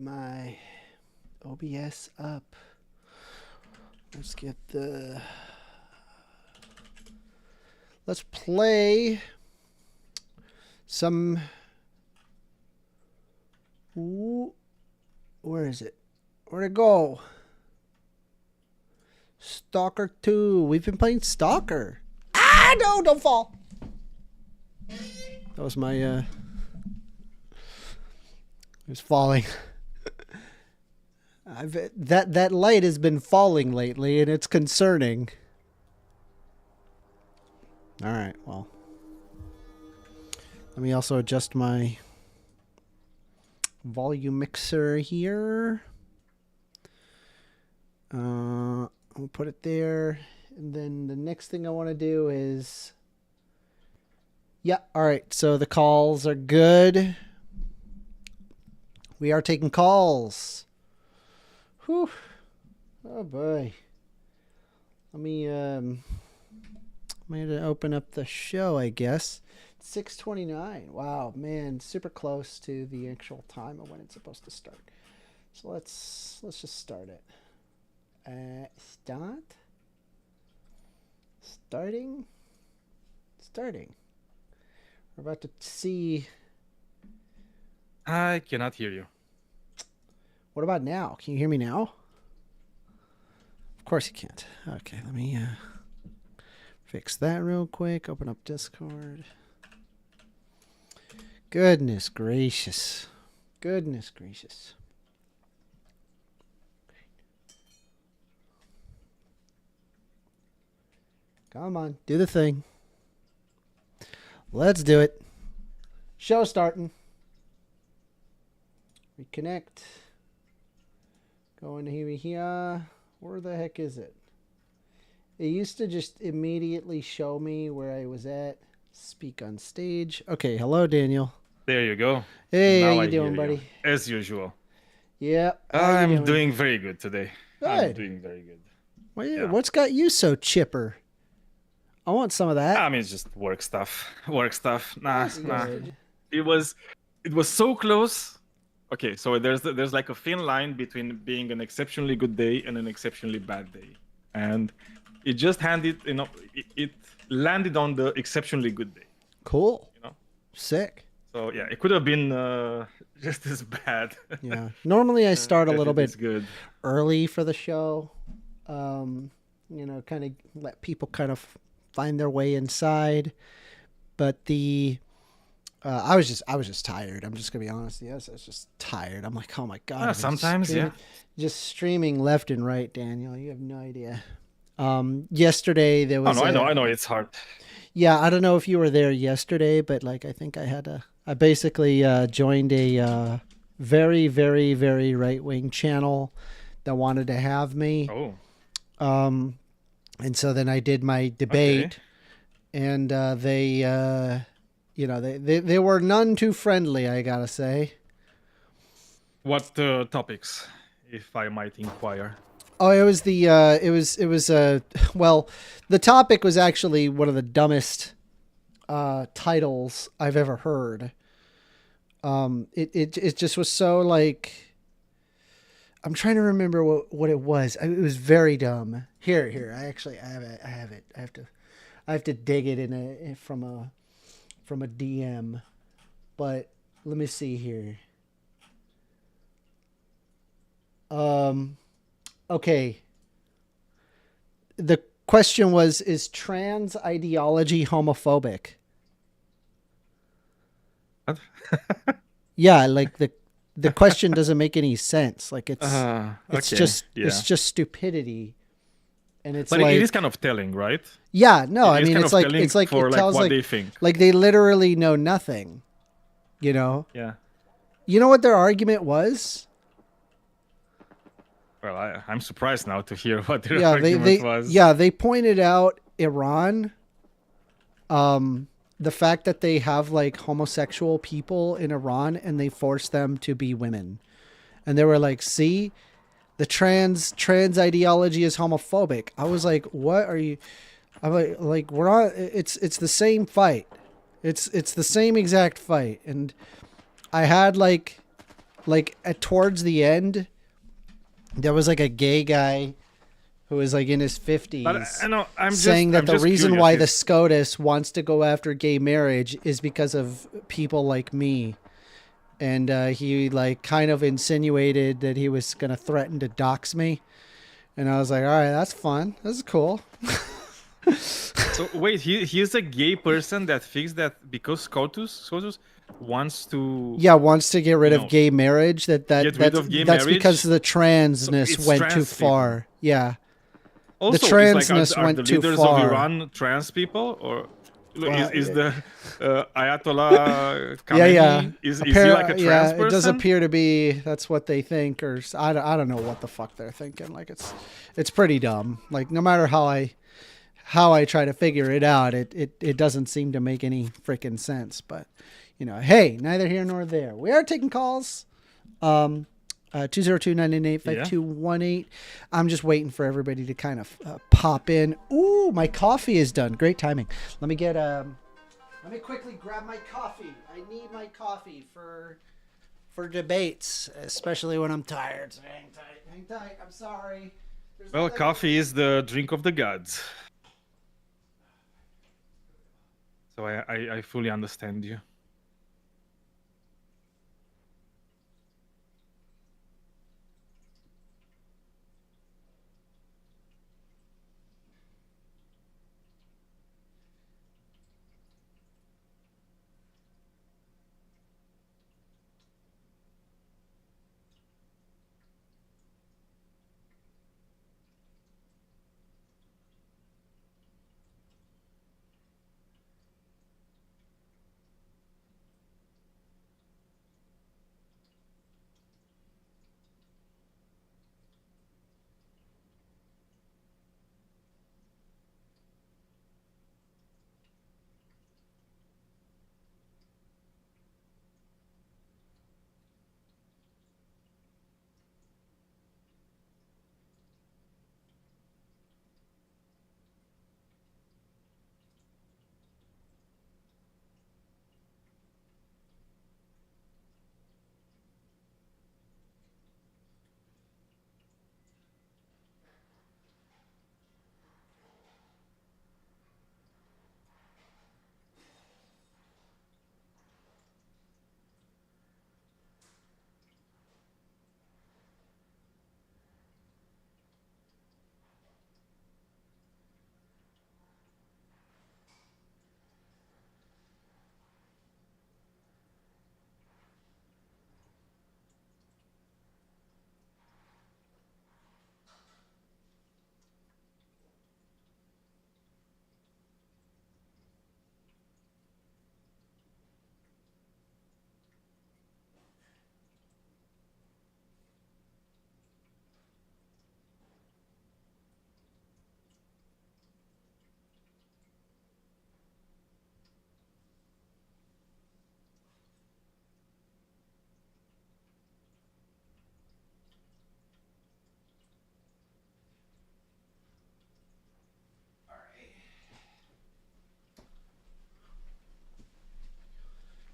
my OBS up. Let's get the... Let's play some... Ooh, where is it? Where'd it go? Stalker 2. We've been playing Stalker. Ah, no, don't fall. That was my, it was falling. That light has been falling lately, and it's concerning. All right, well. Let me also adjust my volume mixer here. I'll put it there. And then the next thing I want to do is... Yeah, all right. So the calls are good. We are taking calls. Whew. Oh, boy. Let me... I'm going to open up the show, I guess. 6:29. Wow, man. Super close to the actual time of when it's supposed to start. So let's just start it. Starting. We're about to see. I cannot hear you. What about now? Can you hear me now? Of course you can't. Okay, let me fix that real quick. Open up Discord. Goodness gracious. Goodness gracious. Come on, do the thing. Let's do it. Show starting. Reconnect. Going here. Where the heck is it? It used to just immediately show me where I was at. Speak on stage. Okay, hello, Daniel. There you go. Hey, Now how I you doing, hear buddy? you, as usual. Yeah. I'm doing very good today. Good. I'm doing very good. Well, what's got you so chipper? I want some of that. I mean, it's just work stuff. Nah. Good. It was so close. Okay, so there's like a thin line between being an exceptionally good day and an exceptionally bad day, and it just it landed on the exceptionally good day. Cool. You know. Sick. So yeah, it could have been just as bad. Yeah. Normally I start a little bit good. early for the show. Kind of let people kind of find their way inside. But I was just tired. I'm just gonna be honest. Yes, I was just tired. I'm like, oh my god. Sometimes, just streaming left and right, Daniel. You have no idea. Yesterday there was. I know it's hard. Yeah, I don't know if you were there yesterday, but like I think I basically joined a very, very, very right-wing channel that wanted to have me. Oh. And so then I did my debate, and they were none too friendly, I gotta say. What topics, if I might inquire? Oh, it was well, the topic was actually one of the dumbest titles I've ever heard. It just was so like, I'm trying to remember what it was. It was very dumb. Here. I have it. I have to dig it from a DM. But let me see here. Okay. The question was, is trans ideology homophobic? What? Yeah, like the question doesn't make any sense. Like it's just stupidity. And it's but like, it is kind of telling, right? Yeah, no, I mean it tells what they think. Like they literally know nothing. You know? Yeah. You know what their argument was? Well, I'm surprised now to hear what their argument was. Yeah, they pointed out Iran, the fact that they have like homosexual people in Iran and they force them to be women. And they were like, see, the trans ideology is homophobic. I was like, what are you? I'm like we're on. It's the same fight. It's the same exact fight. And I had like like towards the end, there was like a gay guy who was like in his 50s But I know saying that the reason why the the SCOTUS wants to go after gay marriage is because of people like me. And he like kind of insinuated that he was going to threaten to dox me. And I was like, all right, that's fun. This is cool. So wait, he's a gay person that thinks that because SCOTUS wants to Wants to get rid of gay marriage. That's marriage? because the transness it's went trans too people. far. Yeah. Also, The it's like, transness are went the too leaders far. of Iran trans people, or is the Ayatollah Khamenei is he like a trans person? It does appear to be. That's what they think, or I don't know what the fuck they're thinking. Like it's pretty dumb. Like no matter how I try to figure it out, it doesn't seem to make any freaking sense. But hey, neither here nor there. We are taking calls. 202-998-5218. I'm just waiting for everybody to kind of pop in. Ooh, my coffee is done. Great timing. Let me quickly grab my coffee. I need my coffee for debates, especially when I'm tired. So hang tight. I'm sorry. Well, coffee is the drink of the gods. So I fully understand you.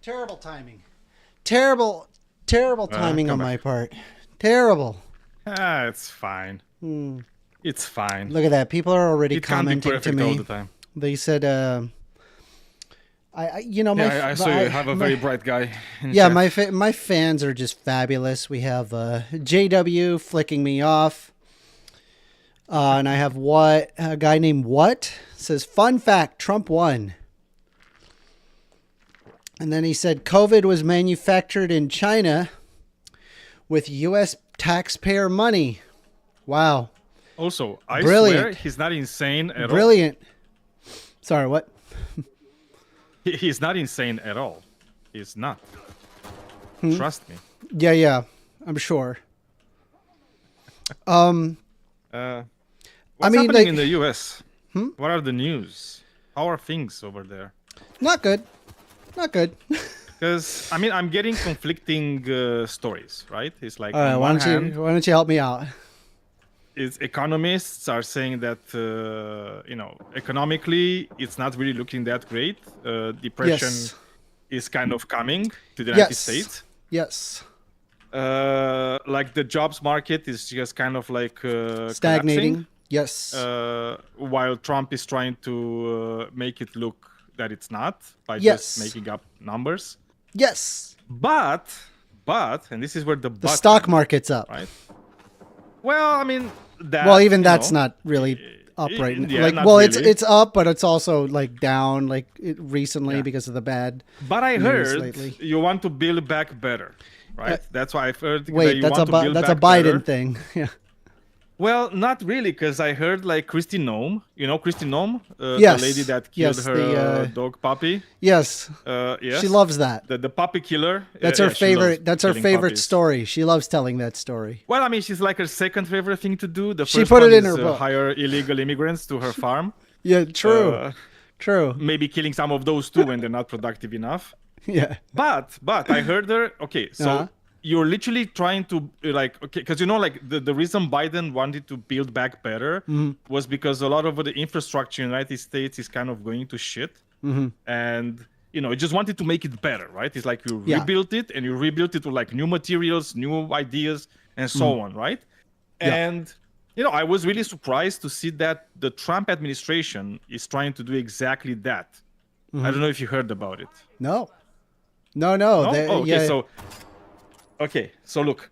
Terrible timing. Terrible timing on my part. Terrible. It's fine. It's fine. Look at that. People are already It can't be commenting to perfect me. all the time. They said, I saw you have a very bright guy. Yeah, my fans are just fabulous. We have JW flicking me off. And I have a guy named What says, fun fact, Trump won. And then he said COVID was manufactured in China with U.S. taxpayer money. Wow. Also, I Brilliant. swear he's not insane at all. Brilliant. Sorry, what? He's not insane at all. He's not. Trust me. Yeah, I'm sure. What's happening like, in the U.S.? What are the news? How are things over there? Not good. Not good. Because I'm getting conflicting stories, right? It's like all right, why don't you help me out? Economists are saying that economically it's not really looking that great. Depression is kind of coming to the United States. Yes. like the jobs market is just kind of like Stagnating. collapsing, Yes. while Trump is trying to make it look that it's not by Yes. just making up numbers. Yes. But, and this is where the The stock market's up. right? Well, I mean, that. Well, even that's not really up right now. Yeah, Like, not well, really. it's up, but it's also like down, like recently because of the bad. But I news heard lately. you want to build back better, right? That's why I've heard. that Wait, you that's want to build that's a back Biden better. thing. Yeah. Well, not really, because I heard like Christy Nome. You know Christy Nome, Yes. the lady that killed Yes, her dog puppy. Yes. Yes. She loves that. the puppy killer. That's Yeah, her she favorite. loves That's her killing favorite puppies. story. She loves telling that story. Well, I mean, she's like her second favorite thing to do. The She first put one it in is her book. hire illegal immigrants to her farm. Yeah. True. True. Maybe killing some of those too when they're not productive enough. Yeah. But I heard her. Okay, so Uh-huh. you're literally trying to like because like the reason Biden wanted to build back better was because a lot of the infrastructure in the United States is kind of going to shit, and it just wanted to make it better, right? It's like you rebuilt it and you rebuilt it with like new materials, new ideas, and so on, right? Yeah. And I was really surprised to see that the Trump administration is trying to do exactly that. I don't know if you heard about it. No. No. No? They- Oh, okay, yeah. so look,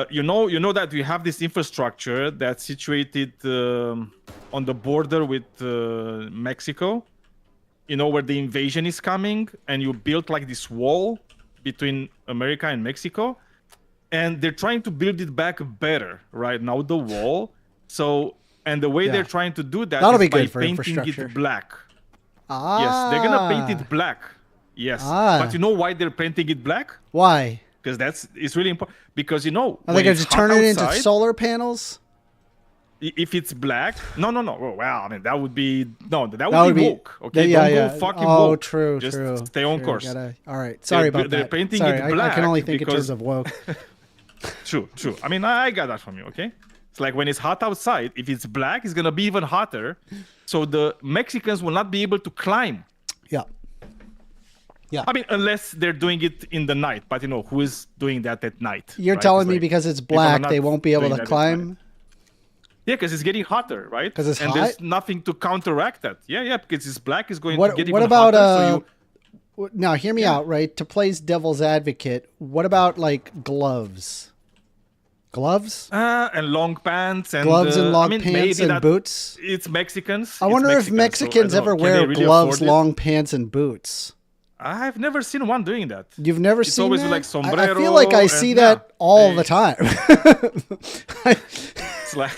you know that we have this infrastructure that's situated on the border with Mexico, where the invasion is coming, and you built like this wall between America and Mexico, and they're trying to build it back better right now, the wall. So, and the way Yeah. they're trying to do that That'll is be by good for painting infrastructure. it black. Ah. Yes, they're gonna paint it black. Yes, Ah. but you know why they're painting it black? Why? Because it's really important. Because Are they when going it's to hot turn it into outside, solar panels? if it's black, no. Well, I mean that would be That would be woke. Okay, Yeah, don't yeah. go fucking Oh, woke. true, Just true. stay on True, course. all right. Sorry about they're that. painting Sorry, it I can black only think in because- terms of woke. True. I mean, I got that from you. Okay, it's like when it's hot outside. If it's black, it's gonna be even hotter. So the Mexicans will not be able to climb. Yeah. Yeah. I mean, unless they're doing it in the night. But who is doing that at night? You're right? telling It's me like, because it's people are black, not they won't be able doing to that at climb? night. Yeah, because it's getting hotter, right? 'Cause it's and hot? there's nothing to counteract that. Yeah, because it's black is going to What get what even about hotter. So now hear me out, right? To play devil's advocate, what about like gloves? Gloves? and long pants and Gloves and long I mean, pants maybe and that- boots? It's Mexicans. I It's wonder if so I Mexicans don't know, ever can they wear really gloves, afford it? long pants, and boots. I've never seen one doing that. You've never It's seen always that? with, like, I feel like I sombrero see and- that yeah, all they- the time. It's like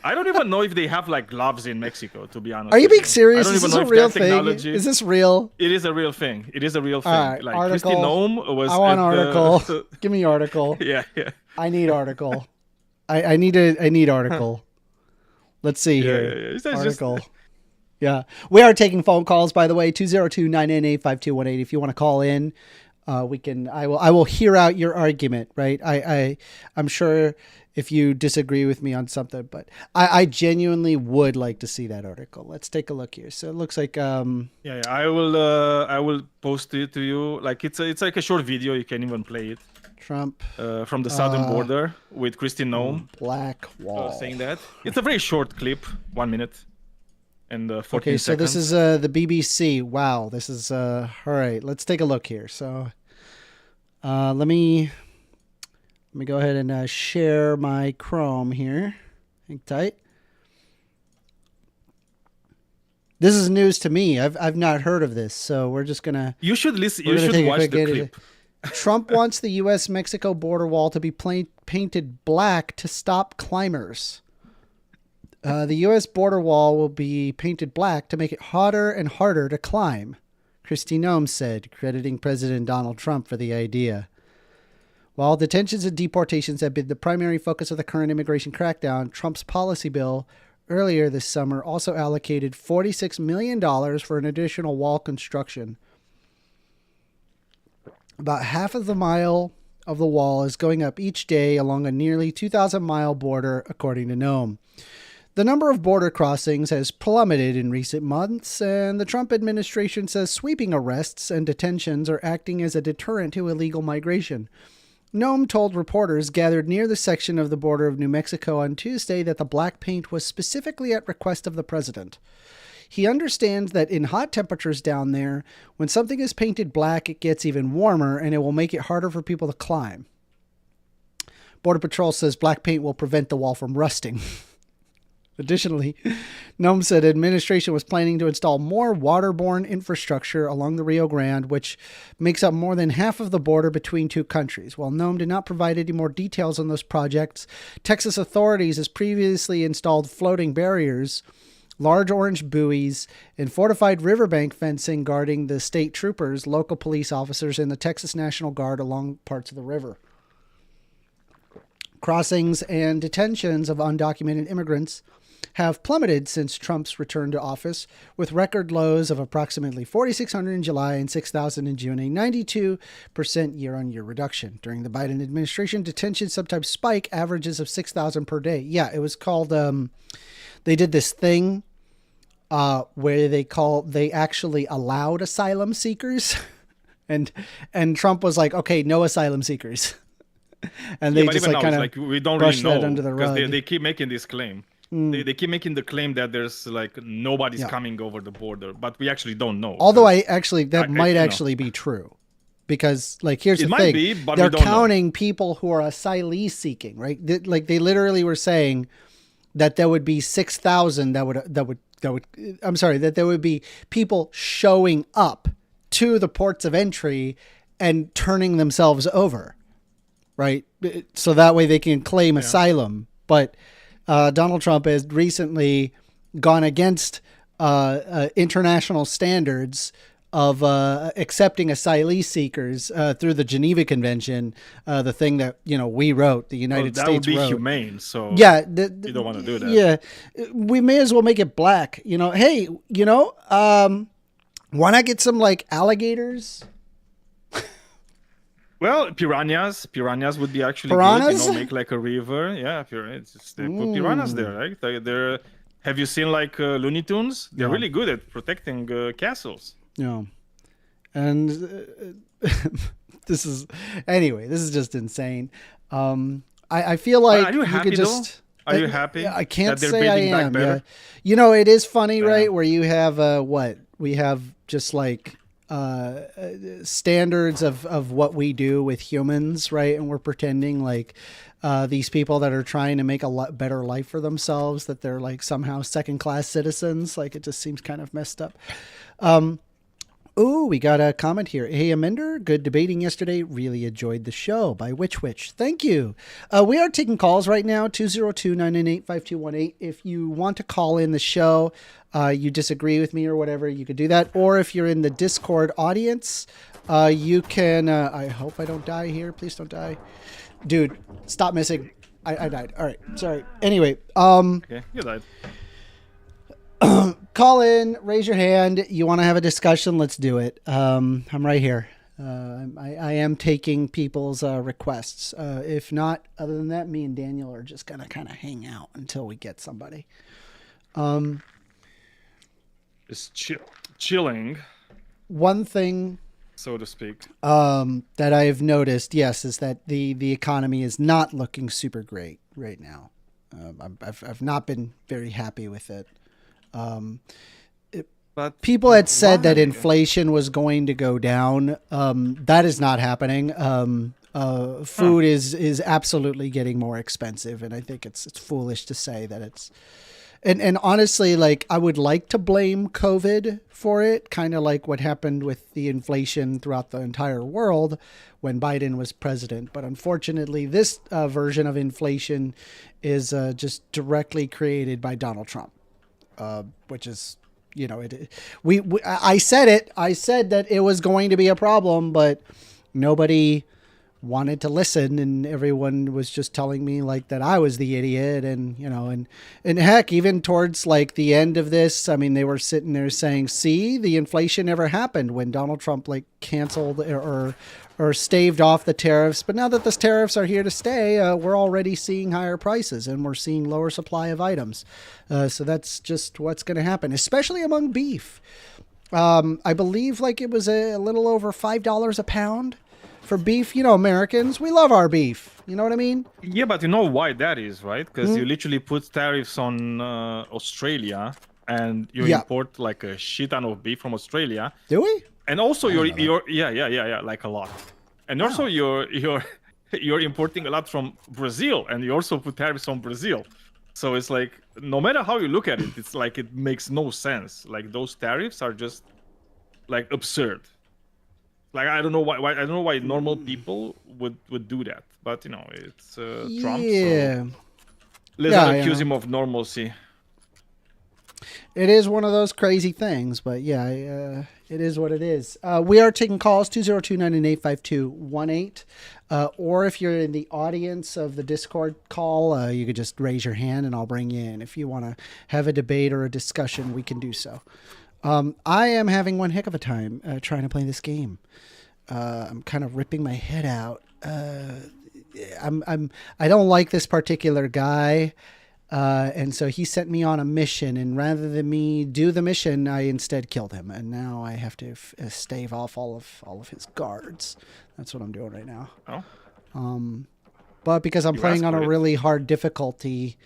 I don't even know if they have like gloves in Mexico. To be honest, Are you with being serious? I don't Is even this know a if real that thing? technology. Is this real? It is a real thing. It is a real thing. All right, Like article. Christy Nome was. I want at the- article. Give me article. yeah. I need article. I need article. Let's see here. yeah. It's just- Article. Yeah. We are taking phone calls, by the way, 202-998-5218. If you want to call in, we can, I will hear out your argument, right? I'm sure if you disagree with me on something, but I genuinely would like to see that article. Let's take a look here. So it looks like, Yeah, I will post it to you. Like it's like a short video. You can even play it Trump from the southern border with Christy Nome black wall. saying that. It's a very short clip, 1 minute and 14 Okay, so seconds. this is the BBC. Wow, this is all right. Let's take a look here. So, let me go ahead and share my Chrome here. Hang tight. This is news to me. I've not heard of this, so we're just gonna. You should listen. We're You gonna should take a watch quick the edit. clip. Trump wants the U.S.-Mexico border wall to be painted black to stop climbers. The U.S. border wall will be painted black to make it hotter and harder to climb, Kristi Noem said, crediting President Donald Trump for the idea. While detentions and deportations have been the primary focus of the current immigration crackdown, Trump's policy bill earlier this summer also allocated $46 million for an additional wall construction. About half of the mile of the wall is going up each day along a nearly 2,000-mile border, according to Noem. The number of border crossings has plummeted in recent months, and the Trump administration says sweeping arrests and detentions are acting as a deterrent to illegal migration. Nome told reporters gathered near the section of the border of New Mexico on Tuesday that the black paint was specifically at request of the president. He understands that in hot temperatures down there, when something is painted black, it gets even warmer and it will make it harder for people to climb. Border Patrol says black paint will prevent the wall from rusting. Additionally, Nome said administration was planning to install more waterborne infrastructure along the Rio Grande, which makes up more than half of the border between two countries. While Nome did not provide any more details on those projects, Texas authorities has previously installed floating barriers, large orange buoys, and fortified riverbank fencing guarding the state troopers, local police officers, and the Texas National Guard along parts of the river. Crossings and detentions of undocumented immigrants have plummeted since Trump's return to office, with record lows of approximately 4,600 in July and 6,000 in June, a 92% year-on-year reduction. During the Biden administration, detention sometimes spike averages of 6,000 per day. Yeah, it was called, they did this thing where they actually allowed asylum seekers, and Trump was like, okay, no asylum seekers. And they just kind of we don't brushed really know that under the rug. because they keep making this claim. They keep making the claim that there's like nobody's coming over the border, but we actually don't know. Although that might actually be true, because like here's the thing: be, but they're we don't counting people who are asylee seeking, right? Like they literally were saying that there would be 6,000 that would. I'm sorry, that there would be people showing up to the ports of entry and turning themselves over, right? So that way they can claim asylum, but. Donald Trump has recently gone against international standards of accepting asylee seekers through the Geneva Convention, the thing that we wrote, the United States wrote. That would be humane, so yeah, you don't want to do that. Yeah, we may as well make it black. Hey, why not get some like alligators? Well, piranhas would be actually Piranhas? good. Make like a river. Yeah, they put piranhas there, right? They're. Have you seen like Looney Tunes? They're really good at protecting castles. Yeah, and this is just insane. I feel like are you happy could just. Are you happy? I can't that say I am. Yeah. It is funny, right? Where you have we have just like. Standards of what we do with humans, right? And we're pretending like these people that are trying to make a lot better life for themselves, that they're like somehow second-class citizens. Like it just seems kind of messed up. We got a comment here. Hey, Amender, good debating yesterday. Really enjoyed the show. By Witch. Thank you. We are taking calls right now, 202-998-5218. If you want to call in the show, you disagree with me or whatever, you could do that. Or if you're in the Discord audience, you can... I hope I don't die here. Please don't die. Dude, stop missing. I died. All right. Sorry. Anyway. Okay, you died. Call in, raise your hand. You want to have a discussion? Let's do it. I'm right here. I am taking people's requests. If not, other than that, me and Daniel are just going to kind of hang out until we get somebody. It's chilling. One thing, so to speak, that I've noticed, yes, is that the economy is not looking super great right now. I've not been very happy with it. But people had said that inflation was going to go down. That is not happening. Food is absolutely getting more expensive, and I think it's foolish to say that it's. And honestly, like I would like to blame COVID for it, kind of like what happened with the inflation throughout the entire world when Biden was president. But unfortunately, this version of inflation is just directly created by Donald Trump. Which is, I said it. I said that it was going to be a problem, but nobody wanted to listen, and everyone was just telling me like that I was the idiot, and and heck, even towards like the end of this, I mean, they were sitting there saying, "See, the inflation never happened when Donald Trump like canceled or staved off the tariffs. But now that the tariffs are here to stay, we're already seeing higher prices and we're seeing lower supply of items. So that's just what's going to happen, especially among beef. I believe like it was a little over $5 a pound for beef. Americans, we love our beef. You know what I mean? Yeah, but you know why that is, right? Because you literally put tariffs on Australia, and you Yeah. import like a shit ton of beef from Australia. Do we? And also I didn't know you're yeah, like a lot. And also Wow. you're importing a lot from Brazil, and you also put tariffs on Brazil. So it's like, no matter how you look at it, it's like it makes no sense. Like those tariffs are just like absurd. Like I don't know why normal people would do that. But it's Trump, so Yeah. let's not accuse him of normalcy. It is one of those crazy things, but yeah, it is what it is. We are taking calls 202-998-5218. Or if you're in the audience of the Discord call, you could just raise your hand and I'll bring you in. If you want to have a debate or a discussion, we can do so. I am having one heck of a time trying to play this game. I'm kind of ripping my head out. I don't like this particular guy. And so he sent me on a mission, and rather than me do the mission, I instead killed him. And now I have to stave off all of his guards. That's what I'm doing right now. Oh. But because I'm playing on a really hard difficulty,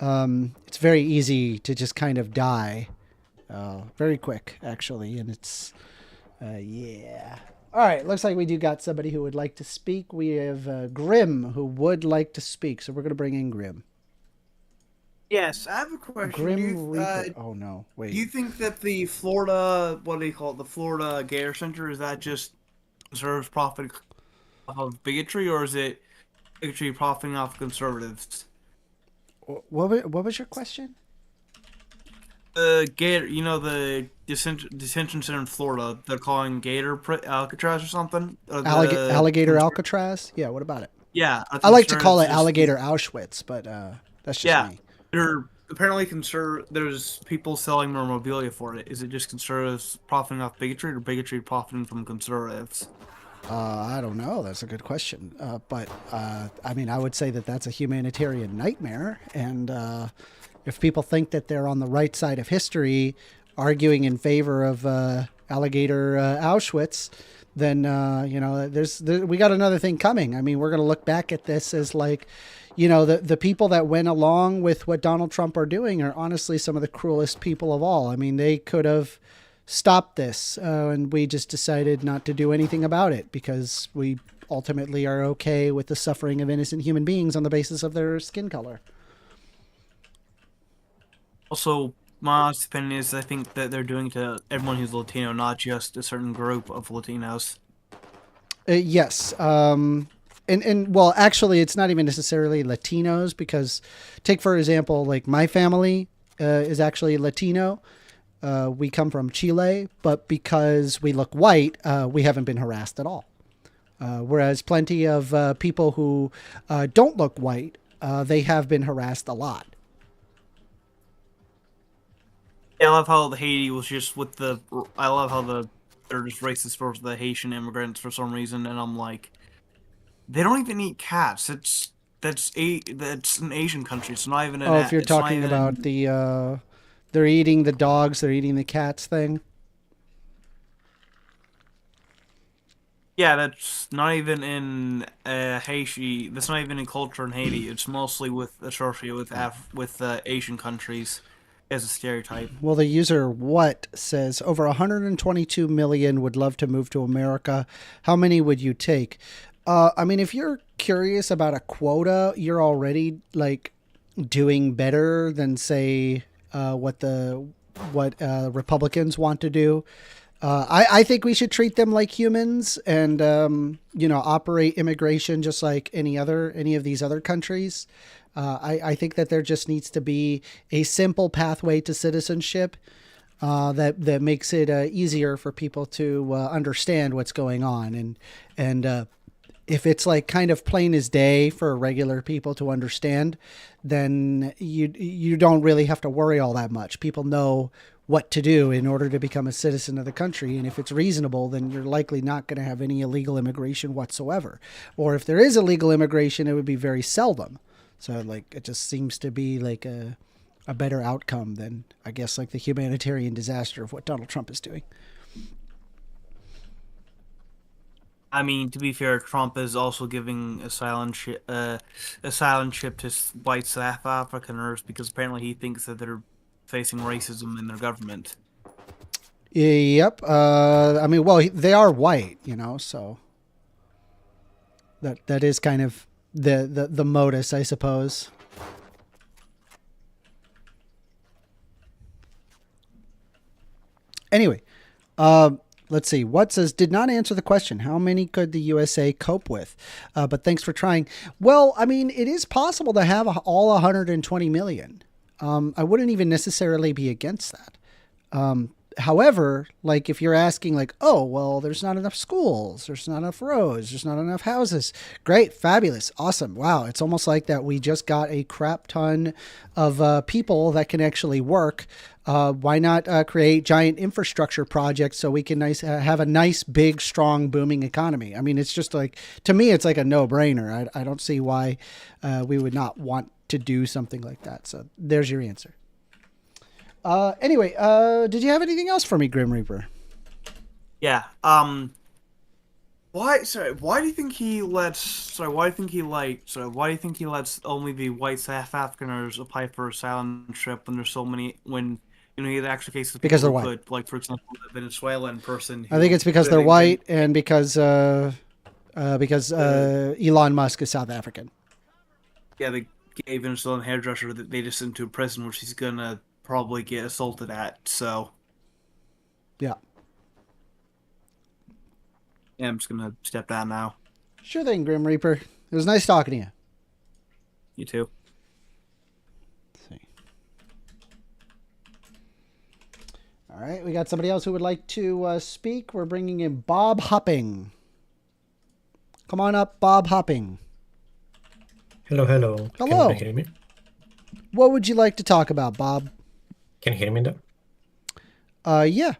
it's very easy to just kind of die. Very quick, actually. And it's, yeah. All right. Looks like we do got somebody who would like to speak. We have Grim who would like to speak. So we're going to bring in Grim. Yes, I have a question. Grim Reaper. Oh no! Wait. Do you think that the Florida, what do you call it, the Florida Gator Center, is that just conservatives profiting off of bigotry, or is it bigotry profiting off conservatives? What was your question? The Gator, the detention center in Florida, they're calling Gator Alcatraz or something. Alligator Alcatraz. Yeah. What about it? Yeah, I like to call it Alligator Auschwitz, but that's just me. They're apparently there's people selling memorabilia for it. Is it just conservatives profiting off bigotry, or bigotry profiting from conservatives? I don't know. That's a good question. But I mean, I would say that that's a humanitarian nightmare. And if people think that they're on the right side of history, arguing in favor of Alligator Auschwitz, then we got another thing coming. I mean, we're going to look back at this as like, the people that went along with what Donald Trump are doing are honestly some of the cruelest people of all. I mean, they could have stopped this, and we just decided not to do anything about it because we ultimately are okay with the suffering of innocent human beings on the basis of their skin color. Also, my honest opinion is I think that they're doing to everyone who's Latino, not just a certain group of Latinos. Yes. And well, actually, it's not even necessarily Latinos because take, for example, like my family is actually Latino. We come from Chile, but because we look white, we haven't been harassed at all. Whereas plenty of people who don't look white, they have been harassed a lot. Yeah, I love how the Haiti was just I love how they're just racist towards the Haitian immigrants for some reason, and I'm like, they don't even eat cats. That's an Asian country. It's not even. If you're talking about they're eating the dogs, they're eating the cats thing. Yeah, that's not even in Haiti. That's not even in culture in Haiti. It's mostly associated with Asian countries as a stereotype. Well, the user what says over 122 million would love to move to America. How many would you take? I mean, if you're curious about a quota, you're already like doing better than say what Republicans want to do. I think we should treat them like humans and operate immigration just like any of these other countries. I think that there just needs to be a simple pathway to citizenship that makes it easier for people to understand what's going on and if it's like kind of plain as day for regular people to understand, then you don't really have to worry all that much. People know what to do in order to become a citizen of the country. And if it's reasonable, then you're likely not going to have any illegal immigration whatsoever. Or if there is illegal immigration, it would be very seldom. So like, it just seems to be like a better outcome than, I guess, like the humanitarian disaster of what Donald Trump is doing. I mean, to be fair, Trump is also giving asylum ship to white South Africaners because apparently he thinks that they're facing racism in their government. Yep. I mean, well, they are white, so that is kind of the modus, I suppose. Anyway, let's see. What says did not answer the question. How many could the USA cope with? But thanks for trying. Well, I mean, it is possible to have all 120 million. I wouldn't even necessarily be against that. However, like if you're asking like, oh, well, there's not enough schools, there's not enough roads, there's not enough houses. Great, fabulous, awesome. Wow. It's almost like that we just got a crap ton of people that can actually work. Why not create giant infrastructure projects so we can have a nice, big, strong, booming economy? I mean, it's just like, to me, it's like a no-brainer. I don't see why we would not want to do something like that. So there's your answer. Anyway, did you have anything else for me, Grim Reaper? Yeah. Why do you think he lets only the white South Africaners apply for asylum trip when there's so many he had actual cases of Because people they're who white. could, like for example the Venezuelan person I think it's because they're white and because Elon Musk is South African. Yeah, the gay Venezuelan hairdresser that they just sent to a prison where she's gonna probably get assaulted at, so Yeah. yeah, I'm just gonna step down now. Sure thing, Grim Reaper. It was nice talking to you. You too. Let's see. All right, we got somebody else who would like to speak. We're bringing in Bob Hopping. Come on up, Bob Hopping. Hello, hello. Hello. Can you hear me? What would you like to talk about, Bob? Can you hear me there? Yeah.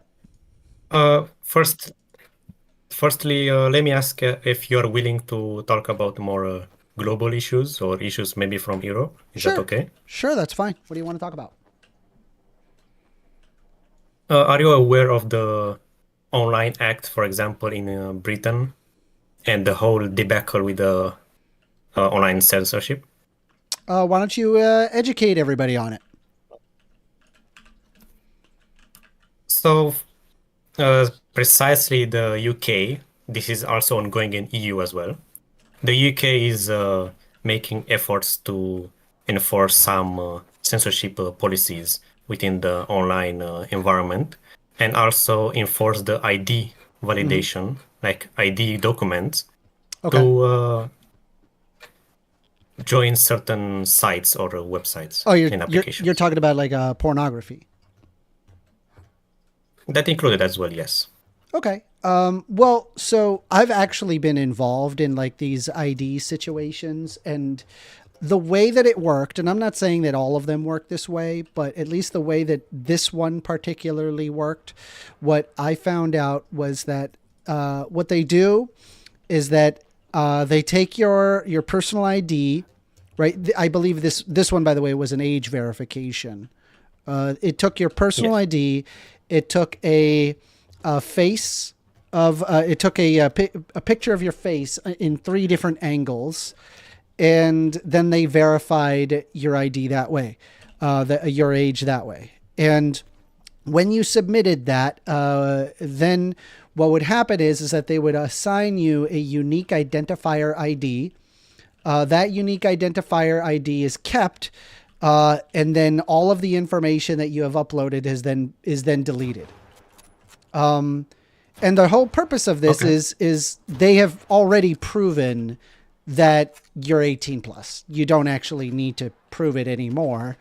Firstly, let me ask if you're willing to talk about more global issues or issues maybe from Europe. Is that okay? Sure, that's fine. What do you want to talk about? Are you aware of the Online Act, for example, in Britain, and the whole debacle with the online censorship? Why don't you educate everybody on it? So, precisely the UK, this is also ongoing in EU as well. The UK is making efforts to enforce some censorship policies within the online environment, and also enforce the ID validation, like ID documents, to join certain sites or websites in applications. You're talking about like pornography. That included as well, yes. Okay. Well, so I've actually been involved in like these ID situations, and the way that it worked, and I'm not saying that all of them work this way, but at least the way that this one particularly worked, what I found out was that what they do is that they take your personal ID, right? I believe this one, by the way, was an age verification. It took your personal ID. It took a face of it took a picture of your face in 3 different angles, and then they verified your ID that way, your age that way. And when you submitted that, then what would happen is that they would assign you a unique identifier ID. That unique identifier ID is kept. And then all of the information that you have uploaded is then deleted. And the whole purpose of this is they have already proven that you're 18 plus. You don't actually need to prove it anymore.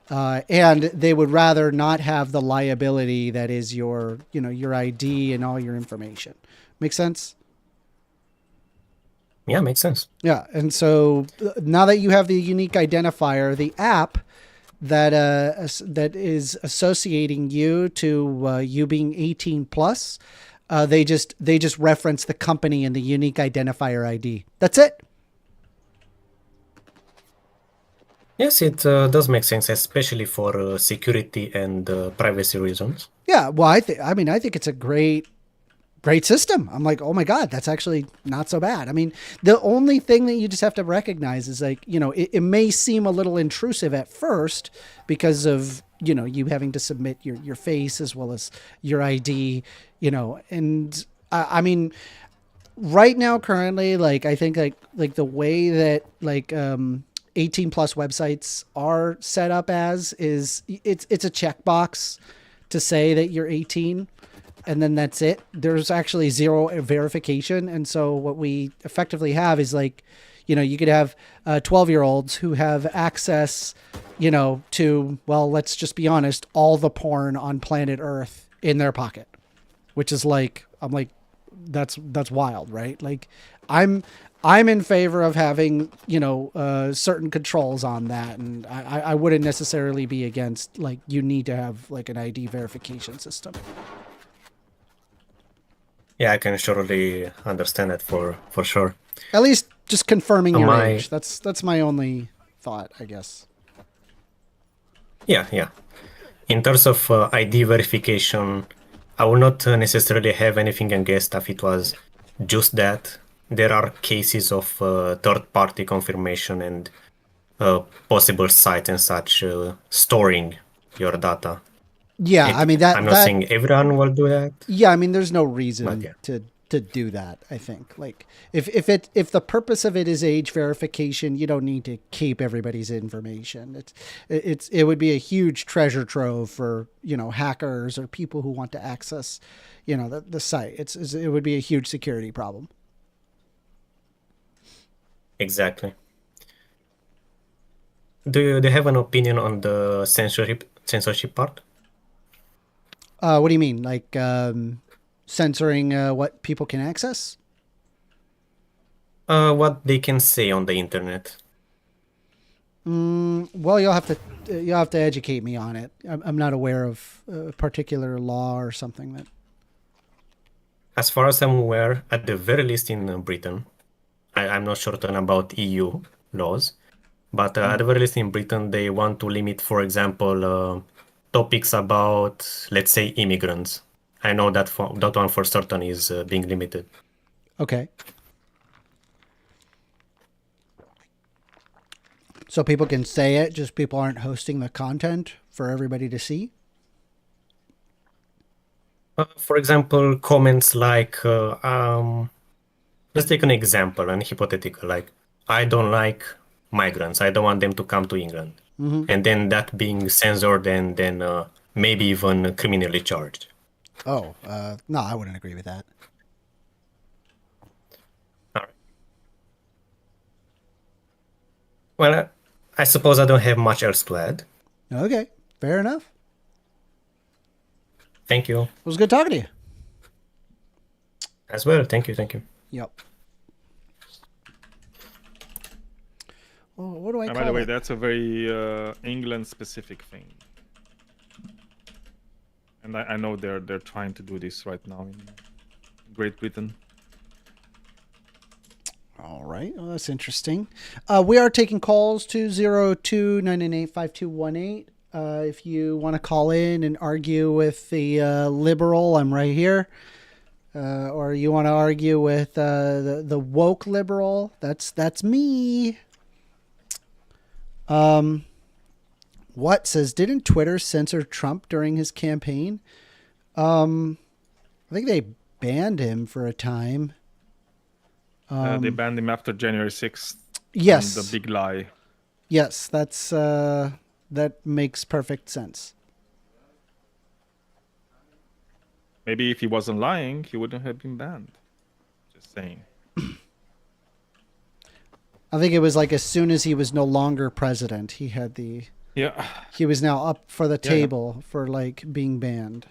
And they would rather not have the liability that is your ID and all your information. Make sense? Yeah, makes sense. Yeah, and so now that you have the unique identifier, the app that is associating you to you being 18 plus, they just reference the company and the unique identifier ID. That's it. Yes, it does make sense, especially for security and privacy reasons. Yeah, well, I think it's a great great system. I'm like, oh my God, that's actually not so bad. I mean, the only thing that you just have to recognize is like, you know, it may seem a little intrusive at first because of, you know, you having to submit your face as well as your ID, you know, and I mean, right now, currently, like, I think like the way that like, 18 plus websites are set up as is it's a checkbox to say that you're 18. And then that's it. There's actually zero verification. And so what we effectively have is like, you know, you could have 12-year-olds who have access, you know, to, well, let's just be honest, all the porn on planet Earth in their pocket, which is like, I'm like, that's wild, right? Like I'm in favor of having, you know, certain controls on that. And I wouldn't necessarily be against, like, you need to have like an ID verification system. Yeah, I can surely understand that for sure. At least just confirming your My- age. That's my only thought, I guess. Yeah. In terms of ID verification, I will not necessarily have anything against if it was just that. There are cases of third-party confirmation and possible sites and such storing your data. Yeah, I mean that. I'm not saying everyone will do that. Yeah, I mean there's no reason But yeah. to do that. I think like if the purpose of it is age verification, you don't need to keep everybody's information. It would be a huge treasure trove for, you know, hackers or people who want to access, you know, the site. It would be a huge security problem. Exactly. Do you have an opinion on the censorship part? What do you mean, like censoring what people can access? What they can say on the internet? Well, you'll have to educate me on it. I'm not aware of a particular law or something that. As far as I'm aware, at the very least in Britain, I'm not certain about EU laws, but at the very least in Britain, they want to limit, for example, topics about, let's say, immigrants. I know that that one for certain is being limited. Okay. So people can say it, just people aren't hosting the content for everybody to see? For example, comments like, let's take an example, an hypothetical, like, I don't like migrants. I don't want them to come to England. And then that being censored and then maybe even criminally charged. Oh, no, I wouldn't agree with that. All right. Well, I suppose I don't have much else to add. Okay, fair enough. Thank you. It was good talking to you. As well. Thank you. Yep. Well, what do I And call by the way, it? that's a very England-specific thing. And I know they're trying to do this right now in Great Britain. All right. Well, that's interesting. We are taking calls 202-998-5218. If you want to call in and argue with the liberal, I'm right here. Or you want to argue with the woke liberal, that's me. What says, didn't Twitter censor Trump during his campaign? I think they banned him for a time. They banned him after January 6th. Yes. The big lie. Yes, that's that makes perfect sense. Maybe if he wasn't lying, he wouldn't have been banned. Just saying. I think it was like as soon as he was no longer president, he had the Yeah. he was now up for the Yeah. table for like being banned.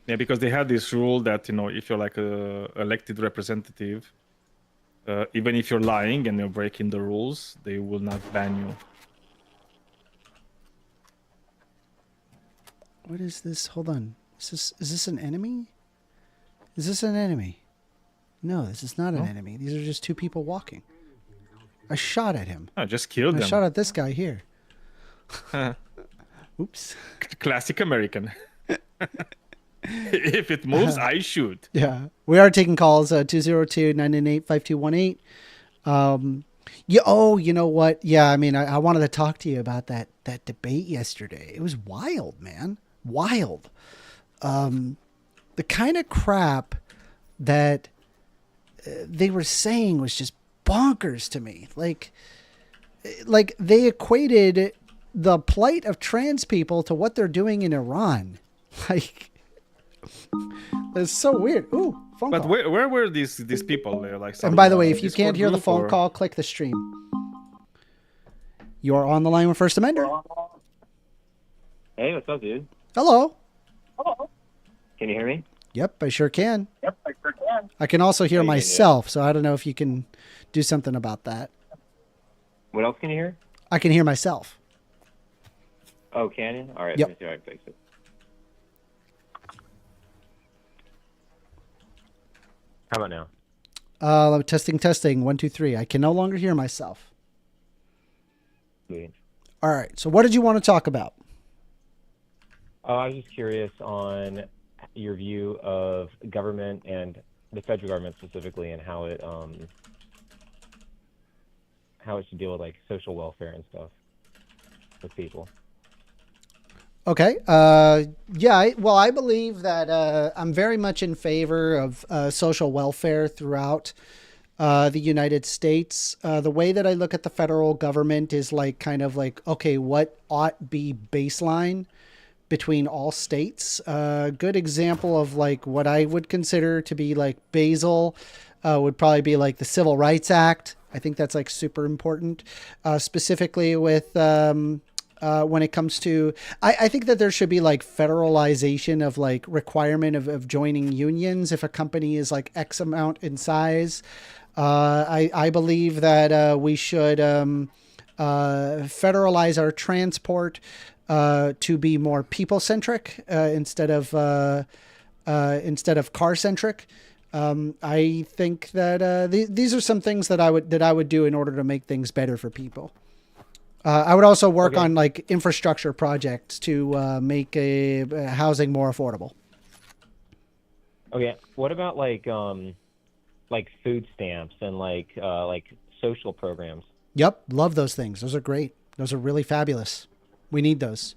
Yeah, because they had this rule that, you know, if you're like a elected representative, even if you're lying and you're breaking the rules, they will not ban you. What is this? Hold on. Is this an enemy? Is this an enemy? No, this is not an enemy. These are just two people walking. I shot at him. I just killed I them. shot at this guy here. Oops. Classic American. If it moves, I shoot. Yeah. We are taking calls, 202-998-5218. Yeah. Oh, you know what? Yeah. I mean, I wanted to talk to you about that debate yesterday. It was wild, man. Wild. The kind of crap that they were saying was just bonkers to me. Like they equated the plight of trans people to what they're doing in Iran. Like, it's so weird. Ooh, phone But call. where were these people? They're like. And by the way, if you Discord can't hear the group phone or- call, click the stream. You are on the line with First Amender. Hey, what's up, dude? Hello. Can you hear me? Yep, I sure can. Yep, I sure can. I can also hear Oh, you can, yeah. myself, so I don't know if you can do something about that. What else can you hear? I can hear myself. Oh, can you? All right, Yep. let me see if I can fix it. How about now? Testing. 1, 2, 3. I can no longer hear myself. Sweet. All right. So what did you want to talk about? I was just curious on your view of government and the federal government specifically, and how it should deal with like social welfare and stuff with people. Okay. Yeah. I believe that I'm very much in favor of social welfare throughout the United States. The way that I look at the federal government is like kind of like, okay, what ought be baseline between all states? Good example of like what I would consider to be like basal would probably be like the Civil Rights Act. I think that's like super important, specifically with when it comes to, I think that there should be like federalization of like requirement of joining unions if a company is like X amount in size. I believe that we should federalize our transport to be more people centric instead of car centric. I think that these are some things that I would do in order to make things better for people. I would also work on like infrastructure projects to make a housing more affordable. Okay, what about like food stamps and like social programs? Yep, love those things. Those are great. Those are really fabulous. We need those.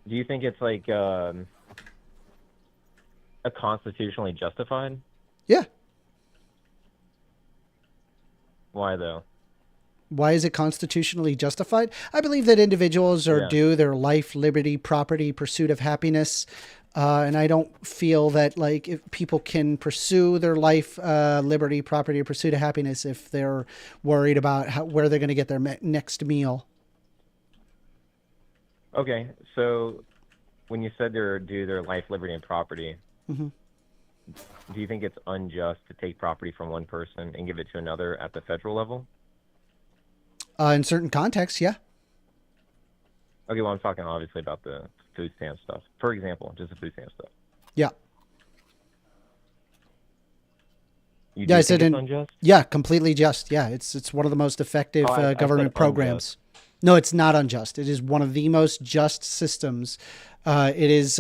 Do you think it's like a constitutionally justified? Yeah. Why though? Why is it constitutionally justified? I believe that individuals are due their life, liberty, property, pursuit of happiness. And I don't feel that like if people can pursue their life, liberty, property, or pursuit of happiness if they're worried about where they're going to get their next meal. Okay, so when you said they're due their life, liberty, and property, Mm-hmm. do you think it's unjust to take property from one person and give it to another at the federal level? In certain contexts, yeah. Okay, well, I'm talking obviously about the food stamp stuff. For example, just the food stamp stuff. Yeah. You Yeah, I do said think it's unjust? Yeah, completely just. Yeah, it's one of the most effective Oh, I said government programs. No, it's not unjust. It is one of the most just systems. It is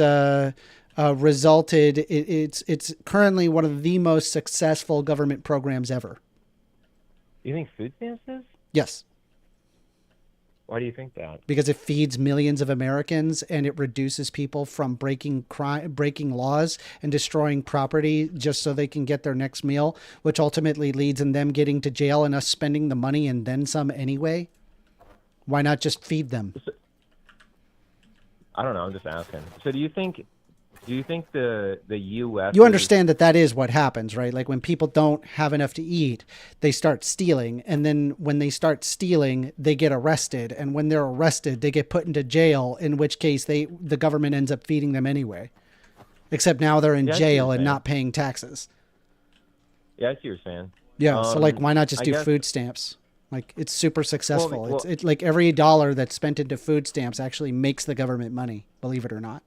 resulted. It's currently one of the most successful government programs ever. You think food stamps is? Yes, Why do you think that? because it feeds millions of Americans and it reduces people from breaking laws and destroying property just so they can get their next meal, which ultimately leads in them getting to jail and us spending the money and then some anyway. Why not just feed them? I don't know. I'm just asking. So do you think the U.S. You understand that is what happens, right? Like when people don't have enough to eat, they start stealing. And then when they start stealing, they get arrested. And when they're arrested, they get put into jail, in which case the government ends up feeding them anyway. Except now they're in Yeah, I see what jail you're and saying. not paying taxes. Yeah, I see what you're saying. Yeah. So like, why not just I do guess- food stamps? Like it's super successful. Well, It's like every dollar that's spent into food stamps actually makes the government money, believe it or not.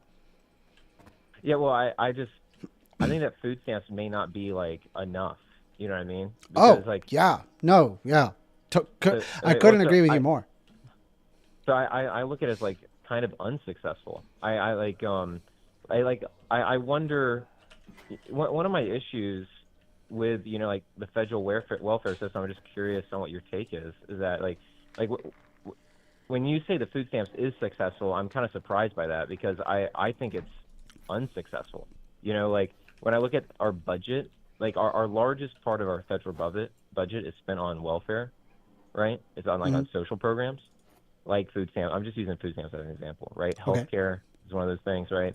Yeah, well, I think that food stamps may not be like enough. You know what I mean? Oh, Because, like, yeah. No, yeah. I okay, couldn't well, so agree with you more. So I look at it as like kind of unsuccessful. I wonder. One of my issues with like the federal welfare system, I'm just curious on what your take is that when you say the food stamps is successful, I'm kind of surprised by that, because I think it's unsuccessful. Like when I look at our budget, like our largest part of our federal budget is spent on welfare, right? It's on on social programs like food stamps. I'm just using food stamps as an example, right? Healthcare is one of those things, right?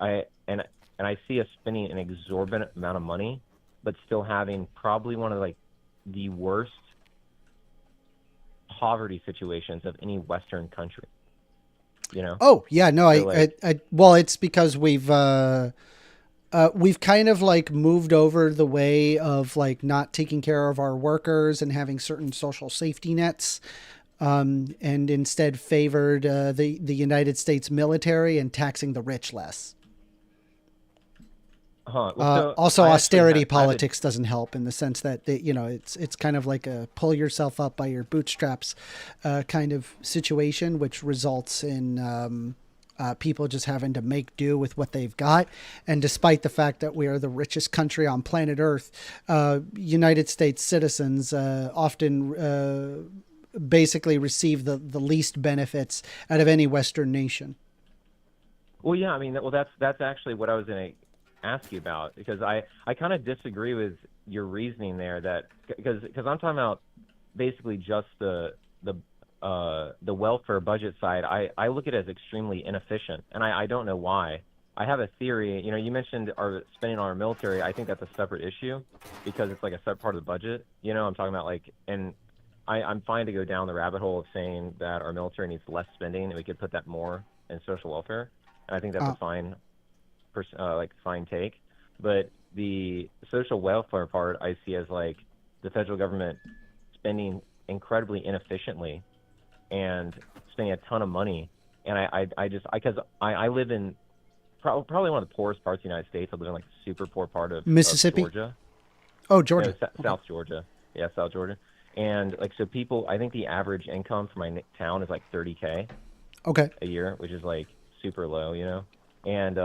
And I see us spending an exorbitant amount of money, but still having probably one of the worst poverty situations of any Western country. Oh yeah, no, So, well, it's because we've kind of moved over the way of not taking care of our workers and having certain social safety nets, and instead favored the United States military and taxing the rich less. Also, austerity politics doesn't help, in the sense that it's kind of like a pull yourself up by your bootstraps kind of situation, which results in people just having to make do with what they've got. And despite the fact that we are the richest country on planet Earth, United States citizens often basically receive the least benefits out of any Western nation. Well, yeah, I mean, that's actually what I was going to ask you about, because I kind of disagree with your reasoning there, that because I'm talking about basically just the welfare budget side. I look at it as extremely inefficient, and I don't know why. I have a theory. You mentioned our spending on our military. I think that's a separate issue, because it's like a separate part of the budget. I'm talking about and I'm fine to go down the rabbit hole of saying that our military needs less spending and we could put that more in social welfare. And I think that's a fine take. But the social welfare part I see as the federal government spending incredibly inefficiently and spending a ton of money. And because I live in probably one of the poorest parts of the United States. I live in the super poor part of Mississippi? Georgia. Oh, Georgia. South Georgia. Yeah, South Georgia. And so people, I think the average income for my town is $30K okay a year, which is super low, And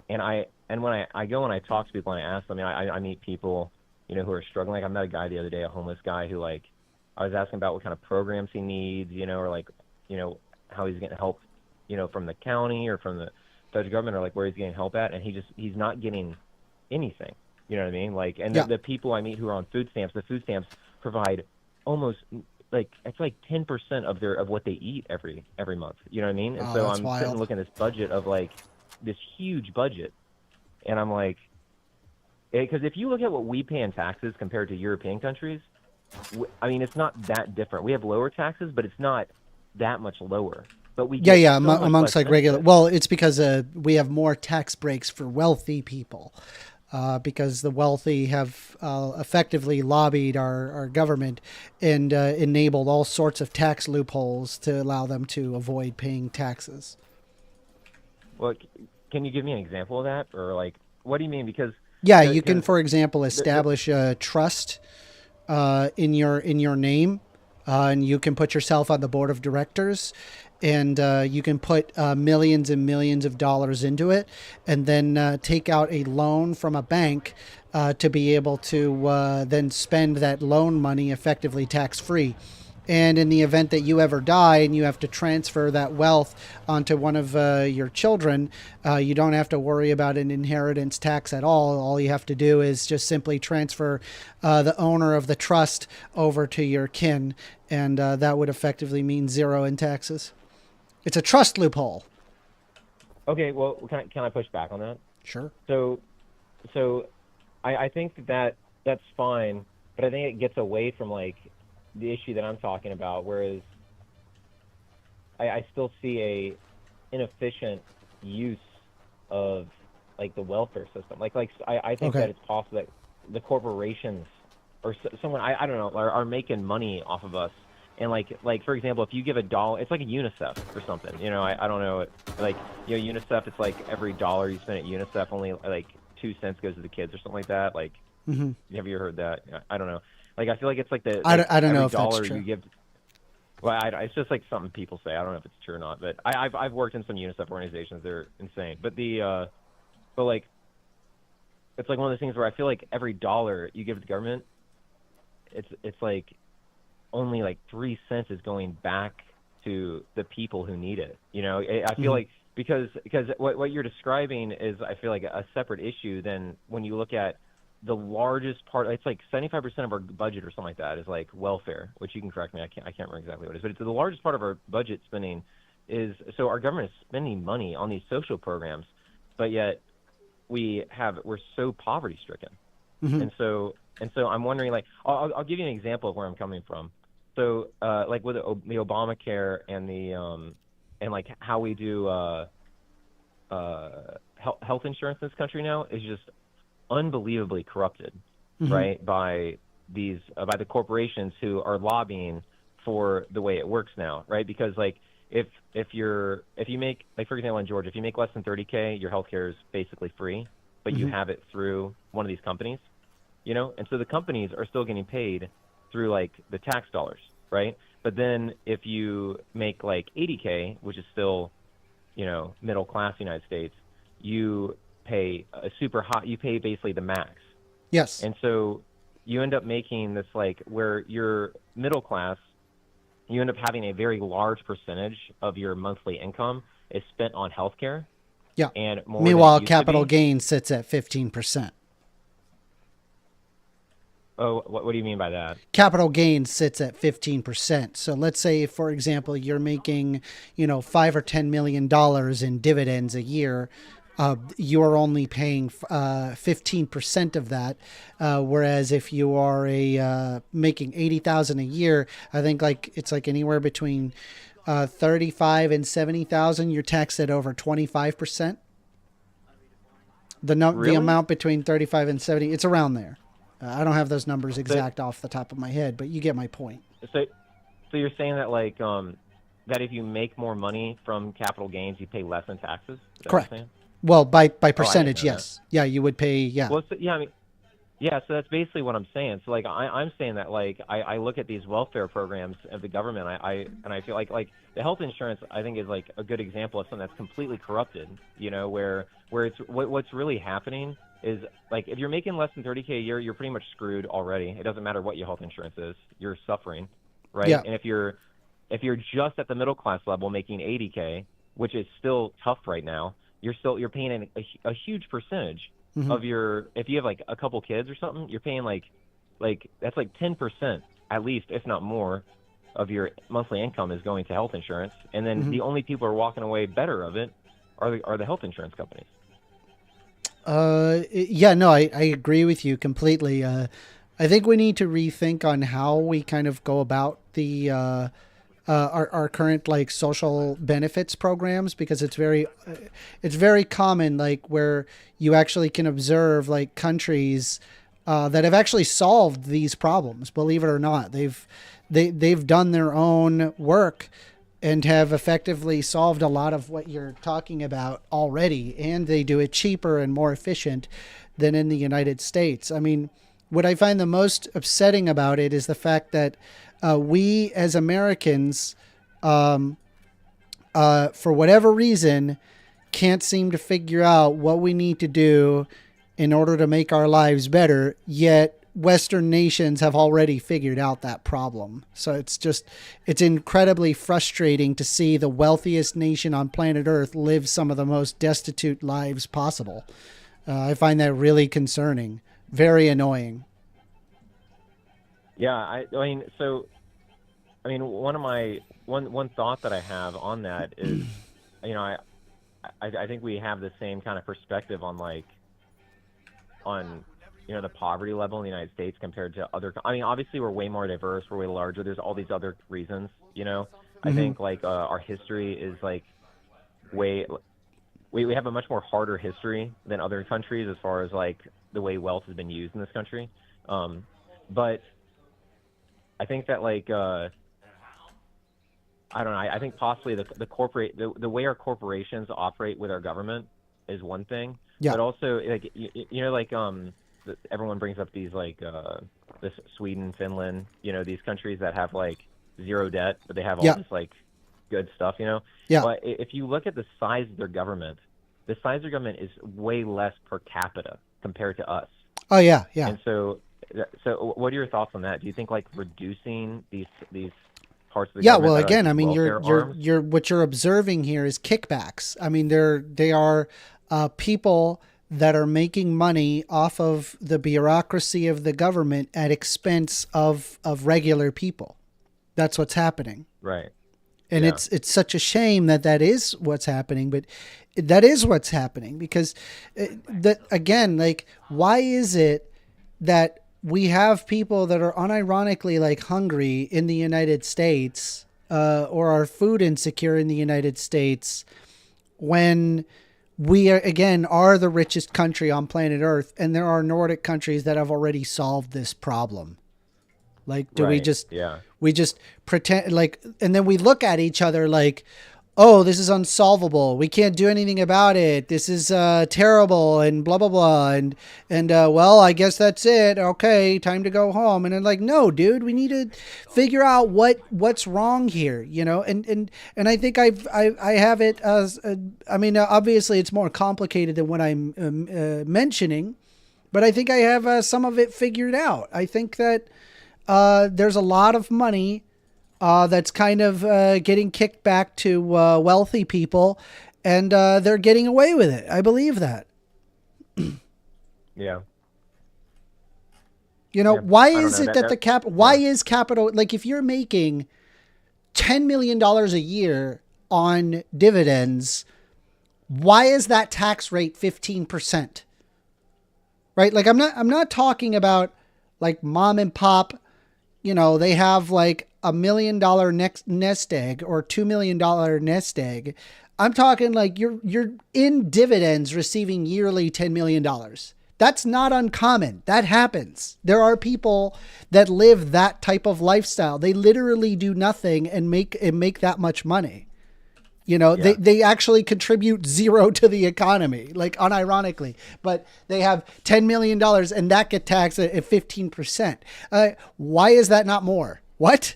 when I go and I talk to people and I ask them, I meet people, who are struggling. I met a guy the other day, a homeless guy, who I was asking about what kind of programs he needs, or how he's getting help, from the county or from the federal government, or where he's getting help at, and he's not getting anything. You know what I mean? And the people I meet who are on food stamps, the food stamps provide almost it's 10% of what they eat every month. You know what I mean? And so I'm sitting looking at this budget of this huge budget, and I'm because if you look at what we pay in taxes compared to European countries, I mean, it's not that different. We have lower taxes, but it's not that much lower. But we get so much amongst less regular. benefit. Well, it's because we have more tax breaks for wealthy people. Because the wealthy have effectively lobbied our government and enabled all sorts of tax loopholes to allow them to avoid paying taxes. Well, can you give me an example of that, or what do you mean? Because you can, for example, establish a trust in your name, and you can put yourself on the board of directors. And you can put millions and millions of dollars into it, and then take out a loan from a bank to be able to then spend that loan money effectively tax-free. And in the event that you ever die and you have to transfer that wealth onto one of your children, you don't have to worry about an inheritance tax at all. All you have to do is just simply transfer the owner of the trust over to your kin, and that would effectively mean zero in taxes. It's a trust loophole. Okay, well, can I push back on that? Sure. So I think that's fine, but I think it gets away from the issue that I'm talking about. Whereas I still see a inefficient use of the welfare system. I think that it's possible that the corporations or someone I don't know are making money off of us. And for example, if you give $1, it's like a UNICEF or something. I don't know. UNICEF, it's every dollar you spend at UNICEF, only 2 cents goes to the kids or something like that. Have you heard that? I don't know. I feel like it's I don't know if dollar that's true. you give. Well, it's just like something people say. I don't know if it's true or not, but I've worked in some UNICEF organizations. They're insane. But but like, it's like one of those things where I feel like every dollar you give to the government, it's like only like 3 cents is going back to the people who need it. You know, I feel like because what you're describing is, I feel like, a separate issue than when you look at the largest part. It's like 75% of our budget or something like that is like welfare, which you can correct me. I can't remember exactly what it is, but it's the largest part of our budget spending is. So our government is spending money on these social programs, but yet we're so poverty stricken. And so I'm wondering, like, I'll give you an example of where I'm coming from. So like with the Obamacare and the and like how we do health insurance in this country now is just unbelievably corrupted, right, by the corporations who are lobbying for the way it works now, right? Because like if you make, like, for example, in Georgia, if you make less than 30K, your healthcare is basically free, but you have it through one of these companies, you know, and so the companies are still getting paid through like the tax dollars, right? But then if you make like 80K, which is still, you know, middle class United States, you pay you pay basically the max. Yes. And so you end up making this, like, where you're middle class, you end up having a very large percentage of your monthly income is spent on healthcare. Yeah. And more Meanwhile, than it used to capital be. gain sits at 15%. Oh, what do you mean by that? Capital gain sits at 15%. So let's say, for example, you're making, you know, $5 or $10 million in dividends a year. You're only paying 15% of that, whereas if you are making $80,000 a year, I think like it's like anywhere between 35 and 70,000, you're taxed at over 25%. The Really? amount between 35 and 70, it's around there. I don't have those numbers exact off the top of my head, but you get my point. So you're saying that, like, that if you make more money from capital gains, you pay less in taxes? Is that Correct. What you're saying? Well, by percentage, know yes. Yeah, you would pay, yeah. Well, so, yeah, I mean, yeah, so that's basically what I'm saying. So, like, I'm saying that, like, I look at these welfare programs of the government, and I feel like the health insurance, I think, is like a good example of something that's completely corrupted. You know, where it's what's really happening is, like, if you're making less than 30K a year, you're pretty much screwed already. It doesn't matter what your health insurance is, you're suffering, right? Yeah. And if you're just at the middle class level making 80K, which is still tough right now, you're paying a huge percentage of your, if you have like a couple kids or something, you're paying like that's like 10% at least, if not more, of your monthly income is going to health insurance, and then the only people who are walking away better of it are the health insurance companies. Yeah, no, I agree with you completely. I think we need to rethink on how we kind of go about the our current like social benefits programs, because it's very common, like, where you actually can observe like countries that have actually solved these problems. Believe it or not, they've done their own work and have effectively solved a lot of what you're talking about already, and they do it cheaper and more efficient than in the United States. I mean, what I find the most upsetting about it is the fact that we as Americans, for whatever reason, can't seem to figure out what we need to do in order to make our lives better, yet Western nations have already figured out that problem. So it's incredibly frustrating to see the wealthiest nation on planet Earth live some of the most destitute lives possible. I find that really concerning, very annoying. Yeah, I mean, one thought that I have on that is, you know, I think we have the same kind of perspective on you know, the poverty level in the United States compared to other. I mean, obviously we're way more diverse, we're way larger. There's all these other reasons, you know. I think like our history is like we have a much more harder history than other countries as far as like the way wealth has been used in this country. But I think that like I don't know. I think possibly the way our corporations operate with our government is one thing. Yeah. But also, like, you know, like everyone brings up these like this Sweden, Finland, you know, these countries that have like zero debt, but they have all Yeah. this like good stuff, you know. Yeah. But if you look at the size of their government, the size of their government is way less per capita compared to us. Oh yeah, yeah. And so what are your thoughts on that? Do you think like reducing these parts of the Yeah, government well, that are, like, again, I these mean, welfare arms? you're what you're observing here is kickbacks. I mean, they are people that are making money off of the bureaucracy of the government at expense of regular people. That's what's happening. Right. And Yeah. it's such a shame that is what's happening, but that is what's happening because that again, like, why is it that we have people that are unironically like hungry in the United States, or are food insecure in the United States, when we are, again, are the richest country on planet Earth, and there are Nordic countries that have already solved this problem? Like, do we Right. just Yeah. we just pretend like, and then we look at each other like, oh, this is unsolvable. We can't do anything about it. This is terrible and blah, blah, blah. And well, I guess that's it. Okay, time to go home. And then like, no, dude, we need to figure out what's wrong here, you know? And I think I have it as, I mean, obviously it's more complicated than what I'm mentioning, but I think I have some of it figured out. I think that there's a lot of money that's kind of getting kicked back to wealthy people, and they're getting away with it. I believe that. Yeah. You know, Yeah, why I don't is know. it that why is capital, like, if you're making $10 million a year on dividends, why is that tax rate 15%? Right? Like, I'm not talking about like mom and pop, you know, they have like $1 million nest egg or $2 million nest egg. I'm talking like you're in dividends receiving yearly $10 million. That's not uncommon. That happens. There are people that live that type of lifestyle. They literally do nothing and make that much money. You know, Yeah. they actually contribute zero to the economy, like, unironically, but they have $10 million and that get taxed at 15%. Why is that not more? What?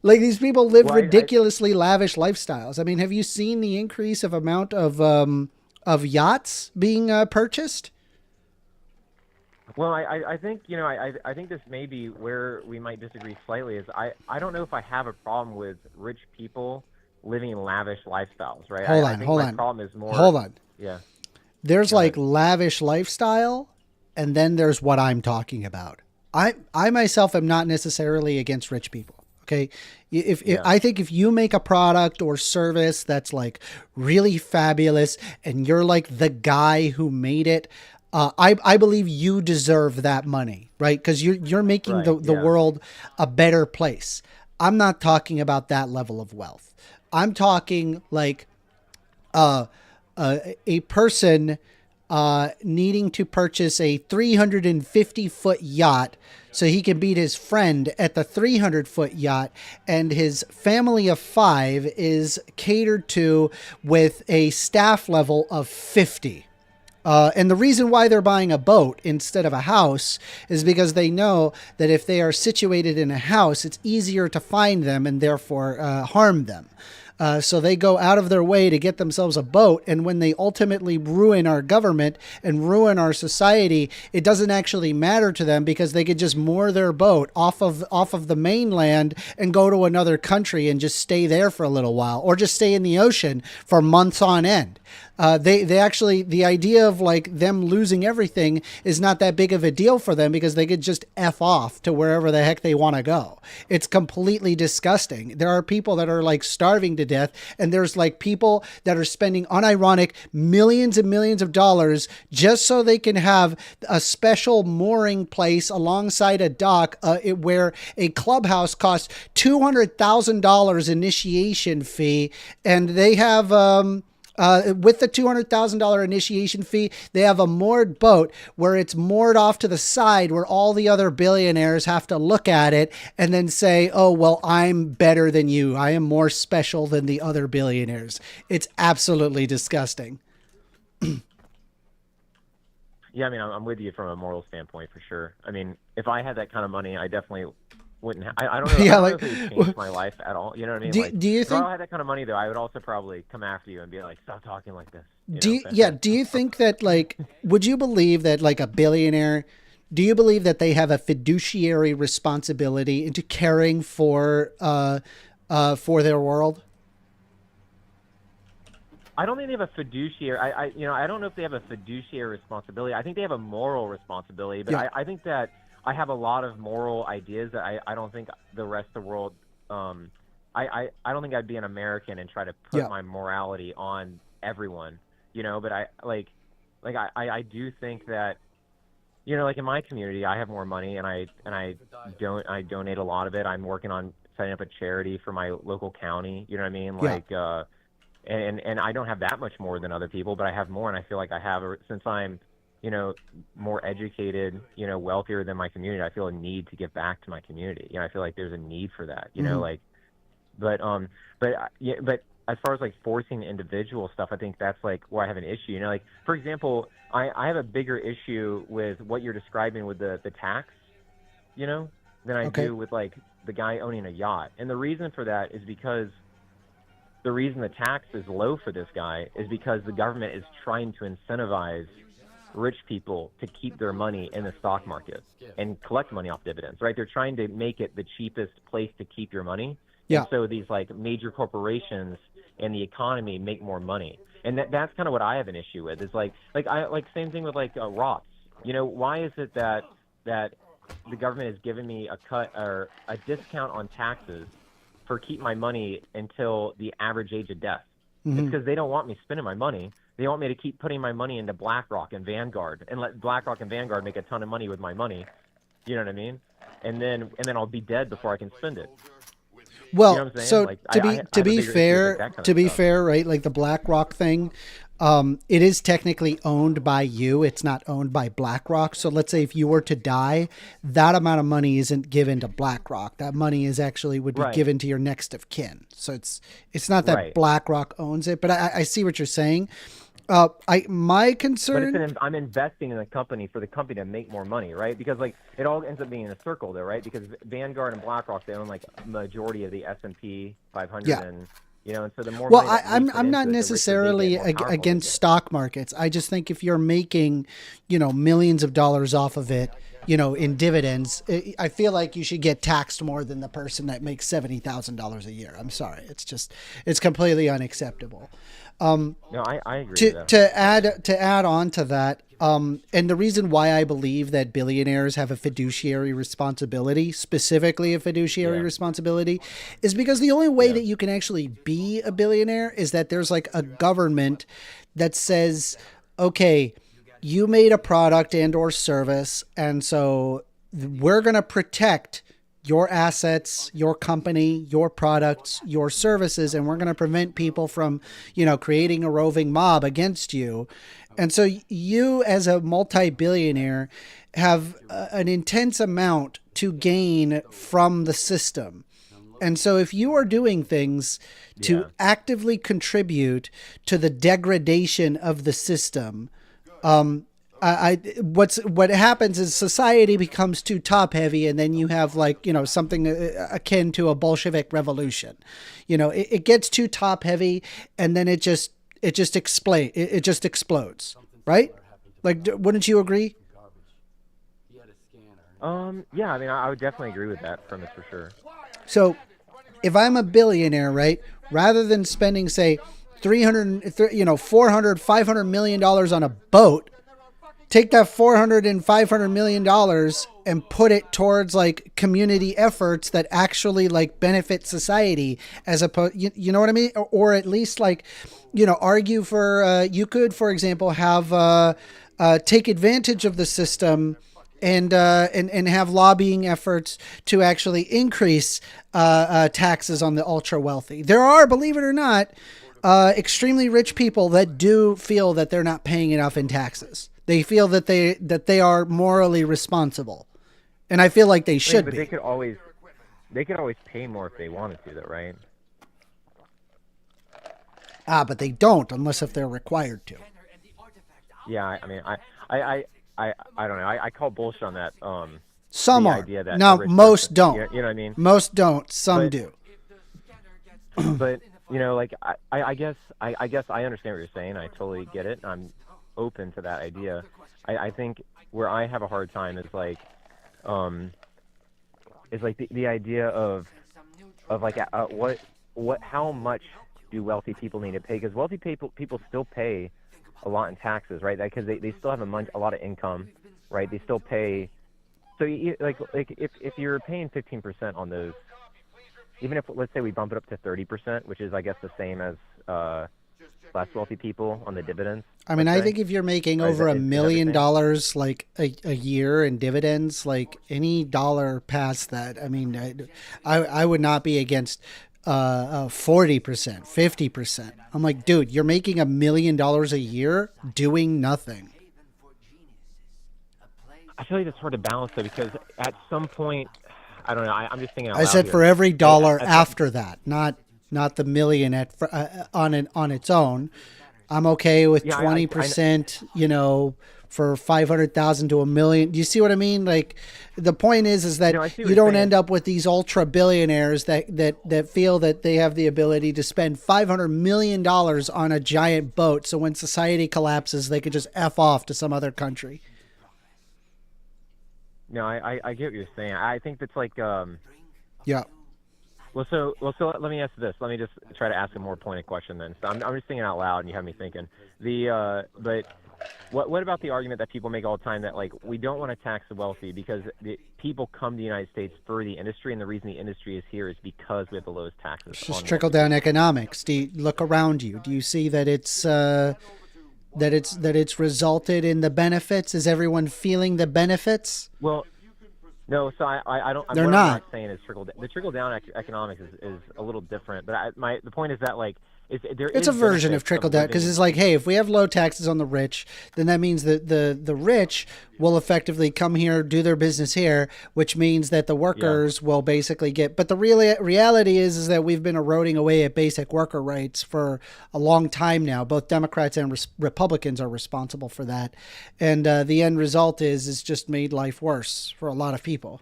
Like, these people live Well, I- ridiculously lavish lifestyles. I mean, have you seen the increase of amount of yachts being purchased? Well, I think, you know, I think this may be where we might disagree slightly. Is I don't know if I have a problem with rich people living in lavish lifestyles, right? I think my problem is more. Hold on. Yeah. There's Go like ahead. lavish lifestyle, and then there's what I'm talking about. I myself am not necessarily against rich people. Okay. If I think if you make a product or service that's like really fabulous and you're like the guy who made it, I believe you deserve that money, right? Because you're making Right, the yeah. world a better place. I'm not talking about that level of wealth. I'm talking like a person needing to purchase a 350-foot yacht so he can beat his friend at the 300-foot yacht, and his family of 5 is catered to with a staff level of 50. And the reason why they're buying a boat instead of a house is because they know that if they are situated in a house, it's easier to find them and therefore harm them. So they go out of their way to get themselves a boat. And when they ultimately ruin our government and ruin our society, it doesn't actually matter to them because they could just moor their boat off of the mainland and go to another country and just stay there for a little while, or just stay in the ocean for months on end. They actually, the idea of like them losing everything is not that big of a deal for them because they could just F off to wherever the heck they want to go. It's completely disgusting. There are people that are like starving to death, and there's like people that are spending unironic millions and millions of dollars just so they can have a special mooring place alongside a dock where a clubhouse costs $200,000 initiation fee, and they have with the $200,000 initiation fee, they have a moored boat where it's moored off to the side where all the other billionaires have to look at it and then say, oh, well, I'm better than you. I am more special than the other billionaires. It's absolutely disgusting. Yeah, I mean, I'm with you from a moral standpoint for sure. I mean, if I had that kind of money, I definitely wouldn't. I don't know. Yeah, I don't like, know if it would change my life at all. You know what I mean? Like, do you if think I had that kind of money, though, I would also probably come after you and be like, "Stop talking like this." do you think that, like, would you believe that, like, a billionaire, do you believe that they have a fiduciary responsibility into caring for their world? I don't think they have a fiduciary. I don't know if they have a fiduciary responsibility. I think they have a moral responsibility. But Yeah. I think that I have a lot of moral ideas that I don't think the rest of the world. I don't think I'd be an American and try to put Yeah. my morality on everyone. But I do think that. Like in my community, I have more money, and I donate a lot of it. I'm working on setting up a charity for my local county. You know what I mean? Like, and I don't have that much more than other people, but I have more, and I feel like I have, since I'm, more educated, wealthier than my community. I feel a need to give back to my community. I feel like there's a need for that. But as far as like forcing individual stuff, I think that's like where I have an issue. Like, for example, I have a bigger issue with what you're describing with the tax, than I Okay. do with like the guy owning a yacht. And the reason for that is because the reason the tax is low for this guy is because the government is trying to incentivize rich people to keep their money in the stock market and collect money off dividends, right? They're trying to make it the cheapest place to keep your money. Yeah. And so these like major corporations and the economy make more money. And that's kind of what I have an issue with. Is like same thing with like Roths. Why is it that the government is giving me a cut or a discount on taxes for keep my money until the average age of death? It's because they don't want me spending my money. They want me to keep putting my money into BlackRock and Vanguard and let BlackRock and Vanguard make a ton of money with my money. You know what I mean? And then I'll be dead before I can spend it. Well, You know what I'm saying? so Like, to I be have to a be bigger issue with fair, that kind of to be stuff. fair, right? Like the BlackRock thing, it is technically owned by you. It's not owned by BlackRock. So let's say if you were to die, that amount of money isn't given to BlackRock. That money would be Right. given to your next of kin. So it's not that Right. BlackRock owns it, but I see what you're saying. My But concern, I'm investing in a company for the company to make more money, right? Because like it all ends up being a circle there, right? Because Vanguard and BlackRock, they own like a majority of the S&P 500, Yeah. and and so the more well, money that we I'm put I'm into not it, the richer they necessarily get, more powerful they against get. stock markets. I just think if you're making, millions of dollars off of it, in dividends, I feel like you should get taxed more than the person that makes $70,000 a year. I'm sorry, it's completely unacceptable. No, I agree with that. To add on to that, and the reason why I believe that billionaires have a fiduciary responsibility, specifically a fiduciary responsibility, is because the only way that you can actually be a billionaire is that there's like a government that says, okay, you made a product and or service, and so we're going to protect your assets, your company, your products, your services, and we're going to prevent people from, creating a roving mob against you. And so you, as a multi-billionaire, have an intense amount to gain from the system. And so if you are doing things to actively contribute to the degradation of the system, what happens is society becomes too top heavy, and then you have like, something akin to a Bolshevik revolution. It gets too top heavy, and then it just explodes, right? Like, wouldn't you agree? Yeah, I mean, I would definitely agree with that premise for sure. So if I'm a billionaire, right, rather than spending, say, $400, $500 million on a boat, take that $400 and $500 million and put it towards like community efforts that actually like benefit society, as opposed, you know what I mean? Or at least like, argue for, you could, for example, have, take advantage of the system and have lobbying efforts to actually increase, taxes on the ultra wealthy. There are, believe it or not, extremely rich people that do feel that they're not paying enough in taxes. They feel that they are morally responsible, and I feel like they should But be. they could always pay more if they wanted to, though, right? But they don't unless if they're required to. Yeah, I mean, I don't know. I call bullshit on that. Some the are. idea that Now, a rich most person- don't. You know what I mean? Most don't. Some But- do. But you know, like I guess I understand what you're saying. I totally get it. I'm open to that idea. I think where I have a hard time is like the idea of like what how much do wealthy people need to pay? Because wealthy people still pay a lot in taxes, right? Because they still have a lot of income, right? They still pay. So like if you're paying 15% on those, even if let's say we bump it up to 30%, which is I guess the same as less wealthy people on the dividends. I mean, let's I say. think if you're making Or is over that- $1 is million everything? like a year in dividends, like any dollar past that, I mean, I would not be against 40%, 50%. I'm like, dude, you're making $1 million a year doing nothing. I feel like it's hard to balance though, because at some point, I don't know. I'm just thinking out I loud said here. for every dollar at- after that, not the million on its own. I'm okay with Yeah, I- 20%, you know, for 500,000 to $1 million. Do you see what I mean? Like, the point is that No, I see what you you're don't saying. end up with these ultra billionaires that feel that they have the ability to spend $500 million on a giant boat. So when society collapses, they could just F off to some other country. No, I get what you're saying. I think that's like Yeah. Well, so let me ask this. Let me just try to ask a more pointed question then. So I'm just thinking out loud, and you have me thinking. But what about the argument that people make all the time that like we don't want to tax the wealthy because the people come to the United States for the industry, and the reason the industry is here is because we have the lowest taxes. It's on just wealthy trickle down economics. Do you look around you? Do you see that it's resulted in the benefits? Is everyone feeling the benefits? Well, no. So I don't. They're what not. I'm not saying is the trickle down economics is a little different. But the point is that like It's a version of trickle down because it's like, hey, if we have low taxes on the rich, then that means that the rich will effectively come here, do their business here, which means that the workers will basically get. But the reality is that we've been eroding away at basic worker rights for a long time now. Both Democrats and Republicans are responsible for that, and the end result is just made life worse for a lot of people.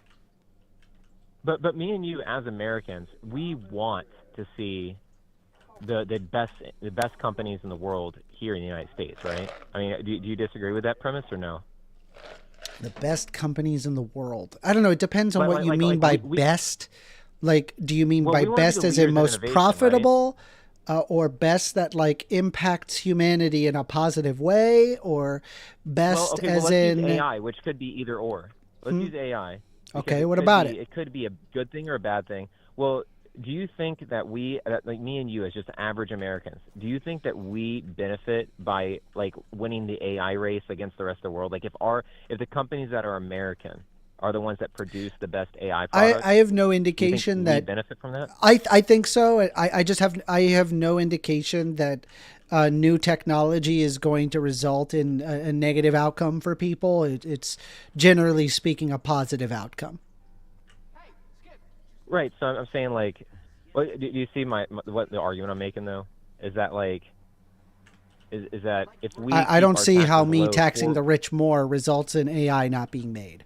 But me and you as Americans, we want to see the best companies in the world here in the United States, right? I mean, do you disagree with that premise or no? The best companies in the world. I don't know. It depends on But what you like mean by we- best. Like, do you mean Well, by we wanna be best the as in leaders in most innovation, profitable, or best that like impacts humanity in a positive way, or best as let's in use AI, which could be either or. Let's use AI. because Okay, it what could about be- it? It could be a good thing or a bad thing. Well, do you think that like me and you as just average Americans, do you think that we benefit by like winning the AI race against the rest of the world? Like if the companies that are American are the ones that produce the best AI products, I have no do you think indication we that benefit from that? I think so. I have no indication that new technology is going to result in a negative outcome for people. It's generally speaking a positive outcome. Right. So I'm saying like, well, do you see what the argument I'm making though? Is that like, is that if we I keep don't our see how taxes me low taxing for- the rich more results in AI not being made.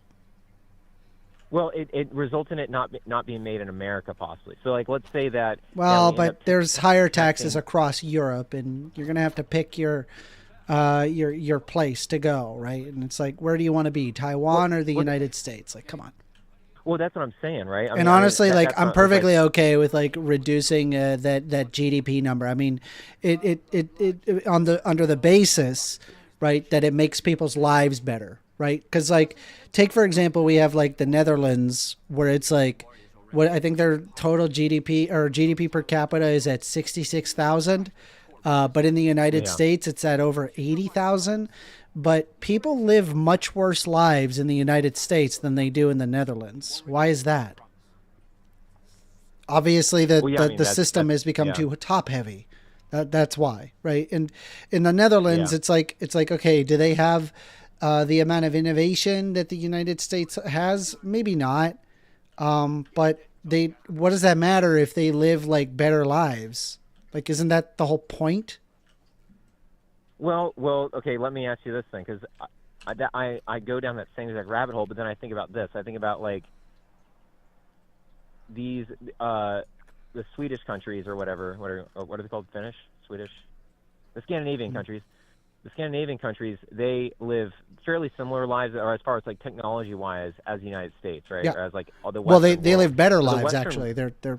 Well, it results in it not being made in America possibly. So like, let's say that. Well, we end but up there's higher taxing- taxes across Europe, and you're gonna have to pick your place to go, right? And it's like, where do you want to be, Taiwan or the United States? Like, come on. Well, that's what I'm saying, right? And honestly, like, that's I'm not- perfectly okay with like reducing that GDP number. I mean, it under the basis, right, that it makes people's lives better, right? Because like, take for example, we have like the Netherlands, where it's like, what I think their total GDP or GDP per capita is at 66,000, but in the United Yeah. States, it's at over 80,000. But people live much worse lives in the United States than they do in the Netherlands. Why is that? Obviously, the system has become too top heavy. That's why, right? And in the Netherlands, Yeah. it's like okay, do they have the amount of innovation that the United States has? Maybe not. But what does that matter if they live like better lives? Like, isn't that the whole point? Well, okay. Let me ask you this thing, because I go down that same exact rabbit hole, but then I think about this. I think about like these the Swedish countries or whatever. What are they called? Finnish, Swedish, the Scandinavian countries. The Scandinavian countries, they live fairly similar lives, or as far as like technology-wise, as the United States, right? Yeah. Or as like all the Well, Western they world. live better So the lives Western- actually.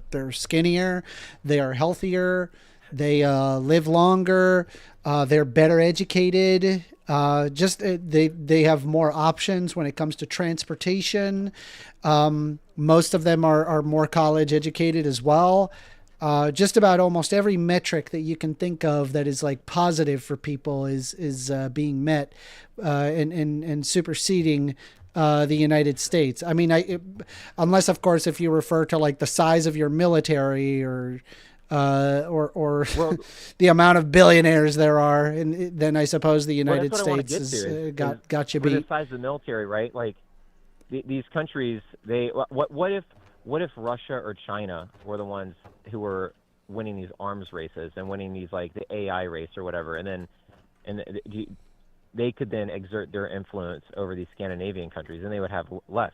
They're skinnier, they are healthier, they live longer, they're better educated. They have more options when it comes to transportation. Most of them are more college educated as well. Just about almost every metric that you can think of that is like positive for people is being met and superseding the United States. I mean, unless of course if you refer to like the size of your military or Well, the amount of billionaires there are, and then I suppose the United that's what I wanna States get to has is got you for the beat. size of the military, right? Like these countries, what if Russia or China were the ones who were winning these arms races and winning these like the AI race or whatever, and they could then exert their influence over these Scandinavian countries, and they would have less.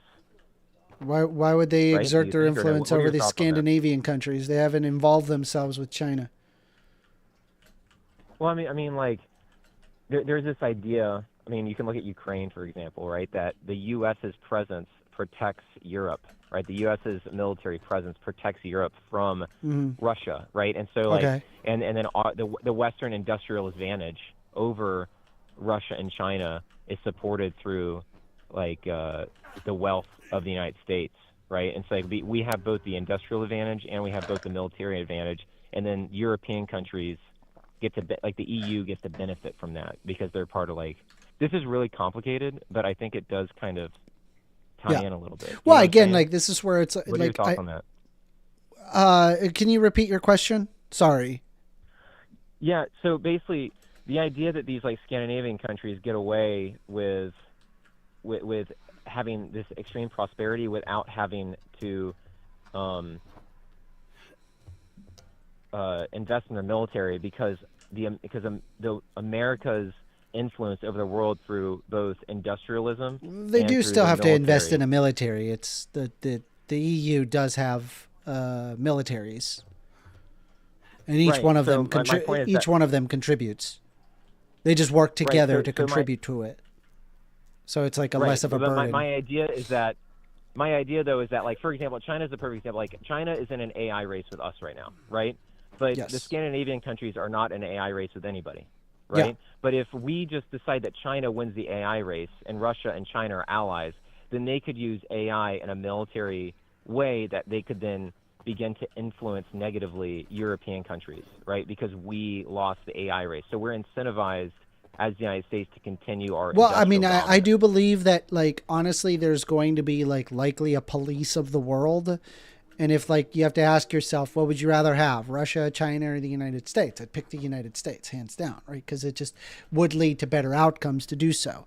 Why would they Right? Do exert you their think, or no? influence What are over your the thoughts on that? Scandinavian countries? They haven't involved themselves with China. Well, I mean, like there's this idea. I mean, you can look at Ukraine, for example, right? That the U.S.'s presence protects Europe, right? The U.S.'s military presence protects Europe from Russia, right? And so, like, Okay. and then the Western industrial advantage over Russia and China is supported through, like, the wealth of the United States, right? And so like, we have both the industrial advantage and we have both the military advantage, and then European countries get to like the EU gets to benefit from that because they're part of like. This is really complicated, but I think it does kind of tie in a little bit. You know Well, what I'm again, saying? like this is where it's What are your like, thoughts on that? can you repeat your question? Sorry. Yeah, so basically, the idea that these like Scandinavian countries get away with having this extreme prosperity without having to invest in their military because the America's influence over the world through both industrialism. They and do through still the have to invest military. in a military. It's the EU does have militaries, and each Right, one of so them my point is each that- one of them contributes. They just work together to so my- contribute to it. So it's like a Right, less of a but burden. my idea is that though is that like for example, China is a perfect example. Like China is in an AI race with us right now, right? But Yes. the Scandinavian countries are not in an AI race with anybody, Yeah. right? But if we just decide that China wins the AI race and Russia and China are allies, then they could use AI in a military way that they could then begin to influence negatively European countries, right? Because we lost the AI race. So we're incentivized as the United States to continue our Well, I mean, industrial I dominance. do believe that, like, honestly, there's going to be, like, likely a police of the world. And if, like, you have to ask yourself, what would you rather have, Russia, China, or the United States? I'd pick the United States, hands down, right? Because it just would lead to better outcomes to do so.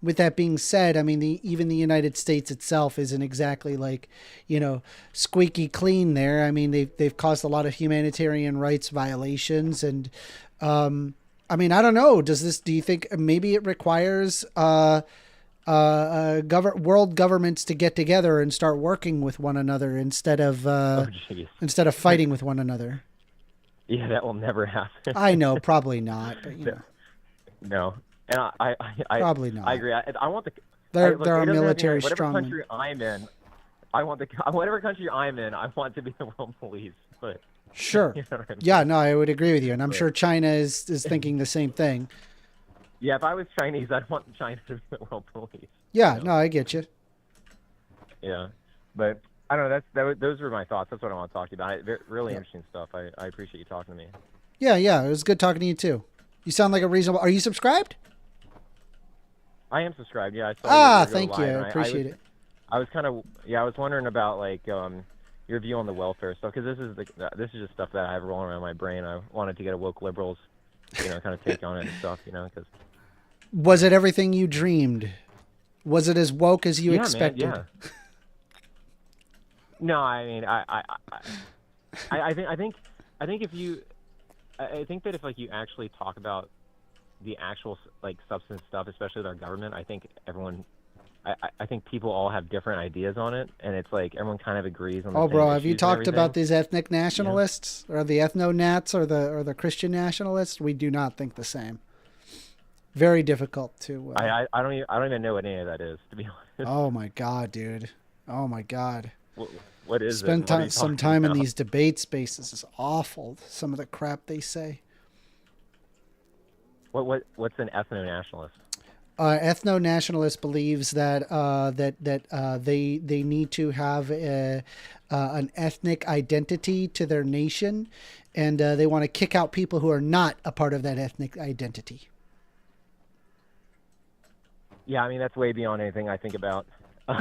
With that being said, I mean, even the United States itself isn't exactly like, squeaky clean there. I mean, they've caused a lot of humanitarian rights violations. And, I mean, I don't know. Do you think maybe it requires world governments to get together and start working with one another instead of Jeez. fighting with one another? Yeah, that will never happen. I know, probably not, but No, and I Probably not. I agree. I want the. There look, are it doesn't have to be military like whatever strongmen. country I'm in. I want whatever country I'm in. I want to be the world police. But Sure. you know what I mean? Yeah, no, I would agree with you, and I'm sure China is thinking the same thing. Yeah, if I was Chinese, I'd want China to be the world police. Yeah, no, I get you. Yeah, but I don't know. Those were my thoughts. That's what I want to talk to you about. Really Yeah. interesting stuff. I appreciate you talking to me. Yeah, it was good talking to you too. You sound like a reasonable. Are you subscribed? I am subscribed. Yeah, I saw your Thank you. live, I and appreciate it. I was kind of I was wondering about like your view on the welfare stuff because this is just stuff that I have rolling around my brain. I wanted to get a woke liberals, kind of take on it and stuff, because Was it everything you dreamed? Was it as woke as you expected? Man, yeah. No, I mean I think if you I think that if like you actually talk about the actual like substance stuff, especially with our government, I think everyone, I think people all have different ideas on it, and it's like everyone kind of agrees on the Oh, same bro, have you issues and talked about everything. these ethnic nationalists or the ethno-nats or the Christian nationalists? We do not think the same. Very difficult to. I don't even know what any of that is, to be honest. Oh my God, dude. Oh my God. What is it? Spend What are you some talking time in about? these debate spaces is awful. Some of the crap they say. What's an ethno-nationalist? Ethno-nationalist believes that they need to have an ethnic identity to their nation, and they want to kick out people who are not a part of that ethnic identity. Yeah, I mean that's way beyond anything I think about.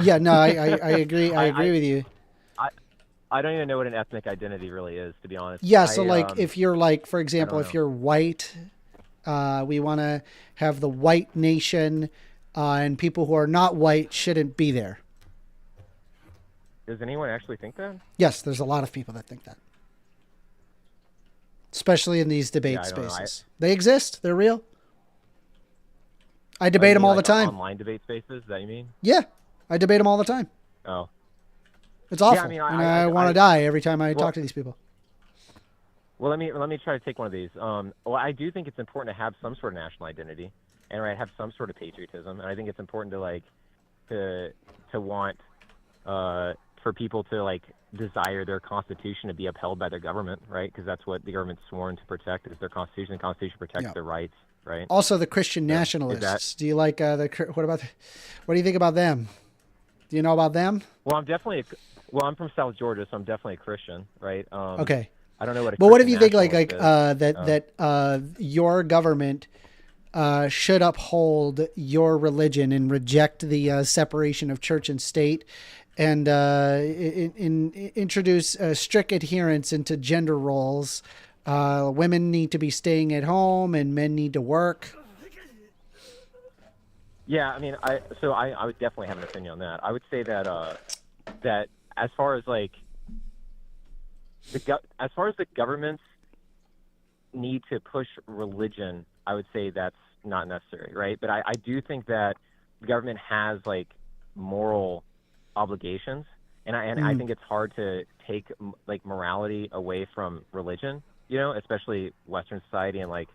Yeah, no, I agree. I agree with you. I don't even know what an ethnic identity really is, to be honest. Yeah, so like if you're like, for example, know. if you're white, we want to have the white nation, and people who are not white shouldn't be there. Does anyone actually think that? Yes, there's a lot of people that think that, especially in these debate I don't know. spaces. They exist. They're real. I debate You them mean, all like, the time. Online debate spaces, that you mean? Yeah, I debate them all the time. Oh. It's awful, I mean, and I want to die every time I talk to these people. Well, let me try to take one of these. Well, I do think it's important to have some sort of national identity, and have some sort of patriotism, and I think it's important to like to want for people to like desire their constitution to be upheld by their government, right? Because that's what the government's sworn to protect is their constitution. The constitution protects their rights, right? Also, the Christian nationalists. Do you like what do you think about them? Do you know about them? Well, I'm from South Georgia, so I'm definitely a Christian, right? Okay. I don't know what. But what if you think that your government should uphold your religion and reject the separation of church and state, and introduce strict adherence into gender roles? Women need to be staying at home, and men need to work. Yeah, I mean, I would definitely have an opinion on that. I would say that that as far as like as far as the government's need to push religion, I would say that's not necessary, right? But I do think that the government has like moral obligations, and I think it's hard to take like morality away from religion, especially Western society, and like,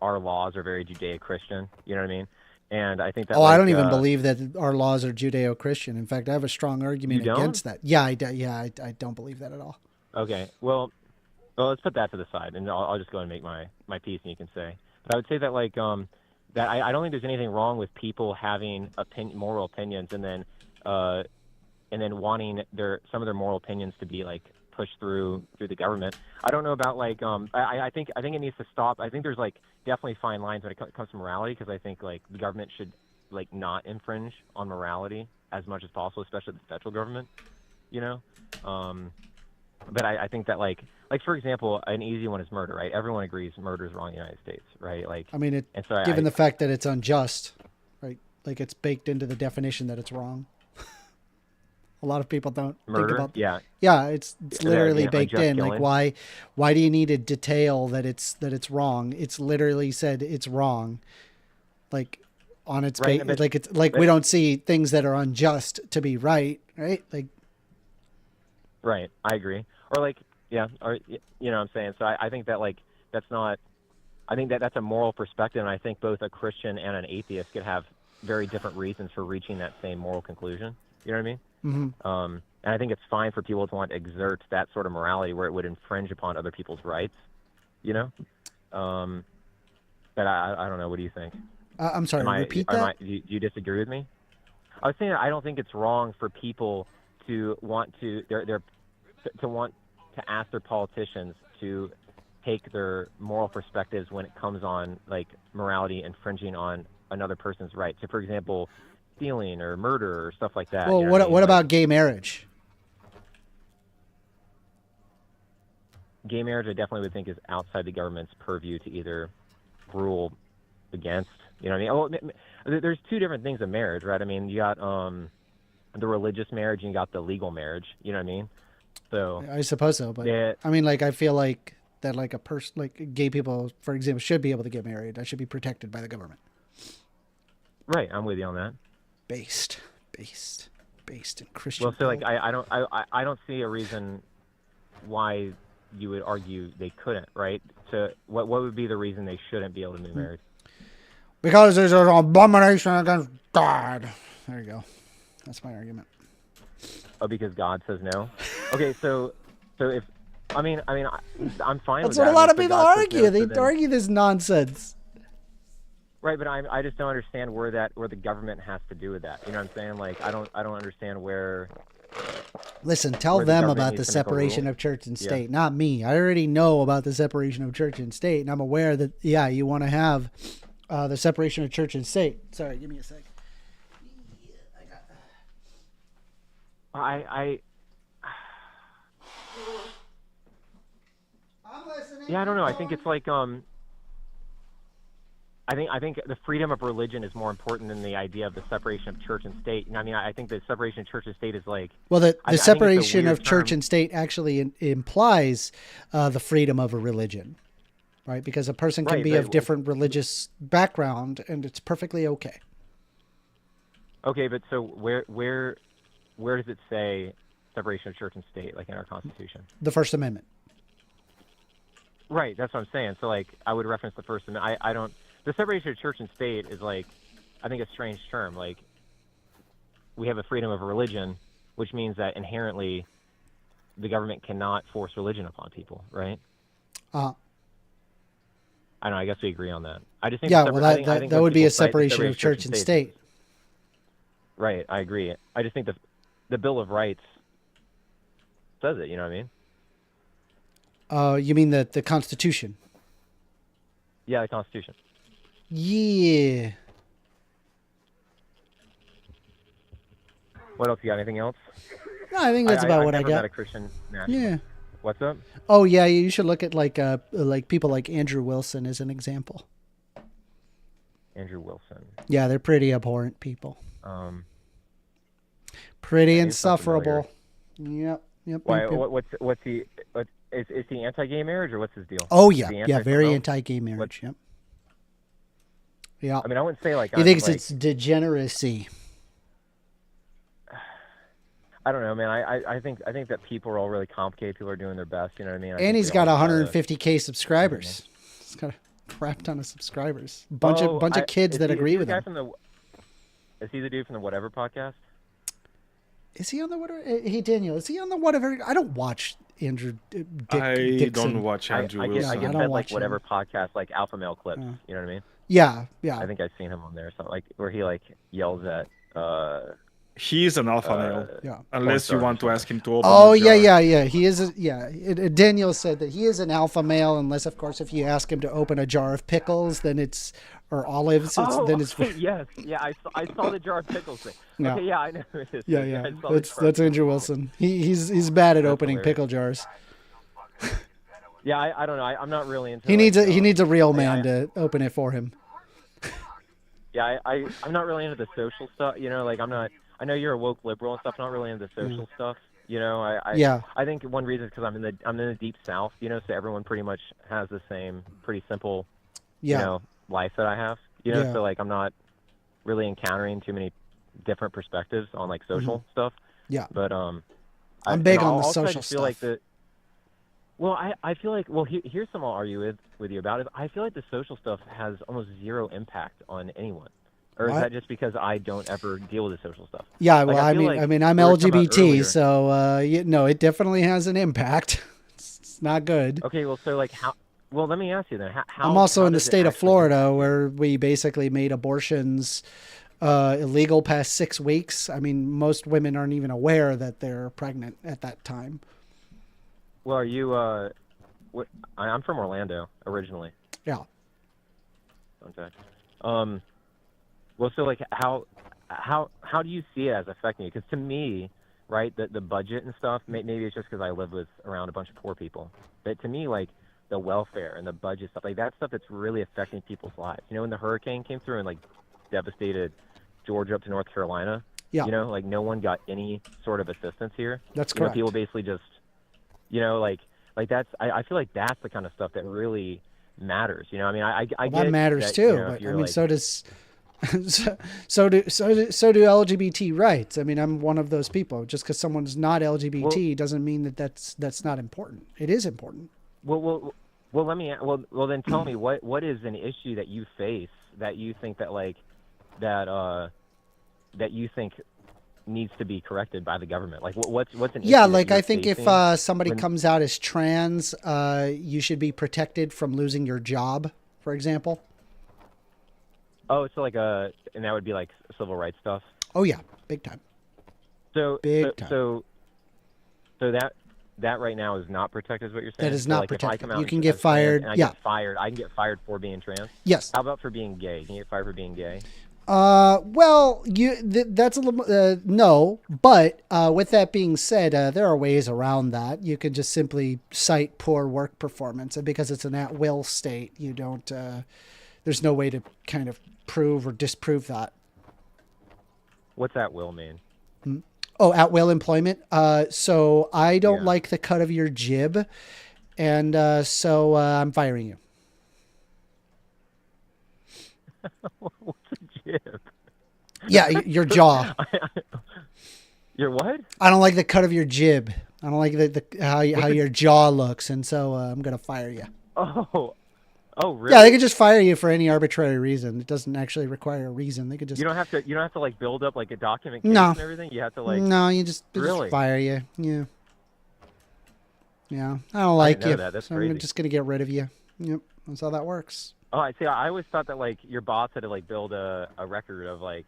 our laws are very Judeo-Christian, you know what I mean? And I think that. Oh, I don't even believe that our laws are Judeo-Christian. In fact, I have a strong argument against that. Yeah, I don't believe that at all. Okay, well, let's put that to the side, and I'll just go and make my piece, and you can say. But I would say that like that I don't think there's anything wrong with people having moral opinions, and then wanting some of their moral opinions to be like pushed through the government. I don't know about like I think it needs to stop. I think there's like definitely fine lines when it comes to morality, because I think like the government should like not infringe on morality as much as possible, especially the federal government, But I think that like for example, an easy one is murder, right? Everyone agrees murder is wrong in the United States, right? Like, I mean, given the fact that it's unjust, right? Like it's baked into the definition that it's wrong. A lot of people don't murder, think about. Yeah, it's literally baked in. Killing. Like why do you need to detail that it's wrong? It's literally said it's wrong, like on its right, like it's like we don't see things that are unjust to be right, like. Right, I agree. Or like, yeah, or what I'm saying. So I think that like that's not. I think that that's a moral perspective, and I think both a Christian and an atheist could have very different reasons for reaching that same moral conclusion. You know what I mean? Mm-hmm. And I think it's fine for people to want to exert that sort of morality where it would infringe upon other people's rights. But I don't know. What do you think? I'm sorry. Repeat that. Do you disagree with me? I was saying I don't think it's wrong for people to want to want to ask their politicians to take their moral perspectives when it comes on like morality infringing on another person's right. So, for example, stealing or murder or stuff like that. Well, what about gay marriage? Gay marriage, I definitely would think is outside the government's purview to either rule against. You know what I mean? Oh, there's two different things of marriage, right? I mean, you got the religious marriage and you got the legal marriage. You know what I mean? So I suppose so, but I mean, like, I feel like that like a person, like gay people, for example, should be able to get married. That should be protected by the government. Right, I'm with you on that. Based in Christian. Well, so like I don't see a reason why you would argue they couldn't, right? So what would be the reason they shouldn't be able to be married? Because there's an abomination against God. There you go. That's my argument. Oh, because God says no. Okay, so if I'm fine with that. That's what a lot of people argue. They argue this nonsense. Right, but I just don't understand where the government has to do with that. You know what I'm saying? Like I don't understand where. Listen, tell where the them government about the needs to make a separation rule. of church and state, not me. I already know about the separation of church and state, and I'm aware that you want to have the separation of church and state. Sorry, give me a sec. I I'm listening. Yeah, I don't know. I think it's like I think the freedom of religion is more important than the idea of the separation of church and state. And I mean, I think the separation of church and state is like. Well, the I think it's a separation weird of church term. and state actually implies the freedom of a religion, right? Because a person can Right, be but- of different religious background, and it's perfectly okay. Okay, but so where does it say separation of church and state, like in our Constitution? The First Amendment. Right, that's what I'm saying. So like, I would reference the First Amendment. I don't. The separation of church and state is like, I think, a strange term. Like, we have a freedom of religion, which means that inherently, the government cannot force religion upon people, right? Uh, I don't know. I guess we agree on that. I just think. yeah, the well, separ- I think- I that think that when would be people a cite the separation of church and state. Right, I agree. I just think the Bill of Rights says it. You know what I mean? You mean the Constitution? Yeah, the Constitution. Yeah. What else? You got anything else? No, I think that's about what I I've never got. met a Christian nationalist. Yeah. What's up? Oh yeah, you should look at like people like Andrew Wilson as an example. Andrew Wilson. Yeah, they're pretty abhorrent people. Yeah, Pretty he's not insufferable. Yep. Why? Yep. What's he? Is he anti-gay marriage or what's his deal? Oh Is yeah, he yeah, anti-something very else? anti-gay marriage. Yep. Yeah. I mean, I wouldn't say like. He I'm, thinks like, it's degeneracy. I don't know, man. I think that people are all really complicated. People are doing their best. You know what I mean? I And think he's we got all gotta- 150K subscribers. He's got a crap ton of subscribers. Bunch of kids that agree with him. Is he the dude from the Whatever podcast? Is he on the whatever? Hey Daniel, is he on the whatever? I don't watch Andrew I Dixon. don't watch Andrew I Wilson. I get don't that watch like Whatever him. podcast, like Alpha Male clips. You know what I mean? Yeah. I think I've seen him on there, something like where he like yells at. He's an alpha male. Yeah. Unless you sorry. want to ask him to open Oh a jar. yeah. He is. Daniel said that he is an alpha male, unless of course if you ask him to open a jar of pickles, then it's or olives. Then it's yes, yeah. I saw the jar of pickles thing. Yeah. Okay, yeah, I know who it is. yeah. I saw the jar. That's Andrew Wilson. He's bad at That's opening hilarious. pickle jars. Yeah, I don't know. I'm not really into. He needs like, he needs a real I- man to open it for him. Yeah, I'm not really into the social stuff. You know, like I'm not. I know you're a woke liberal and stuff. I'm not really into the social stuff. You know, Yeah. I think one reason is because I'm in the deep south. You know, so everyone pretty much has the same pretty simple, Yeah. you know, life that I have. You know, Yeah. so like I'm not really encountering too many different perspectives on like social stuff. Yeah. But I'm big on the also I social just feel like stuff. well, I feel like here's something I'll argue with you about is I feel like the social stuff has almost zero impact on anyone. Or is What? that just because I don't ever deal with the social stuff? Yeah, Like, well, I I feel mean, like I'm we were talking about LGBT, earlier- so no, it definitely has an impact. It's not good. Okay, well, so like how? Well, let me ask you then. How? I'm also how in the does it state of actually- Florida, where we basically made abortions illegal past 6 weeks. I mean, most women aren't even aware that they're pregnant at that time. Well, are you? I'm from Orlando originally. Yeah. Okay. Well, so like how do you see it as affecting you? Because to me, right, the budget and stuff. Maybe it's just because I live around a bunch of poor people. But to me, like the welfare and the budget stuff, like that stuff that's really affecting people's lives. You know, when the hurricane came through and like devastated Georgia up to North Carolina. Yeah. You know, like no one got any sort of assistance here. That's You know, correct. people basically just, you know, like Like I feel like that's the kind of stuff that really matters. You know, I mean, I Well, get that matters that, too, you know, if but I you're mean, like, so does so do LGBT rights. I mean, I'm one of those people. Just because someone's not LGBT doesn't mean that that's not important. It is important. well, let me, well, then tell me what is an issue that you face that you think that like that you think needs to be corrected by the government? Like what's an issue Yeah, that like you're I think if facing somebody when- comes out as trans, you should be protected from losing your job, for example. Oh, so like and that would be like civil rights stuff. Oh yeah, big time. So Big time. so that right now is not protected, is what you're saying? That is So, not like, if I protected. come out You and can as get trans fired. and I Yeah. get fired. I can get fired for being trans. Yes. How about for being gay? Can you get fired for being gay? Well, that's a little no, but with that being said, there are ways around that. You can just simply cite poor work performance, and because it's an at-will state, you don't. There's no way to kind of prove or disprove that. What's that will mean? Oh, at-will employment. So I don't Yeah. like the cut of your jib, and so I'm firing you. What's a jib? Yeah, your jaw. You're what? I don't like the cut of your jib. I don't like how your jaw looks, and so I'm gonna fire you. Oh, really? Yeah, they could just fire you for any arbitrary reason. It doesn't actually require a reason. They could just You don't have to like build up like a documentation No. and everything. You have to like. no, you just Really? fire you. Yeah, yeah. I don't like know you, that. That's so crazy. I'm just gonna get rid of you. Yep, that's how that works. Oh, I see. I always thought that like your boss had to like build a record of like.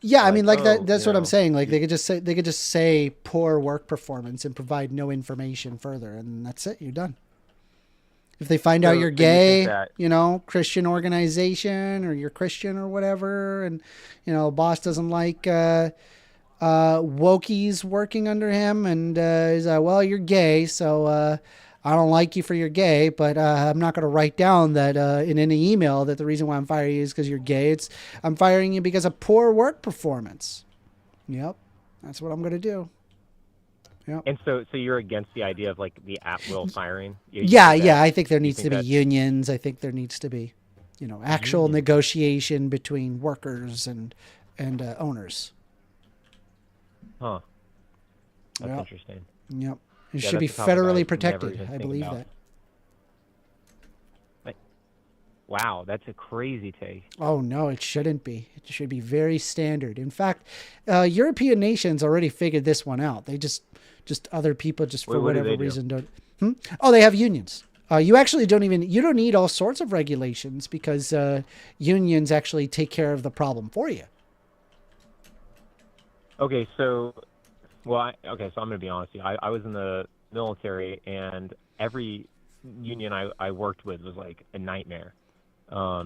Yeah, I mean, like oh, that's you what I'm know, saying. Like they could just say poor work performance and provide no information further, and that's it. You're done. If they find out So- you're so you think gay, that- Christian organization, or you're Christian or whatever, and boss doesn't like wokies working under him, and he's like, well, you're gay, so I don't like you for you're gay, but I'm not going to write down that in any email that the reason why I'm firing you is because you're gay. I'm firing you because of poor work performance. Yep, that's what I'm going to do. Yep. And so you're against the idea of like the at-will firing? You Yeah, think that- yeah. I think there needs think to be that- unions. I think there needs to be, actual negotiation between workers and owners. Huh. That's Yep. interesting. Yep. It Yeah, should be that's a topic federally I'd never protected. even I think believe about. that. Wow, that's a crazy take. Oh no, it shouldn't be. It should be very standard. In fact, European nations already figured this one out. They just other people just for Wait, what do whatever they do? reason don't. Oh, they have unions. You actually don't need all sorts of regulations because unions actually take care of the problem for you. Okay, so, so I'm going to be honest with you. I was in the military, and every union I worked with was like a nightmare. Yeah.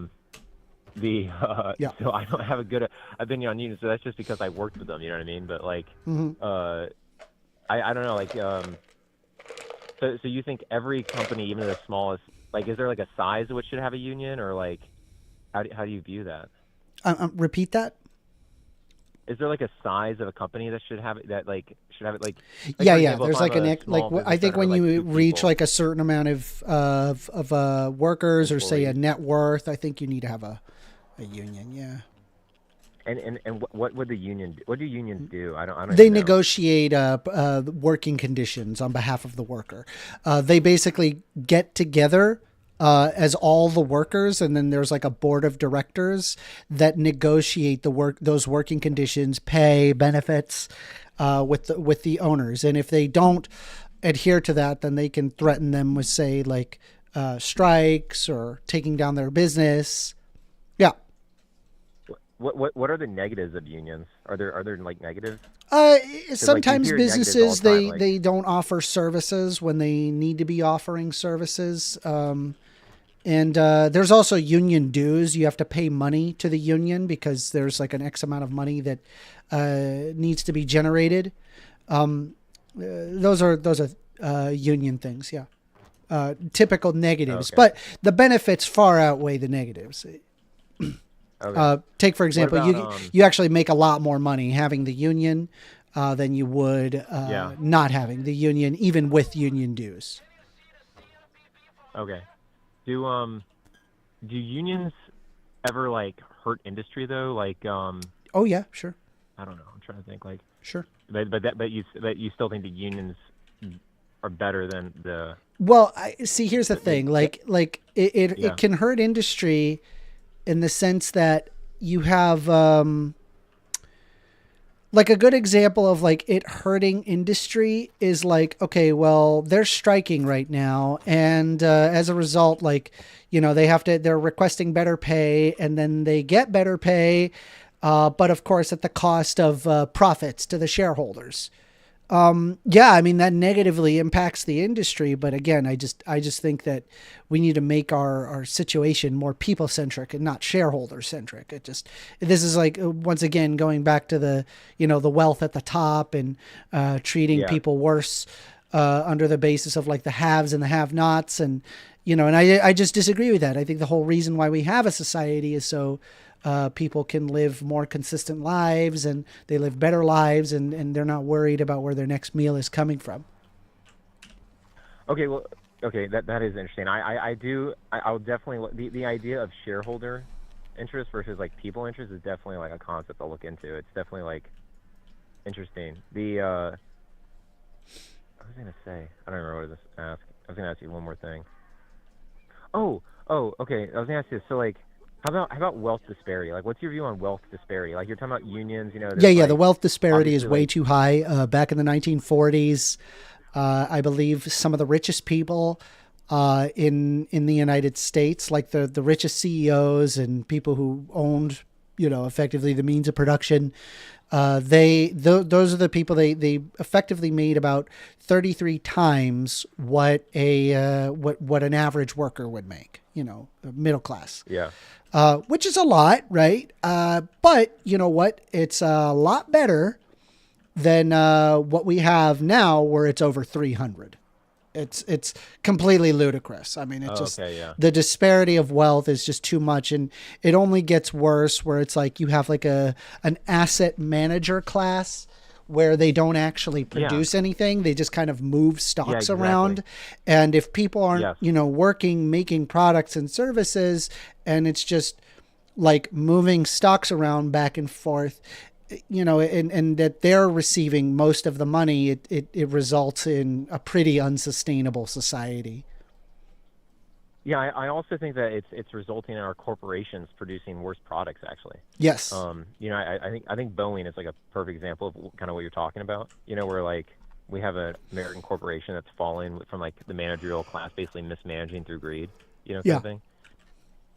So I don't have a good opinion on unions. So that's just because I worked with them. You know what I mean? But like, I don't know. Like, so you think every company, even the smallest, like, is there like a size of which should have a union, or like, how do you view that? Repeat that. Is there like a size of a company that should have it? That like should have it like? Yeah, for yeah. example, There's if like I'm an a small I business think when owner, you like two reach people, like a certain amount of workers, or say a Employees. net worth, I think you need to have a union. Yeah. And what would the union do? What do unions do? I don't They even know. negotiate working conditions on behalf of the worker. They basically get together as all the workers, and then there's like a board of directors that negotiate those working conditions, pay, benefits with the owners. And if they don't adhere to that, then they can threaten them with, say, like strikes or taking down their business. Yeah. What are the negatives of unions? Are there like negatives? Sometimes hear negatives all businesses the time, like- they don't offer services when they need to be offering services. And there's also union dues. You have to pay money to the union because there's like an X amount of money that needs to be generated. Those are union things. Yeah. Typical negatives, Okay. but the benefits far outweigh the negatives. Okay. Take, for example, about, you actually make a lot more money having the union than you would Yeah. not having the union, even with union dues. Okay. Do unions ever like hurt industry though? Like Oh yeah, sure, I don't know. I'm trying to think. Like, sure. but you still think the unions are better than the. Well, here's the thing. Like Yeah. it can hurt industry in the sense that you have like a good example of like it hurting industry is like, okay, well, they're striking right now. And as a result, like, they're requesting better pay, and then they get better pay. But of course, at the cost of profits to the shareholders. Yeah, I mean, that negatively impacts the industry. But again, I just think that we need to make our situation more people centric and not shareholder centric. This is like, once again, going back to the wealth at the top and treating people worse under the basis of like the haves and the have nots. And, and I just disagree with that. I think the whole reason why we have a society is so people can live more consistent lives, and they live better lives, and they're not worried about where their next meal is coming from. Okay, well, that is interesting. I'll definitely the idea of shareholder interest versus like people interest is definitely like a concept I'll look into. It's definitely like interesting. I was gonna say, I don't remember what to ask. I was gonna ask you one more thing. Oh, okay. I was gonna ask you. So like, how about wealth disparity? Like, what's your view on wealth disparity? Like, you're talking about unions, Yeah. like, The wealth disparity is way like, too high. Back in the 1940s, I believe some of the richest people in the United States, like the richest CEOs and people who owned, effectively the means of production, those are the people they effectively made about 33 times what what an average worker would make, middle class. Yeah. Which is a lot, right? But you know what? It's a lot better than what we have now, where it's over 300. It's completely ludicrous. I mean, the disparity of wealth is just too much, and it only gets worse where it's like you have like an asset manager class where they don't actually produce anything. They just kind of move stocks around. And if people aren't, working, making products and services, and it's just like moving stocks around back and forth, and that they're receiving most of the money, it results in a pretty unsustainable society. Yeah, I also think that it's resulting in our corporations producing worse products. Actually, yes. I think Boeing is like a perfect example of kind of what you're talking about. Where like we have an American corporation that's falling from like the managerial class, basically mismanaging through greed. Kind of thing.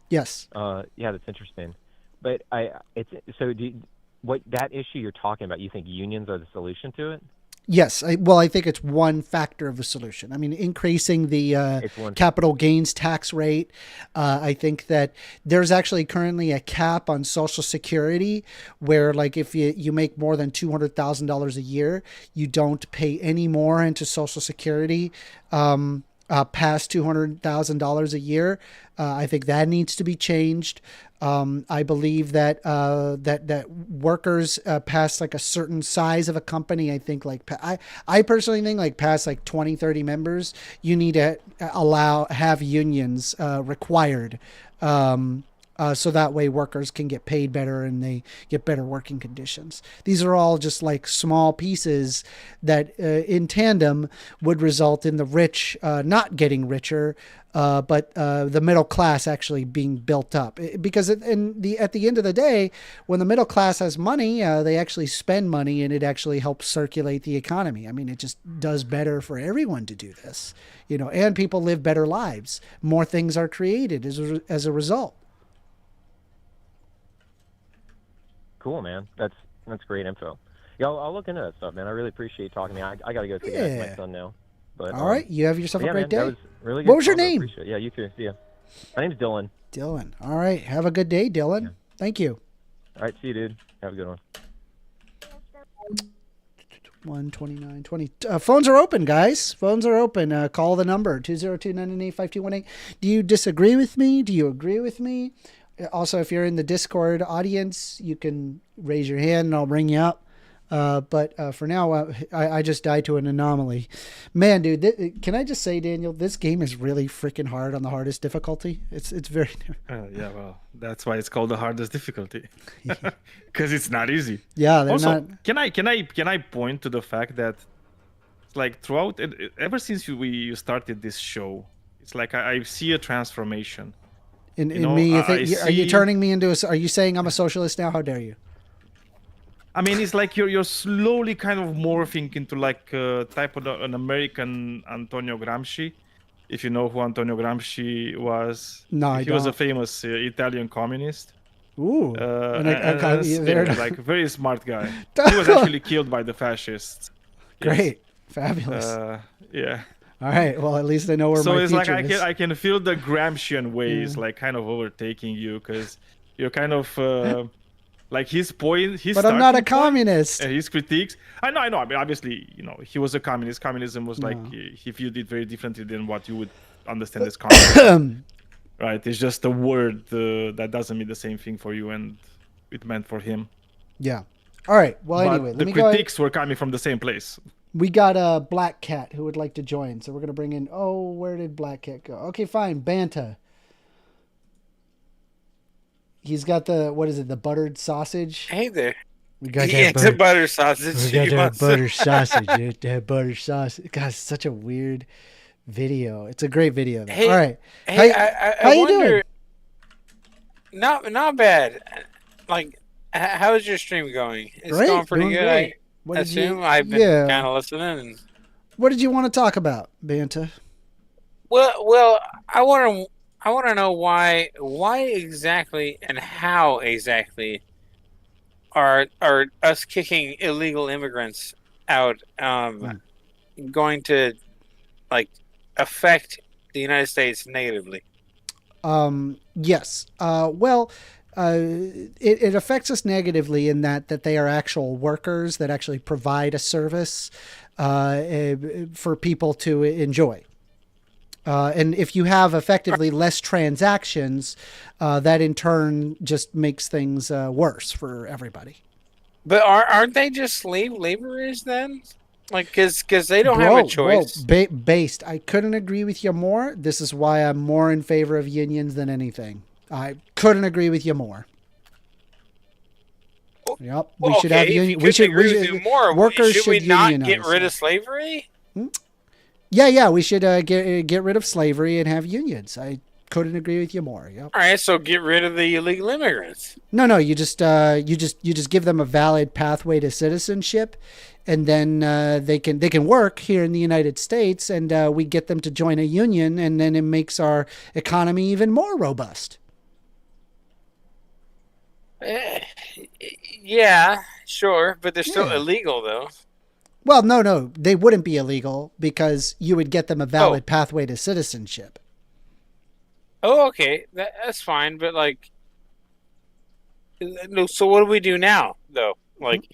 Yes. That's interesting. But that issue you're talking about, you think unions are the solution to it? Yes. I think it's one factor of the solution. I mean, increasing the capital gains tax rate. I think that there's actually currently a cap on Social Security where, like, if you make more than $200,000 a year, you don't pay any more into Social Security past $200,000 a year. I think that needs to be changed. I believe that that workers past like a certain size of a company, I think like I personally think like past like 20, 30 members, you need to have unions required. So that way workers can get paid better and they get better working conditions. These are all just like small pieces that in tandem would result in the rich not getting richer, but the middle class actually being built up. Because at the end of the day, when the middle class has money, they actually spend money, and it actually helps circulate the economy. I mean, it just does better for everyone to do this, and people live better lives. More things are created as a result. Cool, man. That's great info. Yeah, I'll look into that stuff, man. I really appreciate talking to me. I got to go say my son now. But all right, you have yourself a great day. That was really good. What was your name? Yeah, you too. See ya. My name's Dylan. Dylan. All right, have a good day, Dylan. Yeah. Thank you. All right, see you, dude. Have a good one. 12920. Phones are open, guys. Phones are open. Call the number 202-998-5218. Do you disagree with me? Do you agree with me? Also, if you're in the Discord audience, you can raise your hand and I'll bring you up. But for now, I just died to an anomaly. Man, dude, can I just say, Daniel, this game is really freaking hard on the hardest difficulty. It's very. Yeah, well, that's why it's called the hardest difficulty, because it's not easy. Yeah, they're Also, not. can I point to the fact that it's like throughout ever since you started this show, it's like I see a transformation. In know, me, I are you see- turning me into are you saying I'm a socialist now? How dare you? I mean, it's like you're slowly kind of morphing into like a type of an American Antonio Gramsci. If you know who Antonio Gramsci was, No, I he was a don't. famous Italian communist. Ooh. And there- like a very smart guy. He was actually killed by the fascists. Yes. Great. Fabulous. Yeah. All right. Well, at least I know where So my it's like future is. I can feel the Gramscian ways like kind of overtaking you, because you're kind of like his point. His But I'm not a starting point communist. and his critiques. I know. I mean, obviously, he was a communist. Communism was like No. he viewed it very differently than what you would understand as communism. Right? It's just a word that doesn't mean the same thing for you, and it meant for him. Yeah. All right. Well, But anyway, let the me go ahead. critiques were coming from the same place. We got a Black Cat who would like to join. So we're going to bring in... Oh, where did Black Cat go? Okay, fine. Banta. He's got the... What is it? The buttered sausage? Hey there. We got Yeah, it's a butter sausage. We He got that wants to- butter sausage. Dude. That butter sausage. God, it's such a weird video. It's a great video, though. Hey, All right. Hey, How- I how you wonder. doing? Not bad. Like, how's your stream going? It's Great, going pretty doing good. great. I What did you- assume I've been yeah. kind of listening. And, What did you want to talk about, Banta? well, I want to know why exactly and how exactly are us kicking illegal immigrants out going to like affect the United States negatively? Yes. It affects us negatively in that they are actual workers that actually provide a service for people to enjoy. And if you have effectively less transactions, that in turn just makes things worse for everybody. But aren't they just slave laborers then? Like, because they don't have a choice. Based. I couldn't agree with you more. This is why I'm more in favor of unions than anything. I couldn't agree with you more. Yep. Well, We should have unions. We should agree with you more. Workers should we not unionize. get rid of slavery? Yeah. We should get rid of slavery and have unions. I couldn't agree with you more. Yep. All right, so get rid of the illegal immigrants. No. You just give them a valid pathway to citizenship, and then they can work here in the United States, and we get them to join a union, and then it makes our economy even more robust. Yeah, sure, but they're still Yeah. illegal though. Well, no, they wouldn't be illegal because you would get them a valid pathway to citizenship. Oh, okay, that's fine. But like, no. So what do we do now, though? Like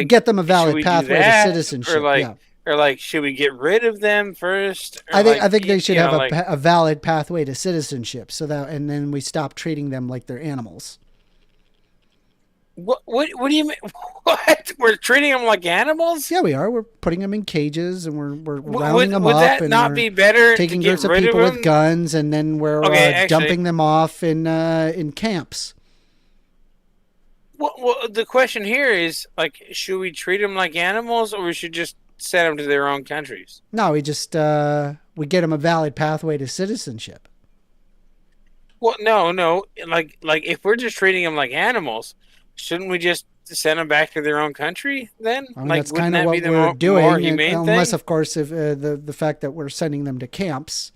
Get them a should valid we do pathway that? to citizenship. or like, yeah. or like, should we get rid of them first? Or I think they should have like, a valid pathway to citizenship, so that and then we stop treating them like they're animals. What do you mean? What? We're treating them like animals? Yeah, we are. We're putting them in cages and we're rounding them would up. that and not we're be better taking to get groups of rid people of them? with guns, and then we're Okay, actually- dumping them off in camps. Well, the question here is like, should we treat them like animals, or we should just send them to their own countries? No, we just we get them a valid pathway to citizenship. Well, no. Like if we're just treating them like animals, shouldn't we just send them back to their own country then? I mean, Like, that's wouldn't kind of that be what the we're more doing, humane unless, thing? of course, if the fact that we're sending them to camps.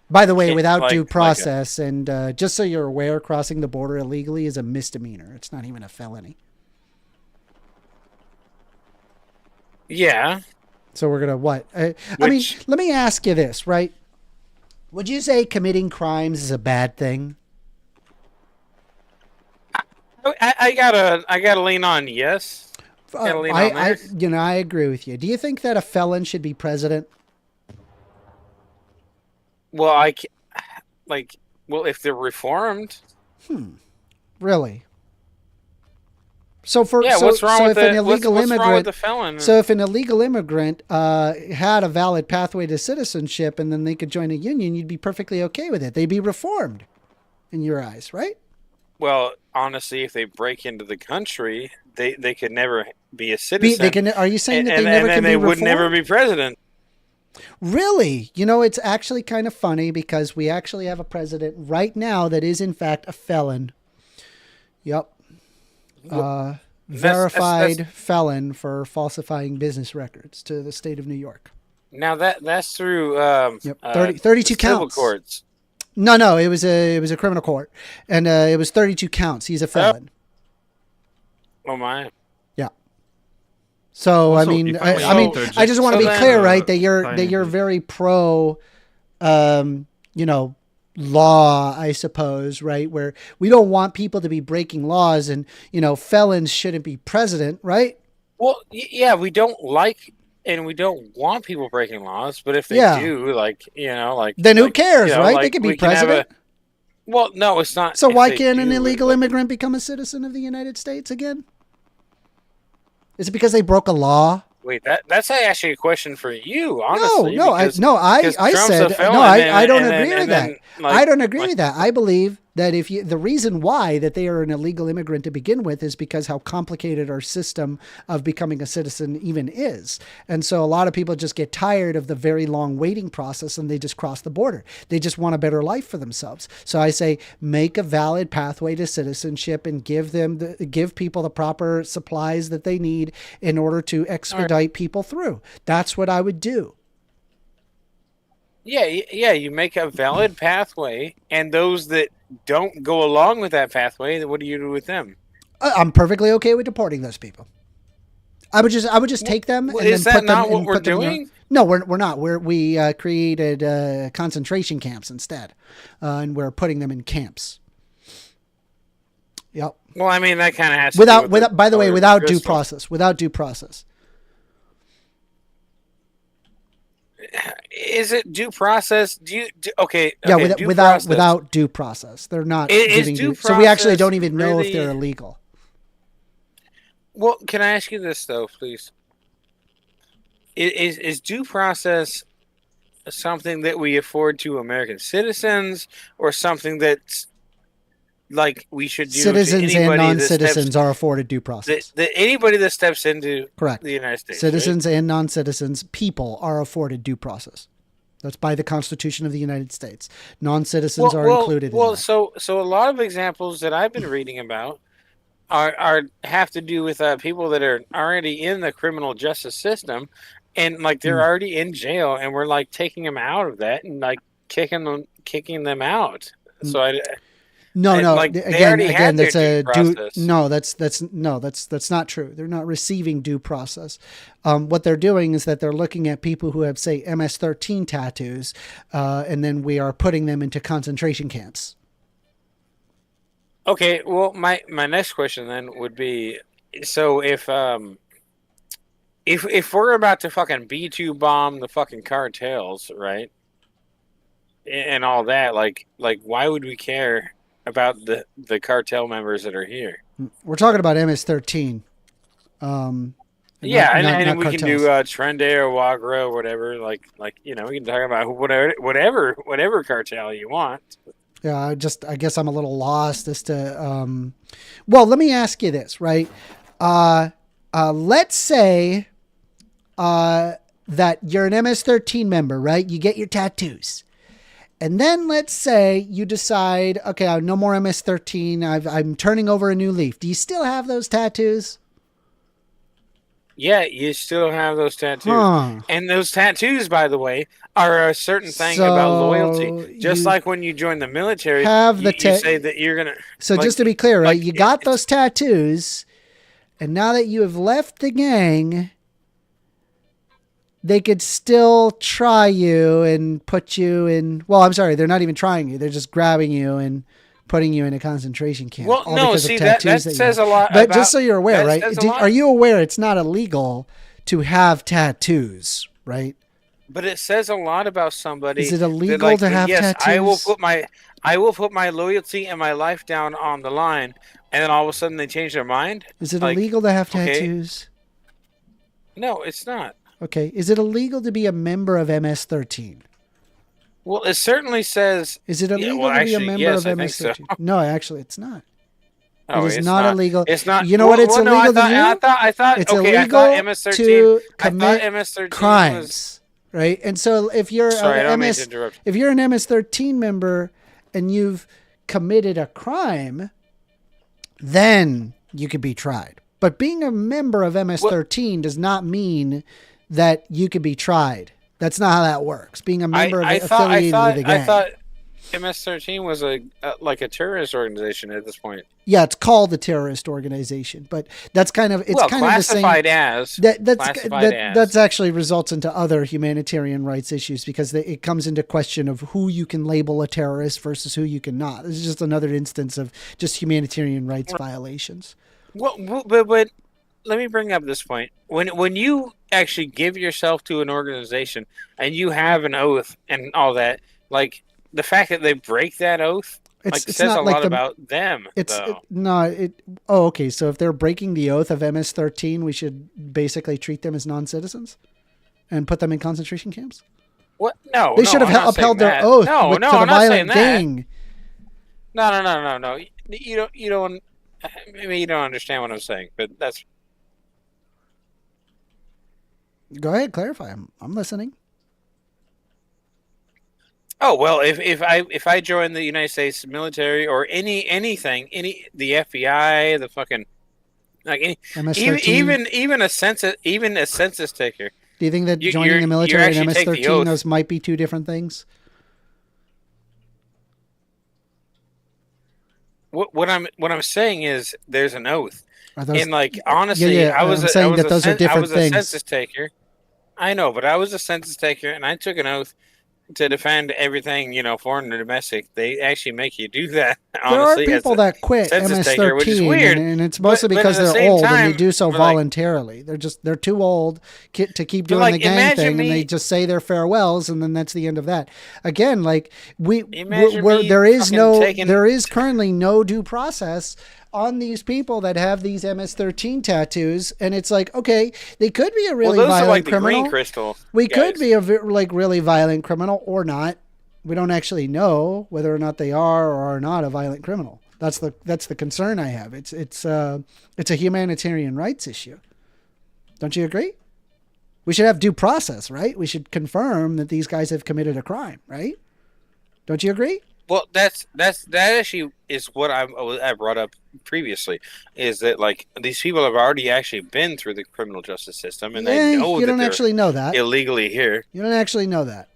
By the way, Okay, without like- due like a- process, and just so you're aware, crossing the border illegally is a misdemeanor. It's not even a felony. Yeah. So we're gonna what? I mean, Which- let me ask you this, right? Would you say committing crimes is a bad thing? I gotta lean on yes. Gotta lean on there. I agree with you. Do you think that a felon should be president? Well, well, if they're reformed, Really. So for Yeah, so, what's wrong so with if an the illegal what's wrong with immigrant the felon? so if an illegal immigrant had a valid pathway to citizenship and then they could join a union, you'd be perfectly okay with it. They'd be reformed in your eyes, right? Well, honestly, if they break into the country, they could never be a citizen. Are you saying that they and never then can be they reformed? would never be president. Really? You know, it's actually kind of funny because we actually have a president right now that is in fact a felon. Yep. Verified felon for falsifying business records to the state of New York. Now that's through 32 civil counts. courts. No, it was a criminal court, and it was 32 counts. He's a felon. Oh my! Yeah. So Also, I mean, if I may I interject- I just want to So be clear, then- right? That you're very pro, law, I suppose, right? Where we don't want people to be breaking laws, and felons shouldn't be president, right? Well, yeah, we don't like and we don't want people breaking laws, but if they Yeah. do, Then who cares, right? They like, could be we can have president. well, no, it's not. So if why they can't an do, illegal like- immigrant become a citizen of the United States again? Is it because they broke a law? Wait, that's actually a question for you. Honestly, I because Trump's said a felon, no. I don't and then- agree with and that. then, like- I don't agree with that. I believe that the reason why that they are an illegal immigrant to begin with is because how complicated our system of becoming a citizen even is, and so a lot of people just get tired of the very long waiting process and they just cross the border. They just want a better life for themselves. So I say make a valid pathway to citizenship and give people the proper supplies that they need in order to expedite people through. That's what I would do. Yeah, you make a valid pathway, and those that don't go along with that pathway, what do you do with them? I'm perfectly okay with deporting those people. I would just take them. Well, and is then that put them not what and we're put them in doing? No, we're not. We created concentration camps instead, and we're putting them in camps. Yep. Well, I mean that kind of has to Without, do with by the way, color of without due crystal. process. Without due process. Is it due process? Okay? Yeah, due without process. without due process. They're not Is giving due so we actually process don't even know if really- they're illegal. Well, can I ask you this though, please? Is due process something that we afford to American citizens, or something that's like we should do Citizens to and anybody non-citizens are afforded due process. that anybody that steps into Correct. the United States, Citizens and non-citizens, people are afforded due process. That's by the Constitution of the United States. Non-citizens are included in that. So a lot of examples that I've been reading about are have to do with people that are already in the criminal justice system, and like they're already in jail, and we're like taking them out of that and like kicking them out. So No, And, no. like, they Again, already had that's their a due due. process. No, that's not true. They're not receiving due process. What they're doing is that they're looking at people who have, say, MS-13 tattoos, and then we are putting them into concentration camps. okay, well, my next question then would be, so if we're about to fucking B2 bomb the fucking cartels, right, and all that, like why would we care about the cartel members that are here? We're talking about MS-13. Yeah, not and we can cartels. do Trende or Wagra or whatever. Like we can talk about whatever cartel you want. Yeah, I guess I'm a little lost as to. Well, let me ask you this, right? Let's say that you're an MS-13 member, right? You get your tattoos. And then let's say you decide, okay, no more MS-13. I'm turning over a new leaf. Do you still have those tattoos? Yeah, you still have those tattoos. Huh. And those tattoos, by the way, are a certain thing about loyalty. Just like when you join the military, have the you say that you're going to... So like- just to be clear, right? like, You got it's- those tattoos, and now that you have left the gang, they could still try you and put you in... Well, I'm sorry, they're not even trying you. They're just grabbing you and putting you in a concentration camp. Well, all no, because of see, that tattoos you says have. a lot But about... just so you're aware, that right? says a lot. Are you aware it's not illegal to have tattoos, right? But it says a lot about somebody. Is it that, illegal like, to have yes, tattoos? I will put my loyalty and my life down on the line, and then all of a sudden they change their mind. Is it Like, illegal to have okay. tattoos? No, it's not. Okay. Is it illegal to be a member of MS-13? Well, it certainly says. Is it illegal well, to be a actually, member yes, of I think so. MS-13? No, actually, it's not. Oh, it is it's not illegal. It's not. You know what it's no, illegal to do? I thought. It's okay, illegal I thought MS-13. to I thought commit MS-13 crimes, was. right? And so if you're Sorry, I don't mean MS, to interrupt. if you're an MS-13 member and you've committed a crime, then you could be tried. But being a member of MS-13 does not mean that you could be tried. That's not how that works. Being a member of affiliated with a gang. I thought MS-13 was like a terrorist organization at this point. Yeah, it's called a terrorist organization, but that's kind of kind of the same. Classified as. That's actually results into other humanitarian rights issues because it comes into question of who you can label a terrorist versus who you cannot. This is just another instance of just humanitarian rights violations. Well, but let me bring up this point. When you actually give yourself to an organization and you have an oath and all that, like the fact that they break that oath, says a lot about them. Okay. So if they're breaking the oath of MS-13, we should basically treat them as non-citizens and put them in concentration camps. What? No, they should have upheld their oath to the violent gang. No. You don't. Maybe you don't understand what I'm saying, but that's. Go ahead, clarify. I'm listening. Oh well, if I join the United States military or anything, the FBI, the fucking like even a census taker. Do you think that joining the military and MS-13 those might be two different things? What I'm saying is there's an oath, and like honestly, yeah, I was a census taker. I know, but I was a census taker, and I took an oath to defend everything, foreign or domestic. They actually make you do that. Honestly, there are people that quit MS-13, which is weird, and it's mostly because they're old and they do so voluntarily. They're too old to keep doing the gang thing, and they just say their farewells, and then that's the end of that. Again, like there is currently no due process on these people that have these MS-13 tattoos, and it's like, okay, they could be a really violent criminal. Green crystal we could be a really violent criminal or not. We don't actually know whether or not they are or are not a violent criminal. That's the concern I have. It's a humanitarian rights issue. Don't you agree? We should have due process, right? We should confirm that these guys have committed a crime, right? Don't you agree? Well, that actually is what I brought up previously, is that like these people have already actually been through the criminal justice system, and they know you don't actually know that illegally here. You don't actually know that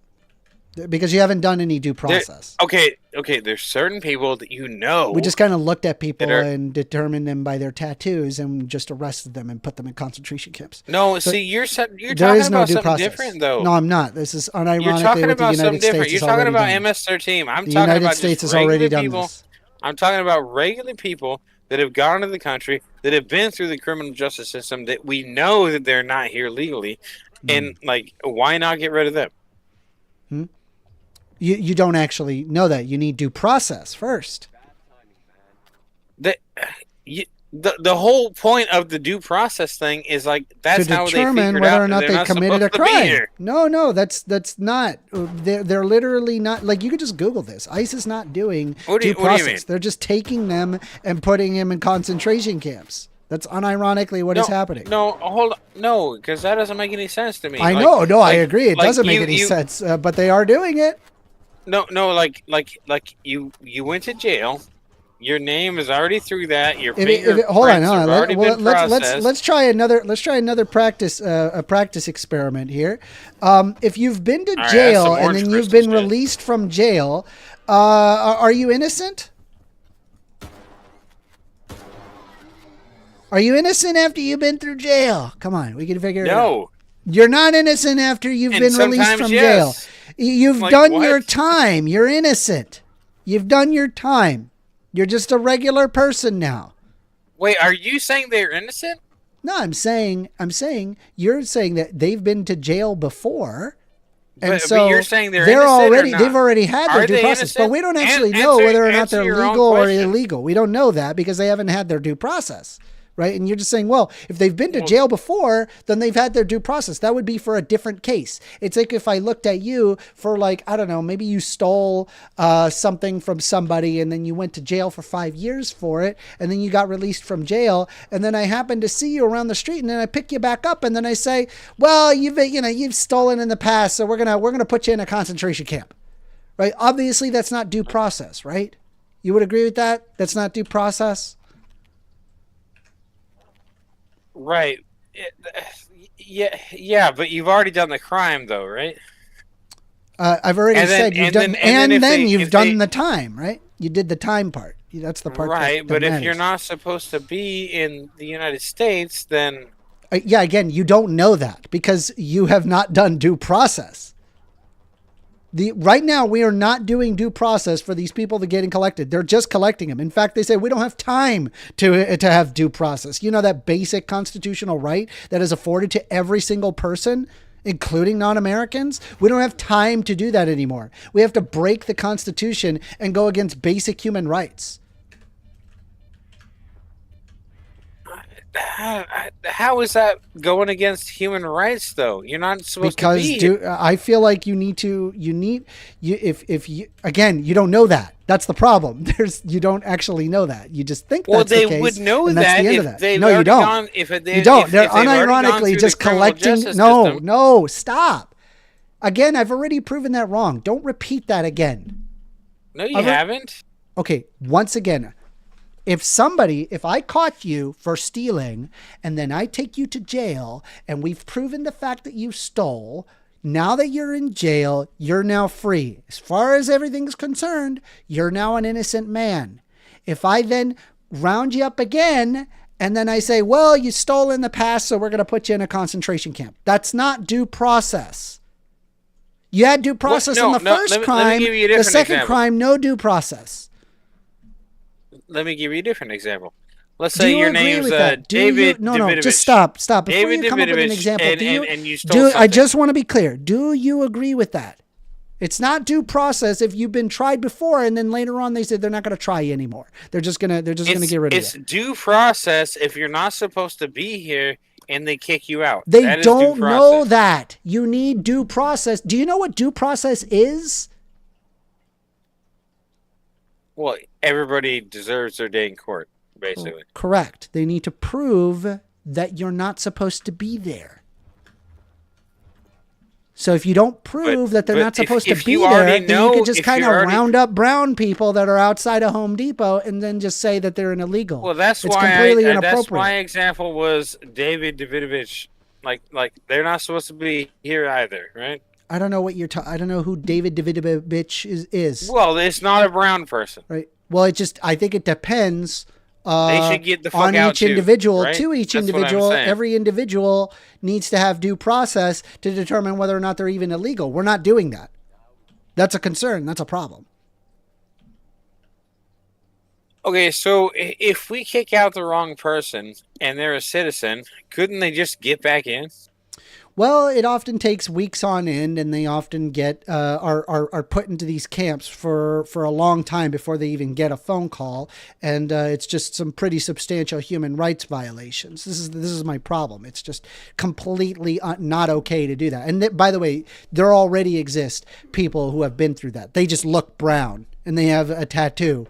because you haven't done any due process. Okay. There's certain people that we just kind of looked at people and determined them by their tattoos and just arrested them and put them in concentration camps. No, so see, you're talking about something different, though. No, I'm not. This is unironically you're talking what about the United States different. You're talking about MS-13. I'm the talking United about States just has already done people. this. I'm talking about regular people that have gone to the country, that have been through the criminal justice system, that we know that they're not here legally, and like, why not get rid of them? You don't actually know that. You need due process first. The whole point of the due process thing is like that's how they determine whether or not they committed a crime. No, that's not. They're literally not. Like, you could just Google this. ICE is not doing due process. What do you mean? They're just taking them and putting them in concentration camps. That's unironically what is happening. No, hold on. No, because that doesn't make any sense to me. I know. No, I agree. It doesn't make any sense. But they are doing it. No, like you went to jail. Your name is already through that. Your hold on. Let's try another practice experiment here. If you've been to jail and then you've been released from jail, are you innocent? Are you innocent after you've been through jail? Come on, we can figure it out. No. You're not innocent after you've been released from jail. You've done your time. You're innocent. You've done your time. You're just a regular person now. Wait, are you saying they're innocent? No, I'm saying you're saying that they've been to jail before And But so you're saying they're innocent or already not? they've already had their Are due they process, but innocent? we don't actually An- know answer- whether or not answer they're your own legal or question. illegal. We don't know that because they haven't had their due process. Right. And you're just saying, well, if they've been to Well- jail before, then they've had their due process. That would be for a different case. It's like if I looked at you for like, I don't know, maybe you stole something from somebody and then you went to jail for 5 years for it. And then you got released from jail. And then I happen to see you around the street and then I pick you back up. And then I say, well, you've stolen in the past. So we're going to put you in a concentration camp. Right. Obviously, that's not due process. Right. You would agree with that? That's not due process. Right. Yeah, but you've already done the crime, though, right? I've already And then- said you've and done, then- and and then then if you've if done they- the time, right? You did the time part. That's the part. Right, that but if matters. you're not supposed to be in the United States, then Yeah, again, you don't know that because you have not done due process. Right now, we are not doing due process for these people that are getting collected. They're just collecting them. In fact, they say we don't have time to have due process. You know, that basic constitutional right that is afforded to every single person, including non-Americans. We don't have time to do that anymore. We have to break the Constitution and go against basic human rights. how is that going against human rights, though? You're not supposed to be here. I feel like you again, you don't know that. That's the problem. You don't actually know that. You just think Well, that's they the case. would know and that's that the end if of that. they've No, you already don't. gone. If they, You don't. If, They're if they've already gone unironically through just the criminal collecting. justice No, system. no, stop. Again, I've already proven that wrong. Don't repeat that again. No, you I've- haven't. Okay, once again, if I caught you for stealing and then I take you to jail and we've proven the fact that you stole, now that you're in jail, you're now free. As far as everything's concerned, you're now an innocent man. If I then round you up again and then I say, well, you stole in the past, so we're going to put you in a concentration camp. That's not due process. You had due process No, in the no, first let me crime. give you a The different second example. crime, no due process. Let me give you a different example. Let's Do say you your agree name's with that? David. No, Davidovich. just stop. Before David you come up with an Davidovich, example, and you stole I something. just want to be clear. Do you agree with that? It's not due process if you've been tried before and then later on they said they're not going to try you anymore. They're just gonna get rid of It's you. due process if you're not supposed to be here and they kick you out. They That is due don't know process. that. You need due process. Do you know what due process is? Well, everybody deserves their day in court, basically. Correct. They need to prove that you're not supposed to be there. So if you don't prove that they're but not supposed if to be you there, already then you know- could just if kind you of already- round up brown people that are outside of Home Depot and then just say that they're an illegal. Well, that's it's why completely that's inappropriate. my example was David Davidovich. Like they're not supposed to be here either, right? I don't know what you're I don't know who David Davidovich is. Well, it's not a brown person. Right. Well, I think it depends They should get the fuck on out each too, individual. right? To each That's what I'm individual, saying. every individual needs to have due process to determine whether or not they're even illegal. We're not doing that. That's a concern. That's a problem. Okay, so if we kick out the wrong person and they're a citizen, couldn't they just get back in? Well, it often takes weeks on end, and they often get are put into these camps for a long time before they even get a phone call, and it's just some pretty substantial human rights violations. This is my problem. It's just completely not okay to do that. And by the way, there already exist people who have been through that. They just look brown and they have a tattoo.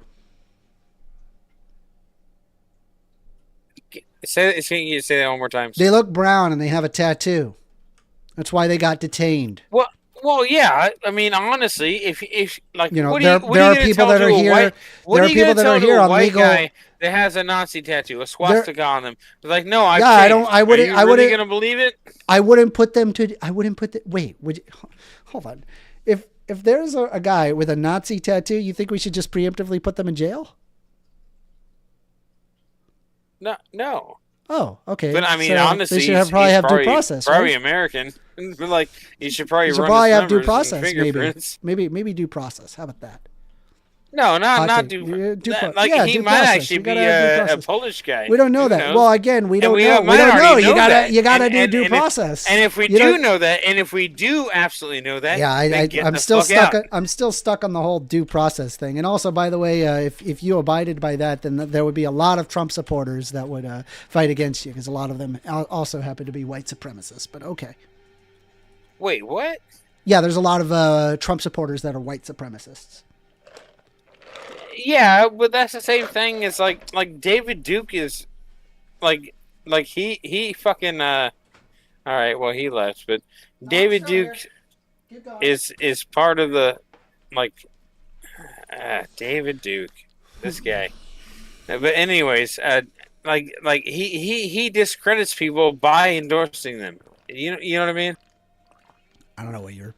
Say that one more time. They look brown and they have a tattoo. That's why they got detained. Well, yeah. I mean, honestly, if like, You know, what there are you are gonna people tell that are to a here. white- what There are are you people gonna that tell are to here a on white legal. guy that has a Nazi tattoo, a swastika on them? Like, no, I Yeah, I don't- I wouldn't- Are you I really wouldn't- gonna believe it? I wouldn't put them. Wait, hold on. If there's a guy with a Nazi tattoo, you think we should just preemptively put them in jail? No. Oh, okay. But I mean, So honestly, they should probably have due process. Probably Right? American. But like, you should probably You should run probably his have due numbers and process. fingerprints. Maybe due process. How about that? No, not Okay, like yeah, he due might process. actually You be gotta have due a process. Polish guy. We don't know Who that. knows? Well, again, we don't we know. We might don't know. already You gotta that. you gotta And- do due and if- process. And if we You do don't- know that, and if we do absolutely know that, Yeah, then get I'm the still fuck stuck. out. I'm still stuck on the whole due process thing. And also, by the way, if you abided by that, then there would be a lot of Trump supporters that would fight against you because a lot of them also happen to be white supremacists. But okay, Wait, what? yeah, there's a lot of Trump supporters that are white supremacists. Yeah, but that's the same thing as like David Duke is like he fucking all right, well he left, but David Duke is part of the like David Duke, this guy. But anyways, like he discredits people by endorsing them. You know what I mean? I don't know what you're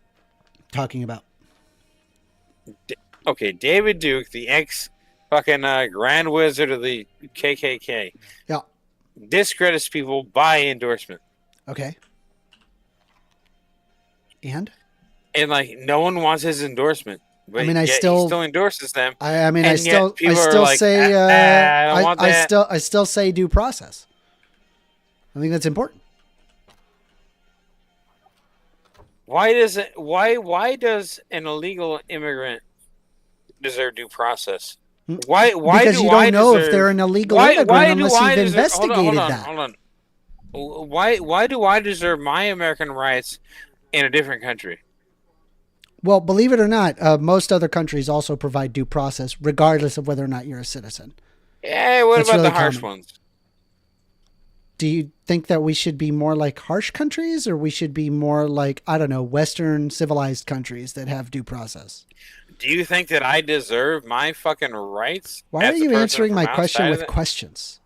talking about. Okay, David Duke, the ex fucking Grand Wizard of the KKK, Yeah. discredits people by endorsement, Okay. And and like no one wants his endorsement. But I mean, he still endorses them. I mean, And yet people are like, say, I don't want that. I still say due process. I think that's important. Why does it? Why does an illegal immigrant deserve due process? Why? Because you don't know if they're an illegal immigrant unless you've investigated that. Hold on. Why do I deserve my American rights in a different country? Well, believe it or not, most other countries also provide due process, regardless of whether or not you're a citizen. Yeah, what That's about really the harsh common. ones? Do you think that we should be more like harsh countries, or we should be more like, I don't know, Western civilized countries that have due process? Do you think that I deserve my fucking rights? Why are as a you person answering my from question outside with of it? questions?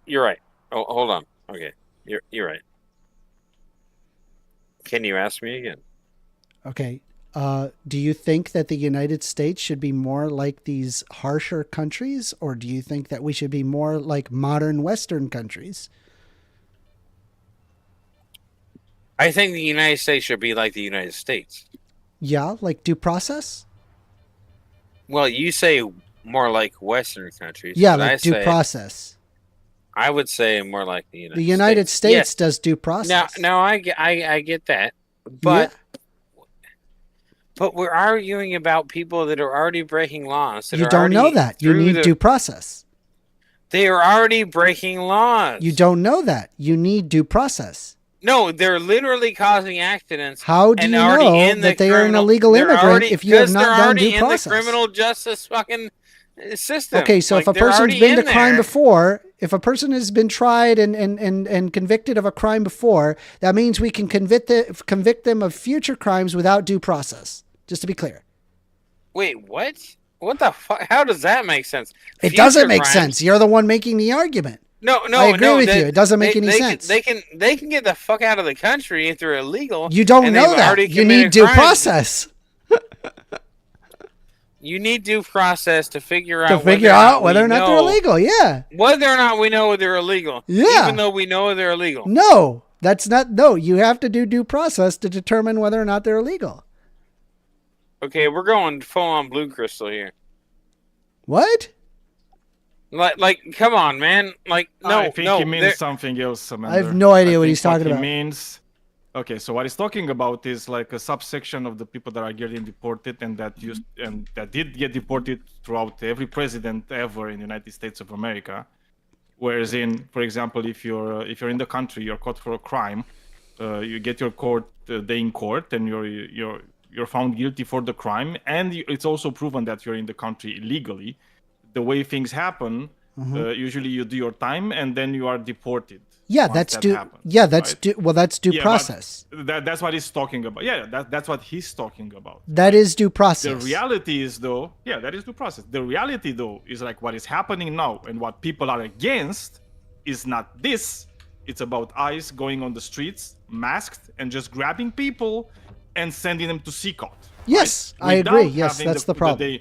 You're right. Oh, hold on. Okay, you're right. Can you ask me again? Okay. Do you think that the United States should be more like these harsher countries, or do you think that we should be more like modern Western countries? I think the United States should be like the United States. Yeah, like due process? Well, you say more like Western countries. Yeah, but like due process. I would say more like the United States. The United States Yes. does due process. No, I get that, but we're arguing about people that are already breaking laws. You don't know that. You need due process. They are already breaking laws. You don't know that. You need due process. No, they're literally causing accidents. How do and you already know in the that they are an criminal- illegal they're immigrant already- if you have because not they're done already due in process? the criminal justice fucking system. Okay, so Like, if a they're person's already been to in crime there. before, if a person has been tried and convicted of a crime before, that means we can convict them of future crimes without due process. Just to be clear. Wait, what? What the fuck? How does that make sense? It doesn't Future make crimes- sense. You're the one making the argument. No, I agree with they- you. It doesn't make any they sense. They can get the fuck out of the country if they're illegal. You don't and know they've that. already You committed need due crimes. process You need due process to figure to out figure out whether or not they're illegal. Yeah. Whether or not we know they're illegal. Yeah. Even though we know they're illegal. No, that's not. No, you have to do due process to determine whether or not they're illegal. Okay, we're going full on Blue Crystal here. What? Like, come on, man. Like, no, I think no. he means there- something else, Amanda. I have no idea what think he's talking he about. Means, okay, so what he's talking about is like a subsection of the people that are getting deported and that did get deported throughout every president ever in the United States of America. Whereas in, for example, if you're in the country, you're caught for a crime, you get your day in court, and you're found guilty for the crime, and it's also proven that you're in the country illegally. The way things happen, usually you do your time and then you are deported. Yeah, once that's that due. happens, Yeah, that's right? due. Well, that's due Yeah, but process. That's what he's talking about. Yeah, that's what he's talking about. That is due The process. reality is, though, yeah, that is due process. The reality, though, is like what is happening now, and what people are against is not this. It's about ICE going on the streets, masked, and just grabbing people and sending them to sea court. Yes, right? I agree. Without Yes, having that's the problem.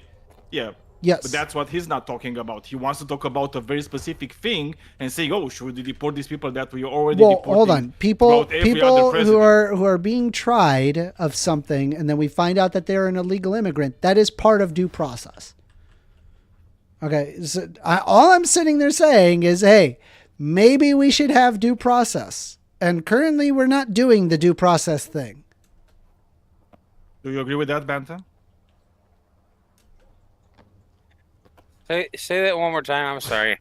yeah, Yes. But that's what he's not talking about. He wants to talk about a very specific thing and saying, "Oh, should we deport these people that we already well, deported?" hold on. People throughout every other who president?" are being tried of something, and then we find out that they're an illegal immigrant. That is part of due process. Okay, so all I'm sitting there saying is, hey, maybe we should have due process. And currently, we're not doing the due process thing. Do you agree with that, Banta? Say that one more time. I'm sorry.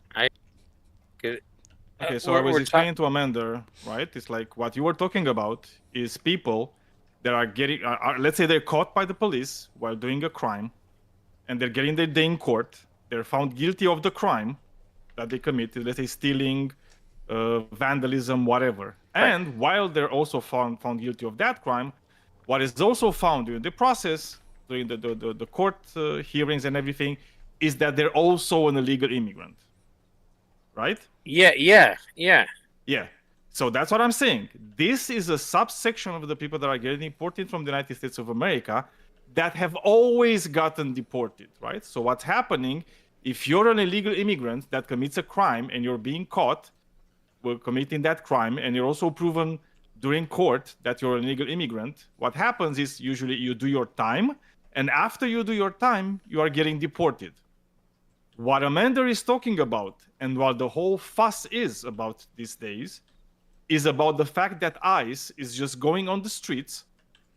Okay, so I was explaining to Amanda, right? It's like what you were talking about is people that are getting, let's say they're caught by the police while doing a crime, and they're getting their day in court. They're found guilty of the crime that they committed, let's say stealing, vandalism, whatever. Right. And while they're also found guilty of that crime, what is also found during the process, during the court hearings and everything, is that they're also an illegal immigrant, right? Yeah. Yeah. So that's what I'm saying. This is a subsection of the people that are getting deported from the United States of America that have always gotten deported, right? So what's happening, if you're an illegal immigrant that commits a crime and you're being caught committing that crime, and you're also proven during court that you're an illegal immigrant, what happens is usually you do your time, and after you do your time, you are getting deported. What Amanda is talking about, and what the whole fuss is about these days, is about the fact that ICE is just going on the streets,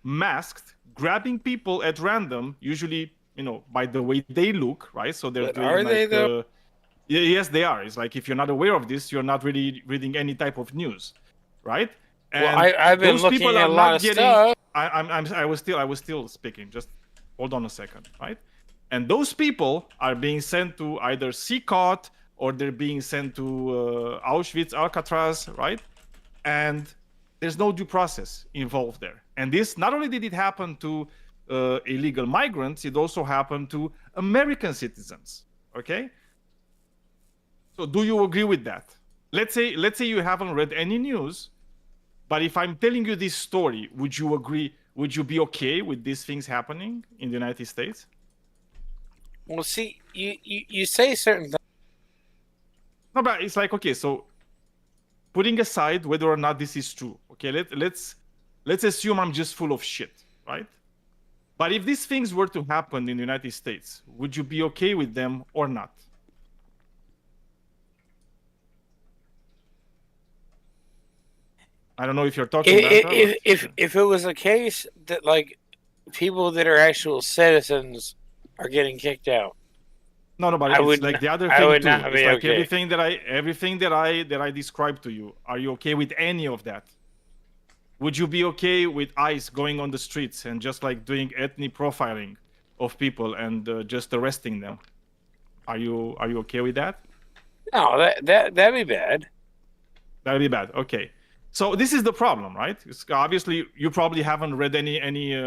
masked, grabbing people at random, usually, by the way they look, right? So they're But doing are they, though? Yes, they are. It's like if you're not aware of this, you're not really reading any type of news, right? And Well, I've been those looking people at are a lot not of getting. stuff. I was still speaking. Just hold on a second, right? And those people are being sent to either CCOT or they're being sent to Auschwitz, Alcatraz, right? And there's no due process involved there. And this, not only did it happen to illegal migrants, it also happened to American citizens, okay? So do you agree with that? Let's say you haven't read any news, but if I'm telling you this story, would you agree? Would you be okay with these things happening in the United States? Well, see, you say certain things. No, but it's like, okay, so putting aside whether or not this is true, okay, let's assume I'm just full of shit, right? But if these things were to happen in the United States, would you be okay with them or not? I don't know if you're talking about that. If it was a case that like people that are actual citizens are getting kicked out, No, but I it's would like not- the other I thing would too. not It's be like okay. everything that I described to you. Are you okay with any of that? Would you be okay with ICE going on the streets and just like doing ethnic profiling of people and just arresting them? Are you okay with that? no, that'd be bad. That'd be bad. Okay. So this is the problem, right? It's obviously, you probably haven't read any.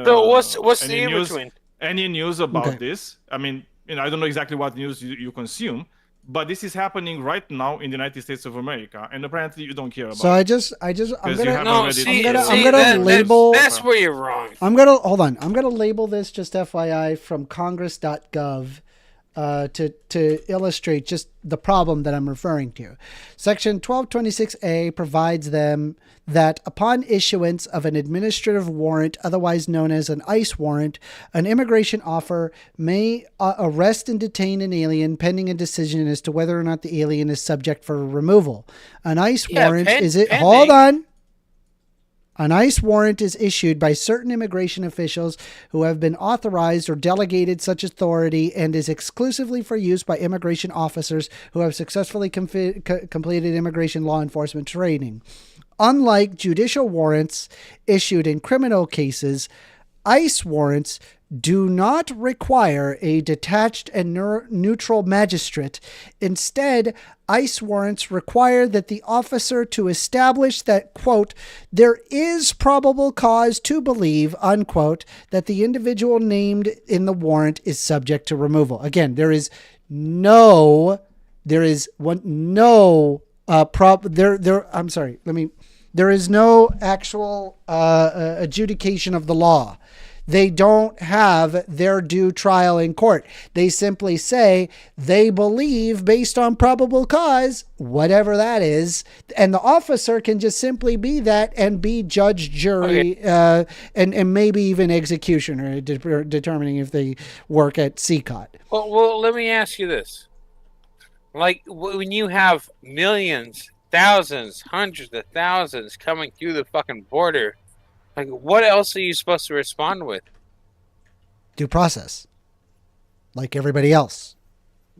So what's any the in news, between? any news about Okay. this? I mean, I don't know exactly what news you consume, but this is happening right now in the United States of America, and apparently you don't care about. So it. I'm Because you gonna haven't No, read it. see, I'm gonna label- That's where you're wrong. I'm gonna label this just FYI from Congress.gov to illustrate just the problem that I'm referring to. Section 1226A provides them that upon issuance of an administrative warrant, otherwise known as an ICE warrant, an immigration officer may arrest and detain an alien pending a decision as to whether or not the alien is subject for removal. An ICE warrant hold on. An ICE warrant is issued by certain immigration officials who have been authorized or delegated such authority and is exclusively for use by immigration officers who have successfully completed immigration law enforcement training. Unlike judicial warrants issued in criminal cases, ICE warrants do not require a detached and neutral magistrate. Instead, ICE warrants require that the officer to establish that, quote, there is probable cause to believe, unquote, that the individual named in the warrant is subject to removal. Again, there is no actual adjudication of the law. They don't have their due trial in court. They simply say they believe based on probable cause, whatever that is, and the officer can just simply be that and be judge, jury, and maybe even executioner, determining if they work at CCOT. Well, let me ask you this. Like, when you have millions, thousands, hundreds of thousands coming through the fucking border, like, what else are you supposed to respond with? Due process. Like everybody else.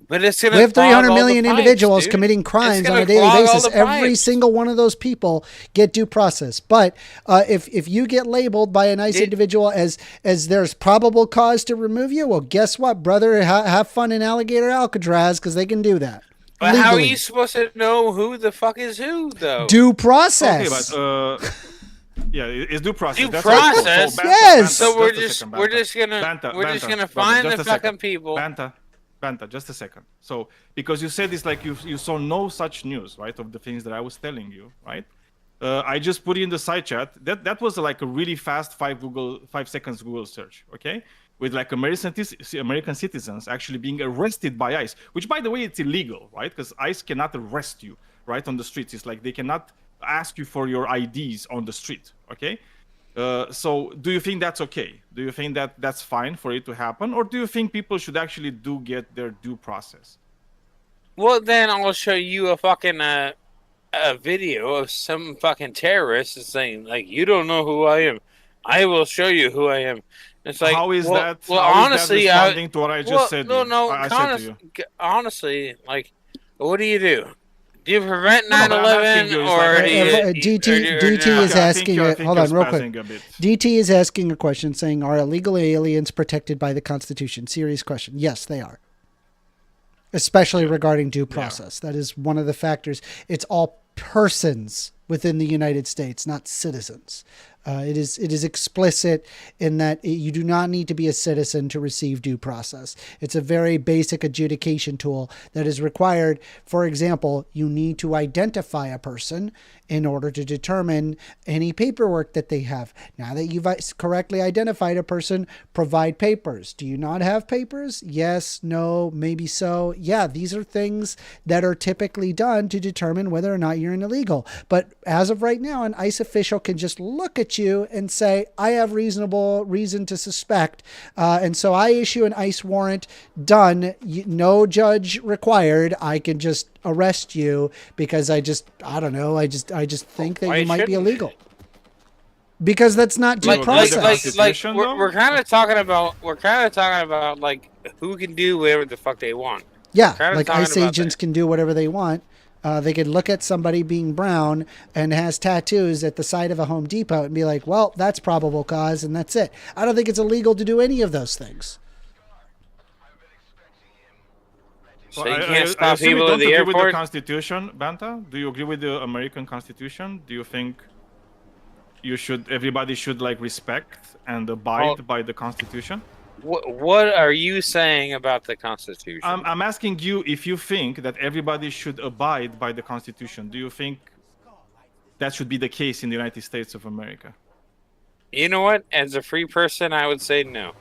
But it's gonna. We have 300 million pipes, individuals dude. committing It's crimes on gonna a daily clog all basis. the Every pipes. single one of those people get due process. But if you get labeled by a nice individual as there's probable cause to remove you, well, guess what, brother? Have fun in Alligator Alcatraz, because they can do that. But how are legally. you supposed to know who the fuck is who, though? Due process. Okay, but yeah, it's due process. Due That's what it's called. process? So, Yes! So we're a just second, we're Banta. just gonna Banta, we're just Banta, gonna brother, find just the a second. fucking people. Banta, just a second. So, because you said it's like you saw no such news, right, of the things that I was telling you, right? I just put in the side chat. That was like a really fast 5 seconds Google search, okay? With like American citizens actually being arrested by ICE, which, by the way, it's illegal, right? Because ICE cannot arrest you right on the streets. It's like they cannot ask you for your IDs on the street, okay? So do you think that's okay? Do you think that that's fine for it to happen? Or do you think people should actually get their due process? Well, then I'll show you a fucking a video of some fucking terrorist saying, like, you don't know who I am. I will show you who I am. It's like, how is that? Well, how honestly, is that responding to what I just said? I said to you. Honestly, like, what do? Do you prevent No, but I'm 9/11, asking you, it's or like- do you? DT is Okay, I asking. think Hold you're on, real quick. spazzing a bit. DT is asking a question, saying, "Are illegal aliens protected by the Constitution?" Serious question. Yes, they are. Especially regarding due process. That is one of the factors. It's all persons within the United States, not citizens. It is explicit in that you do not need to be a citizen to receive due process. It's a very basic adjudication tool that is required. For example, you need to identify a person in order to determine any paperwork that they have. Now that you've correctly identified a person, provide papers. Do you not have papers? Yes, no, maybe so. Yeah, these are things that are typically done to determine whether or not you're an illegal. But as of right now, an ICE official can just look at you and say, I have reasonable reason to suspect. And so I issue an ICE warrant. Done. No judge required. I can just arrest you because I don't know. I just think that Why you might be shouldn't illegal. Because that's not due process. We're kind of talking about like who can do whatever the fuck they want. Yeah, Kinda like talking ICE about agents that. can do whatever they want. They could look at somebody being brown and has tattoos at the side of a Home Depot and be like, well, that's probable cause, and that's it. I don't think it's illegal to do any of those things. So you can't I stop assume you people don't at the agree with the airport. Constitution, Banta? Do you agree with the American Constitution? Do you think everybody should like respect and abide by the Constitution? What are you saying about the Constitution? I'm asking you if you think that everybody should abide by the Constitution. Do you think that should be the case in the United States of America? You know what? As a free person, I would say no.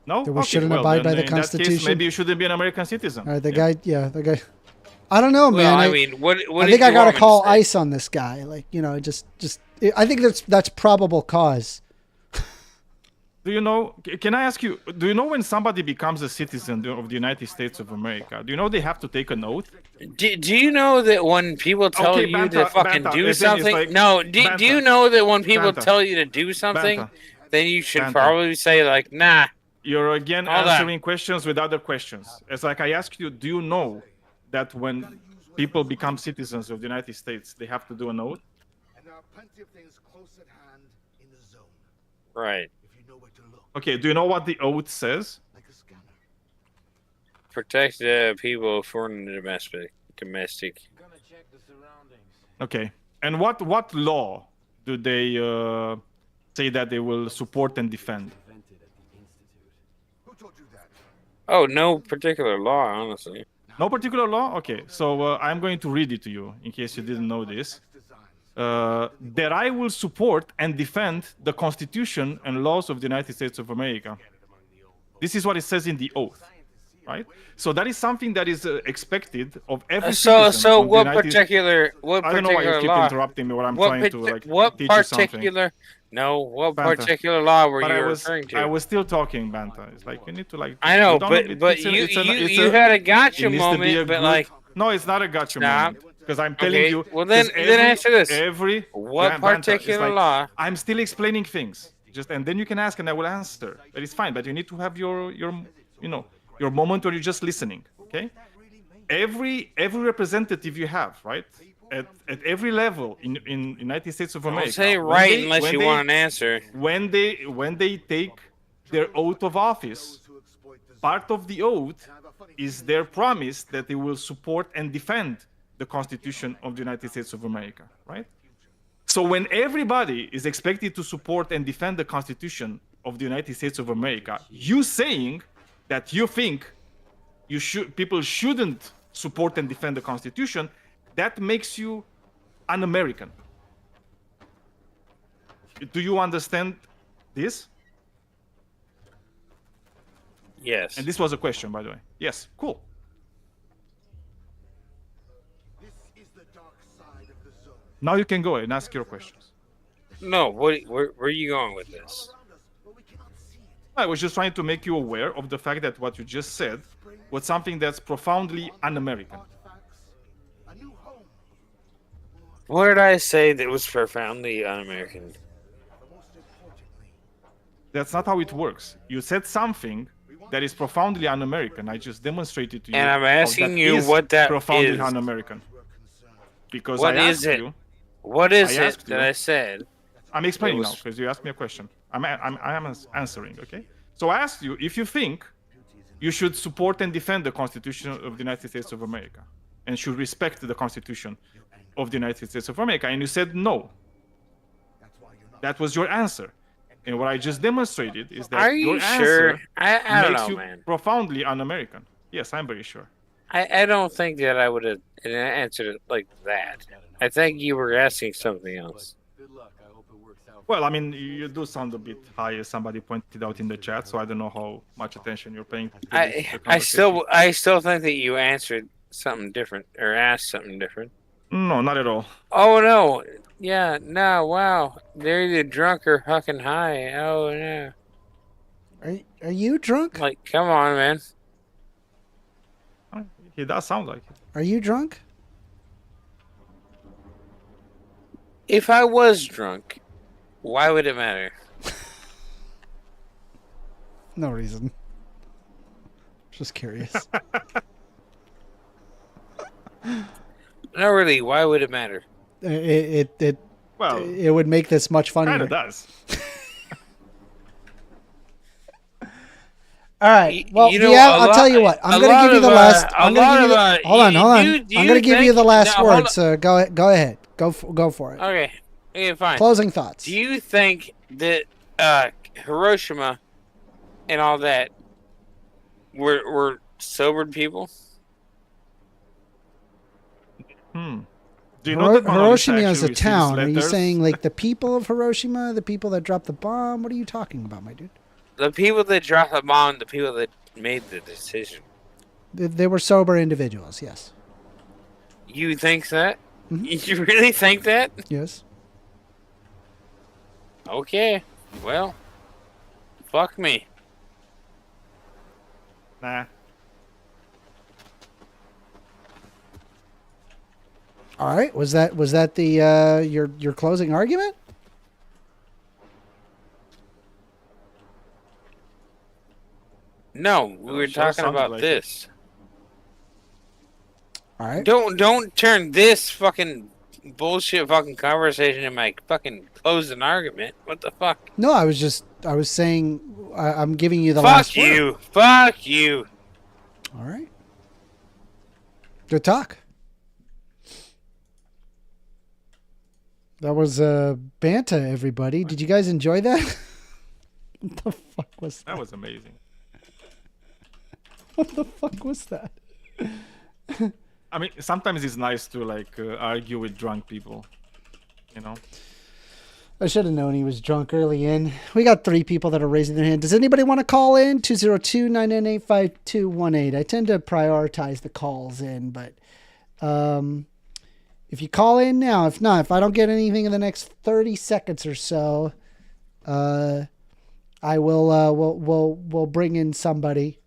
No? That we shouldn't abide by the in that case, Constitution? maybe you shouldn't be an American citizen. All right, the guy. I don't know, man. Well, I mean, what I did think you I gotta want me to call say? ICE on this guy. Like, I think that's probable cause. Do you know, can I ask you, do you know when somebody becomes a citizen of the United States of America, do you know they have to take an oath? Do you know that when people tell Okay, you Banta, to fucking Banta, do it's something? like- No, do Banta, you know that when people Banta, tell you to do something, Banta, then you should Banta. probably say, like, nah. You're again Hold on. answering questions with other questions. It's like I asked you, do you know that when people become citizens of the United States, they have to do an oath? And there are plenty of things close at hand in the zone. Right. If you know where to look, Okay, do you know what the oath says? like a scanner. Protect people, foreign and domestic. Okay, and what law do they say that they will support and defend? Who told you that? Oh, no particular law, honestly. No particular law? Okay, so I'm going to read it to you in case you didn't know this. that I will support and defend the Constitution and laws of the United States of America. This is what it says in the oath, right? So that is something that is expected of every citizen. So of the what United- particular I don't know why you particular keep law? interrupting me when I'm What trying to like what teach you something. particular? No, what Banta. particular law were But you I was referring to? I was still talking, Banta. It's like you need to like. I know, you don't but it's a- you it's a- it's you a- had a it gotcha needs to be a moment, but good- like, no, it's not a gotcha Stop. moment because I'm telling Okay, you. well then 'cause answer this. Every What Banta, it's particular like, law? I'm still explaining things. Just and then you can ask and I will answer. But it's fine. But you need to have your your moment where you're just listening. Okay. Every representative you have, right? At every level in United States of America. Don't say when right they- unless when you they- want an answer. when they take their oath of office, part of the oath is their promise that they will support and defend the Constitution of the United States of America, right? So when everybody is expected to support and defend the Constitution of the United States of America, you saying that you think people shouldn't support and defend the Constitution, that makes you un-American. Do you understand this? Yes. And this was a question, by the way. Yes, cool. This is the dark side of the zone. Now you can go and ask your questions. No, where are you going with this? Around us, but we cannot see it. I was just trying to make you aware of the fact that what you just said was something that's profoundly un-American. Artifacts, a new home. What did I say that was profoundly un-American? But most importantly, That's not how it works. You said something that is profoundly un-American. I just demonstrated to you. And I'm how asking that you is what that profoundly is. un-American. we're concerned. Because What I is asked it? you. What is I it asked that you. I said? I'm explaining It now was- because you asked me a question. I am answering, okay? So I asked you if you think you should support and defend the Constitution of the United States of America and should respect the Constitution of the United States of America, and you said no. That's why you're not. That was your answer. And what I just demonstrated is that Are your you sure? answer I don't makes know, you man. profoundly un-American. Yes, I'm very sure. I don't think that I would have answered it like that. I think you were asking something else. Well, I mean, you do sound a bit high, as somebody pointed out in the chat, so I don't know how much attention you're paying to the conversation. I still think that you answered something different or asked something different. No, not at all. Oh no, yeah, no, wow, they're either drunk or fucking high. Oh no, Are you drunk? like come on, man. He does sound like it. Are you drunk? If I was drunk, why would it matter? No reason. Just curious. No, really, why would it matter? Well, it would make this much funnier. kind of does. All right. Y- Well, you know, yeah, a I'll lot- tell you what. I'm a going to lot give you the of, last. a I'm going lot to give you. of, Hold on, hold on. do I'm you going to give you the think- last no, hold word. So go ahead. Go for it. Okay, okay, fine. Closing thoughts. Do you think that Hiroshima and all that were sobered people? Do you know that Mona Lisa Hiroshima is a actually receives town. Are you letters? saying like the people of Hiroshima, the people that dropped the bomb? What are you talking about, my dude? The people that dropped the bomb, the people that made the decision. They were sober individuals. Yes. You think that? Mhm. You really think that? Yes. Okay. Well, fuck me. Nah. All right. Was that the your closing argument? No, we were sure talking sounded about like this. All right. Don't turn this fucking bullshit fucking conversation in my fucking closing argument. What the fuck? No, I was saying I'm giving you the Fuck last word. you. Fuck you. All right. Good talk. That was Banta, everybody. Did you guys enjoy that? What the fuck was that? That was amazing. What the fuck was that? I mean, sometimes it's nice to like argue with drunk people. You know. I should have known he was drunk early in. We got 3 people that are raising their hand. Does anybody want to call in? 202-998-5218. I tend to prioritize the calls in, but if you call in now, if I don't get anything in the next 30 seconds or so, I will we'll bring in somebody.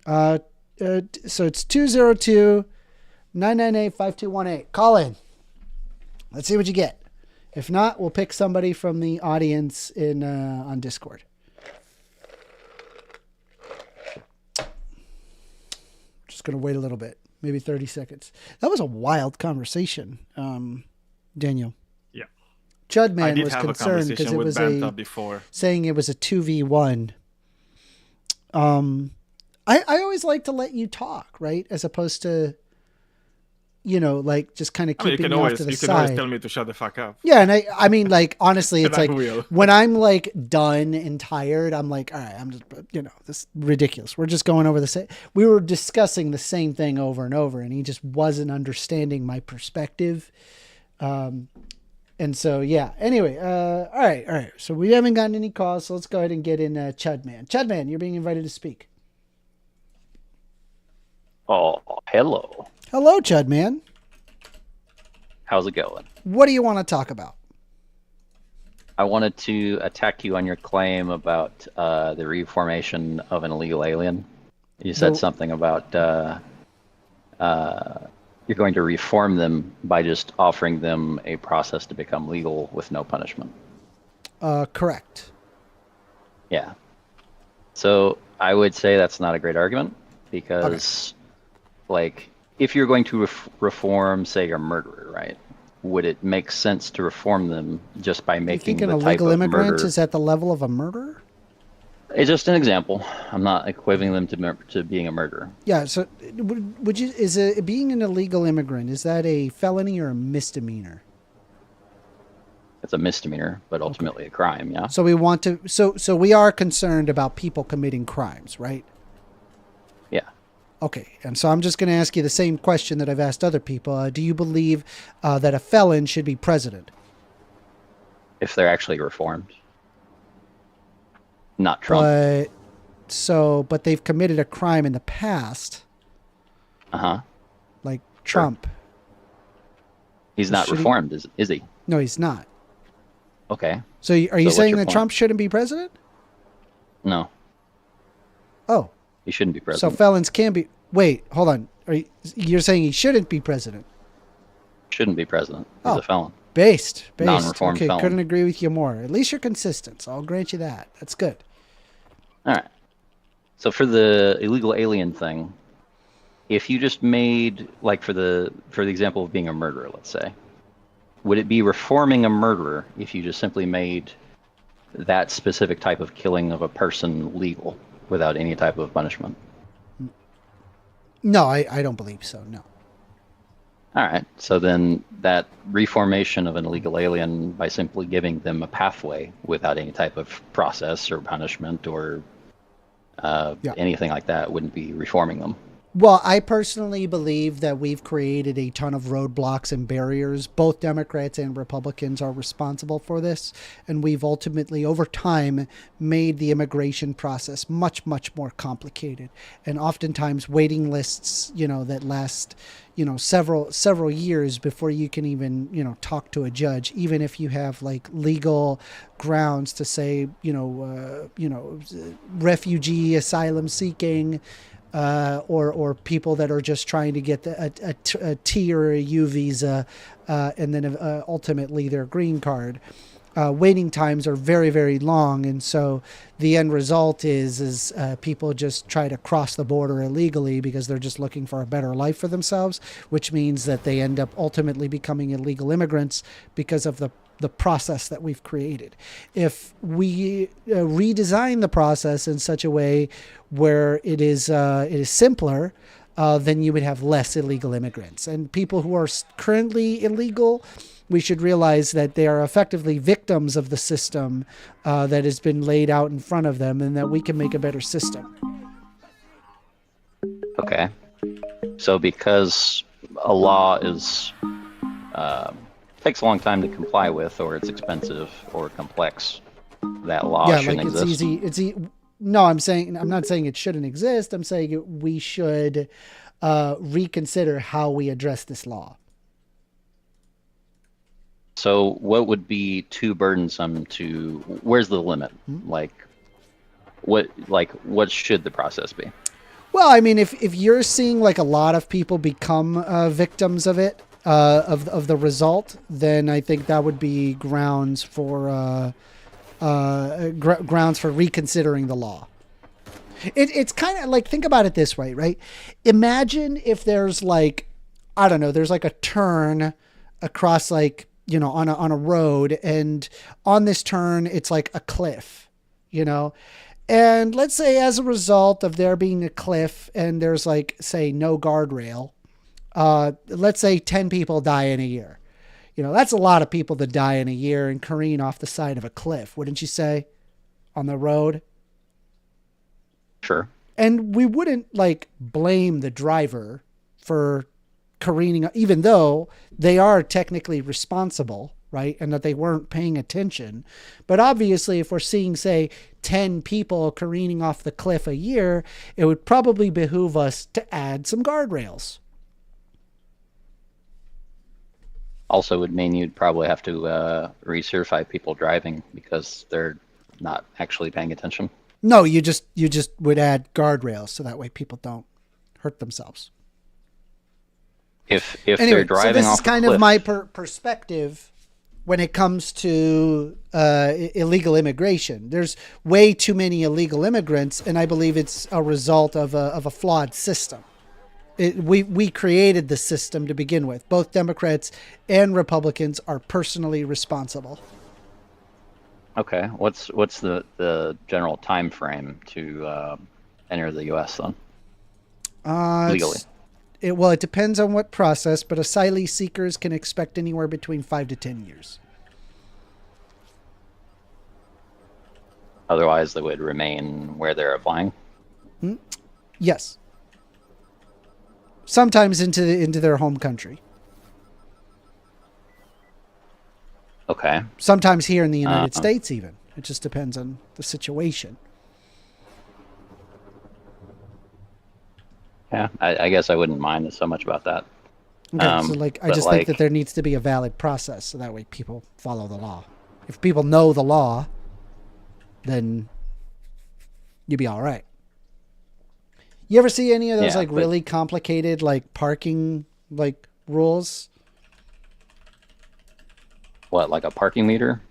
So it's 202-998-5218. Call in. Let's see what you get. If not, we'll pick somebody from the audience in on Discord. Just going to wait a little bit, maybe 30 seconds. That was a wild conversation, Daniel. Yeah. Chudman was concerned because it was saying it was a 2v1. I always like to let you talk, right? As opposed to, like just kind of keeping me off to the side. You can always tell me to shut the fuck up. Yeah, and I mean, like, honestly, it's like will. when I'm like done and tired, I'm like, all right, I'm just, this is ridiculous. We're just going over the same. We were discussing the same thing over and over, and he just wasn't understanding my perspective. And so, yeah. Anyway, all right. So we haven't gotten any calls, so let's go ahead and get in Chudman. Chudman, you're being invited to speak. Oh, hello. Hello, Chudman. How's it going? What do you want to talk about? I wanted to attack you on your claim about the reformation of an illegal alien. You said something about you're going to reform them by just offering them a process to become legal with no punishment. Correct. Yeah. So I would say that's not a great argument because, like, if you're going to reform, say, a murderer, right? Would it make sense to reform them just by making the type of murder? You think an illegal immigrant is at the level of a murderer? It's just an example. I'm not equating them to being a murderer. Yeah. So, being an illegal immigrant, is that a felony or a misdemeanor? It's a misdemeanor, but ultimately a crime. Yeah. So we want to. So we are concerned about people committing crimes, right? Yeah. Okay, and so I'm just going to ask you the same question that I've asked other people. Do you believe that a felon should be president? If they're actually reformed. Not Trump. But they've committed a crime in the past. Uh-huh. Like Trump. Sure. He's not reformed, is he? No, he's not. Okay. So are you saying that Trump shouldn't be president? No. Oh. He shouldn't be president. So felons can be. Wait, hold on. You're saying he shouldn't be president? Shouldn't be president. He's a felon. Based. Non-reformed felon. Couldn't agree with you more. At least you're consistent, so I'll grant you that. That's good. All right. So for the illegal alien thing, if you just made, like, for the example of being a murderer, let's say, would it be reforming a murderer if you just simply made that specific type of killing of a person legal without any type of punishment? No, I don't believe so, no. All right. So then that reformation of an illegal alien by simply giving them a pathway without any type of process or punishment or anything like that wouldn't be reforming them. Well, I personally believe that we've created a ton of roadblocks and barriers. Both Democrats and Republicans are responsible for this. And we've ultimately, over time, made the immigration process much, much more complicated. And oftentimes waiting lists, that last, several years before you can even, talk to a judge, even if you have like legal grounds to say, refugee, asylum seeking, or people that are just trying to get a T or a U visa, and then ultimately their green card. Waiting times are very, very long, and so the end result is people just try to cross the border illegally because they're just looking for a better life for themselves, which means that they end up ultimately becoming illegal immigrants because of the process that we've created. If we redesign the process in such a way where it is simpler, then you would have less illegal immigrants. And people who are currently illegal, we should realize that they are effectively victims of the system that has been laid out in front of them, and that we can make a better system. Okay. So because a law is takes a long time to comply with, or it's expensive or complex, that law Yeah, shouldn't like it's exist. easy. No, I'm not saying it shouldn't exist. I'm saying we should reconsider how we address this law. So what would be too burdensome to, where's the limit? Like what should the process be? Well, I mean, if you're seeing like a lot of people become victims of it, of the result, then I think that would be grounds for grounds for reconsidering the law. It's kind of like, think about it this way, right? Imagine if there's like, I don't know, there's like a turn across like, you know, on a road, and on this turn it's like a cliff, you know. And let's say as a result of there being a cliff and there's like, say, no guardrail, let's say 10 people die in a year. You know, that's a lot of people that die in a year and careen off the side of a cliff, wouldn't you say, on the road? Sure. And we wouldn't like blame the driver for careening, even though they are technically responsible, right? And that they weren't paying attention. But obviously, if we're seeing, say, 10 people careening off the cliff a year, it would probably behoove us to add some guardrails. Also would mean you'd probably have to recertify people driving because they're not actually paying attention. No, you just would add guardrails so that way people don't hurt themselves. If Anyway, they're driving so this off is kind a cliff, of my perspective when it comes to illegal immigration. There's way too many illegal immigrants, and I believe it's a result of a flawed system. We created the system to begin with. Both Democrats and Republicans are personally responsible. okay, what's the general time frame to enter the U.S. then legally? It depends on what process, but asylum seekers can expect anywhere between 5 to 10 years. Otherwise, they would remain where they're applying. Yes. Sometimes into their home country. Okay. Sometimes here in the United States even. It just depends on the situation. Yeah, I guess I wouldn't mind so much about that. Okay, so like I just think that there needs to be a valid process so that way people follow the law. If people know the law, then you'd be all right. You ever see any of those really complicated like parking like rules? What, like a parking meter?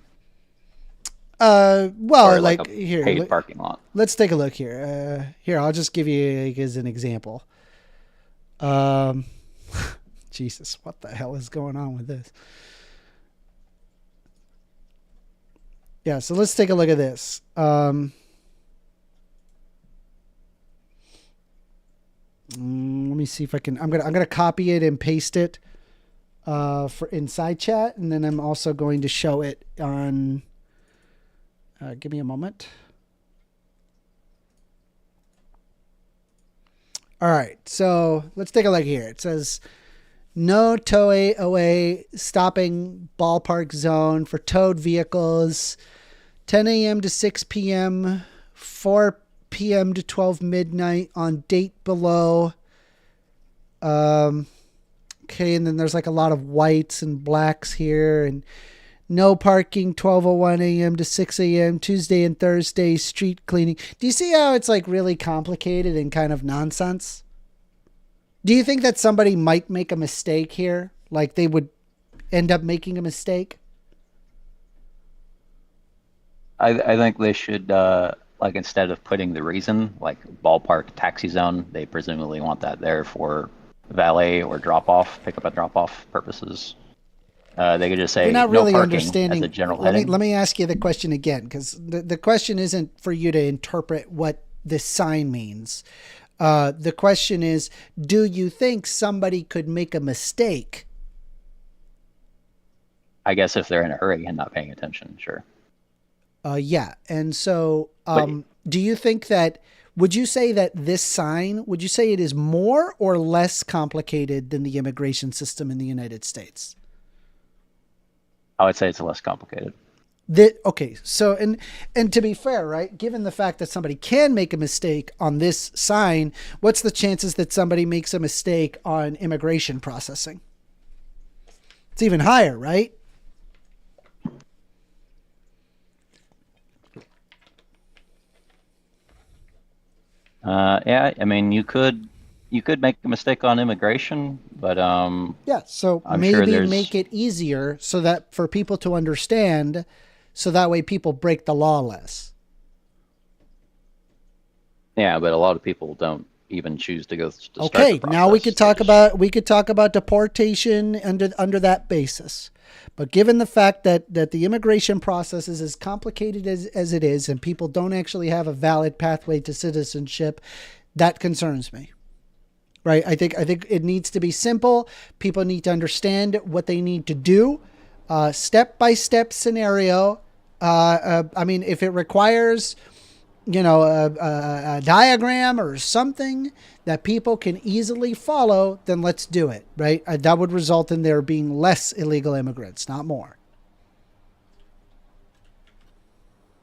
Well, Or like a here, paid parking lot? let's take a look here. Here, I'll just give you like, as an example. Jesus, what the hell is going on with this? Yeah, so let's take a look at this. Let me see if I can. I'm gonna copy it and paste it for inside chat, and then I'm also going to show it on. Give me a moment. All right, so let's take a look here. It says, no tow away stopping ballpark zone for towed vehicles, 10 a.m. to 6 p.m., 4 p.m. to 12 midnight on date below. Okay, and then there's like a lot of whites and blacks here, and no parking 12:01 a.m. to 6 a.m. Tuesday and Thursday street cleaning. Do you see how it's like really complicated and kind of nonsense? Do you think that somebody might make a mistake here? Like they would end up making a mistake? I think they should, like instead of putting the reason, like ballpark taxi zone, they presumably want that there for valet or drop-off, pickup and drop-off purposes. They could just say You're not no really parking understanding. as a general Let heading. me ask you the question again, because the question isn't for you to interpret what this sign means. The question is, do you think somebody could make a mistake? I guess if they're in a hurry and not paying attention, sure. Yeah. And so do you think that, would you say that this sign, would you say it is more or less complicated than the immigration system in the United States? I would say it's less complicated. Okay, so and to be fair, right, given the fact that somebody can make a mistake on this sign, what's the chances that somebody makes a mistake on immigration processing? It's even higher, right? Yeah, I mean, you could make a mistake on immigration, but Yeah, so I'm sure maybe there's- make it easier so that for people to understand, so that way people break the law less. yeah, but a lot of people don't even choose to go. To start Okay, the now we process. could They talk just- we could talk about deportation under that basis. But given the fact that the immigration process is as complicated as it is, and people don't actually have a valid pathway to citizenship, that concerns me. Right? I think it needs to be simple. People need to understand what they need to do, step-by-step scenario. I mean, if it requires, a diagram or something that people can easily follow, then let's do it, right? That would result in there being less illegal immigrants, not more.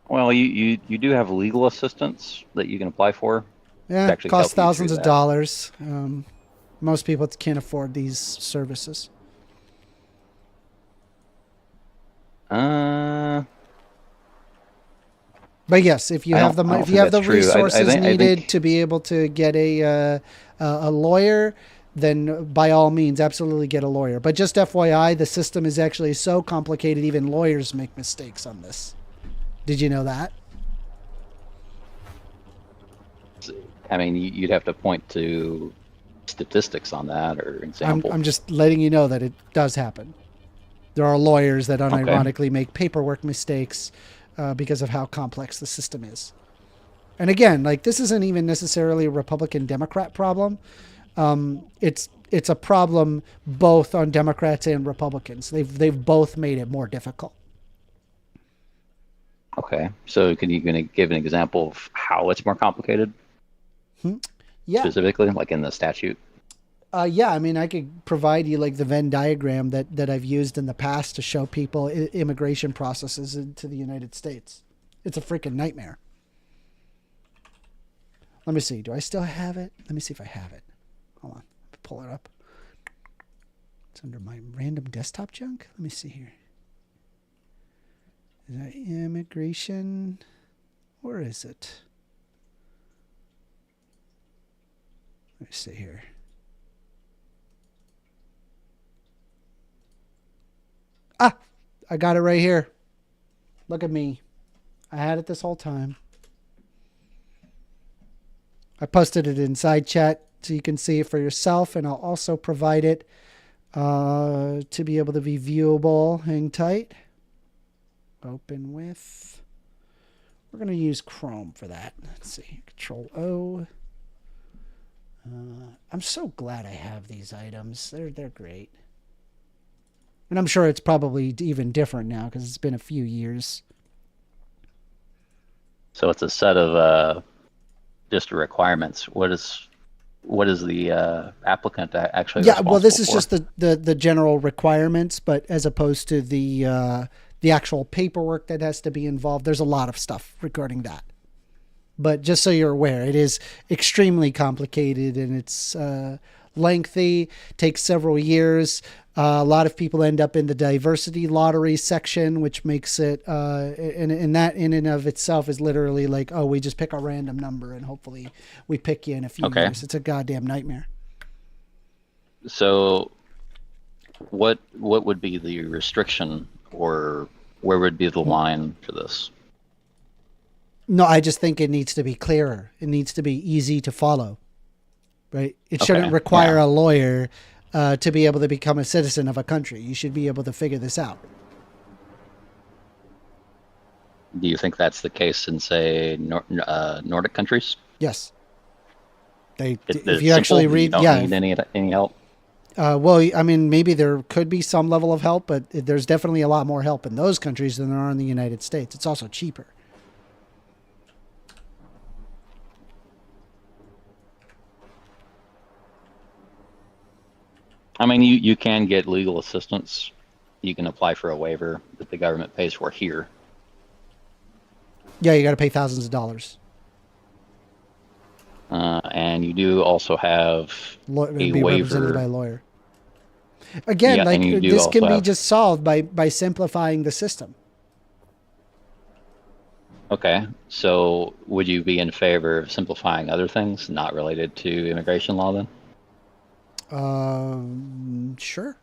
Well, you do have legal assistance that you can apply for. Yeah, To it actually costs help you thousands through of that. dollars. Most people can't afford these services. But yes, if you I have don't- I don't if you think have the that's true. I resources think- needed to be able to get a lawyer, then by all means, absolutely get a lawyer. But just FYI, the system is actually so complicated, even lawyers make mistakes on this. Did you know that? I mean, you'd have to point to statistics on that or example. I'm just letting you know that it does happen. There are lawyers that unironically make paperwork mistakes because of how complex the system is. And again, like, this isn't even necessarily a Republican-Democrat problem. It's a problem both on Democrats and Republicans. They've both made it more difficult. Okay, so can you give an example of how it's more complicated Yeah. specifically, like in the statute? Yeah, I mean, I could provide you like the Venn diagram that I've used in the past to show people immigration processes into the United States. It's a freaking nightmare. Let me see. Do I still have it? Let me see if I have it. Hold on. Pull it up. It's under my random desktop junk. Let me see here. Is that immigration? Where is it? Let me see here. Ah, I got it right here. Look at me. I had it this whole time. I posted it inside chat so you can see it for yourself, and I'll also provide it to be able to be viewable. Hang tight. Open with. We're going to use Chrome for that. Let's see. Control O. I'm so glad I have these items. They're great. And I'm sure it's probably even different now because it's been a few years. So it's a set of just requirements. What is the applicant actually? Yeah, well, this is responsible just the general requirements, but as opposed to the actual paperwork that has to be involved, there's a lot of stuff regarding that. But just so you're aware, it is extremely complicated and it's lengthy, takes several years. A lot of people end up in the diversity lottery section, which makes it, and that in and of itself is literally like, oh, we just pick a random number and hopefully we pick you in a few years. It's a goddamn nightmare. So, what would be the restriction, or where would be the line for this? No, I just think it needs to be clearer. It needs to be easy to follow, right? It shouldn't require a lawyer to be able to become a citizen of a country. You should be able to figure this out. Do you think that's the case in, say, Nordic countries? Yes. If It's you actually simple, read, you don't yeah. need any help. Well, I mean, maybe there could be some level of help, but there's definitely a lot more help in those countries than there are in the United States. It's also cheaper. I mean, you can get legal assistance, you can apply for a waiver that the government pays for here. Yeah, you got to pay thousands of dollars. And you do also have Be a represented by a waiver. lawyer. Again, Yeah, like and you do this can also be have- just solved by simplifying the system. Okay, so would you be in favor of simplifying other things not related to immigration law then? Sure.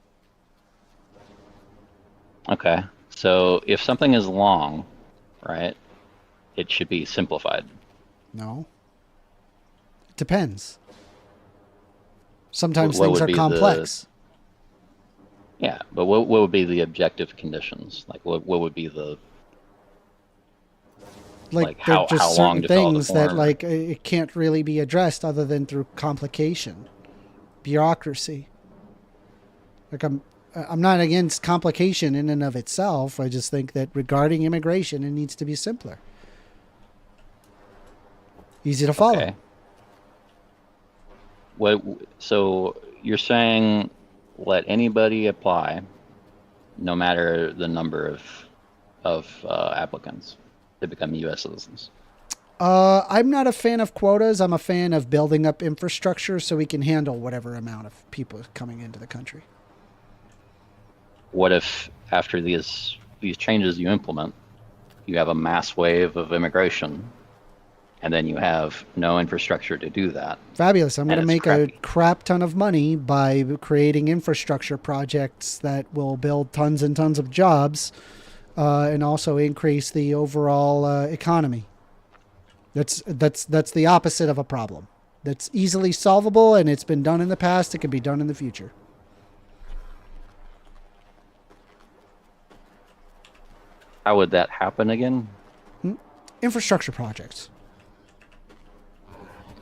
Okay, so if something is long, right, it should be simplified. No. It depends. Sometimes What things would are be complex. Yeah, but what would be the objective conditions? Like what would be the like there are how just long certain to fill out the things that form? like it can't really be addressed other than through complication, bureaucracy. Like I'm not against complication in and of itself. I just think that regarding immigration, it needs to be simpler, easy to follow. Okay. So you're saying let anybody apply, no matter the number of applicants to become U.S. citizens? I'm not a fan of quotas. I'm a fan of building up infrastructure so we can handle whatever amount of people coming into the country. What if after these changes you implement, you have a mass wave of immigration, and then you have no infrastructure to do that? Fabulous. I'm going to And make it's a crappy. crap ton of money by creating infrastructure projects that will build tons and tons of jobs and also increase the overall economy. That's the opposite of a problem. That's easily solvable, and it's been done in the past. It can be done in the future. How would that happen again? Infrastructure projects.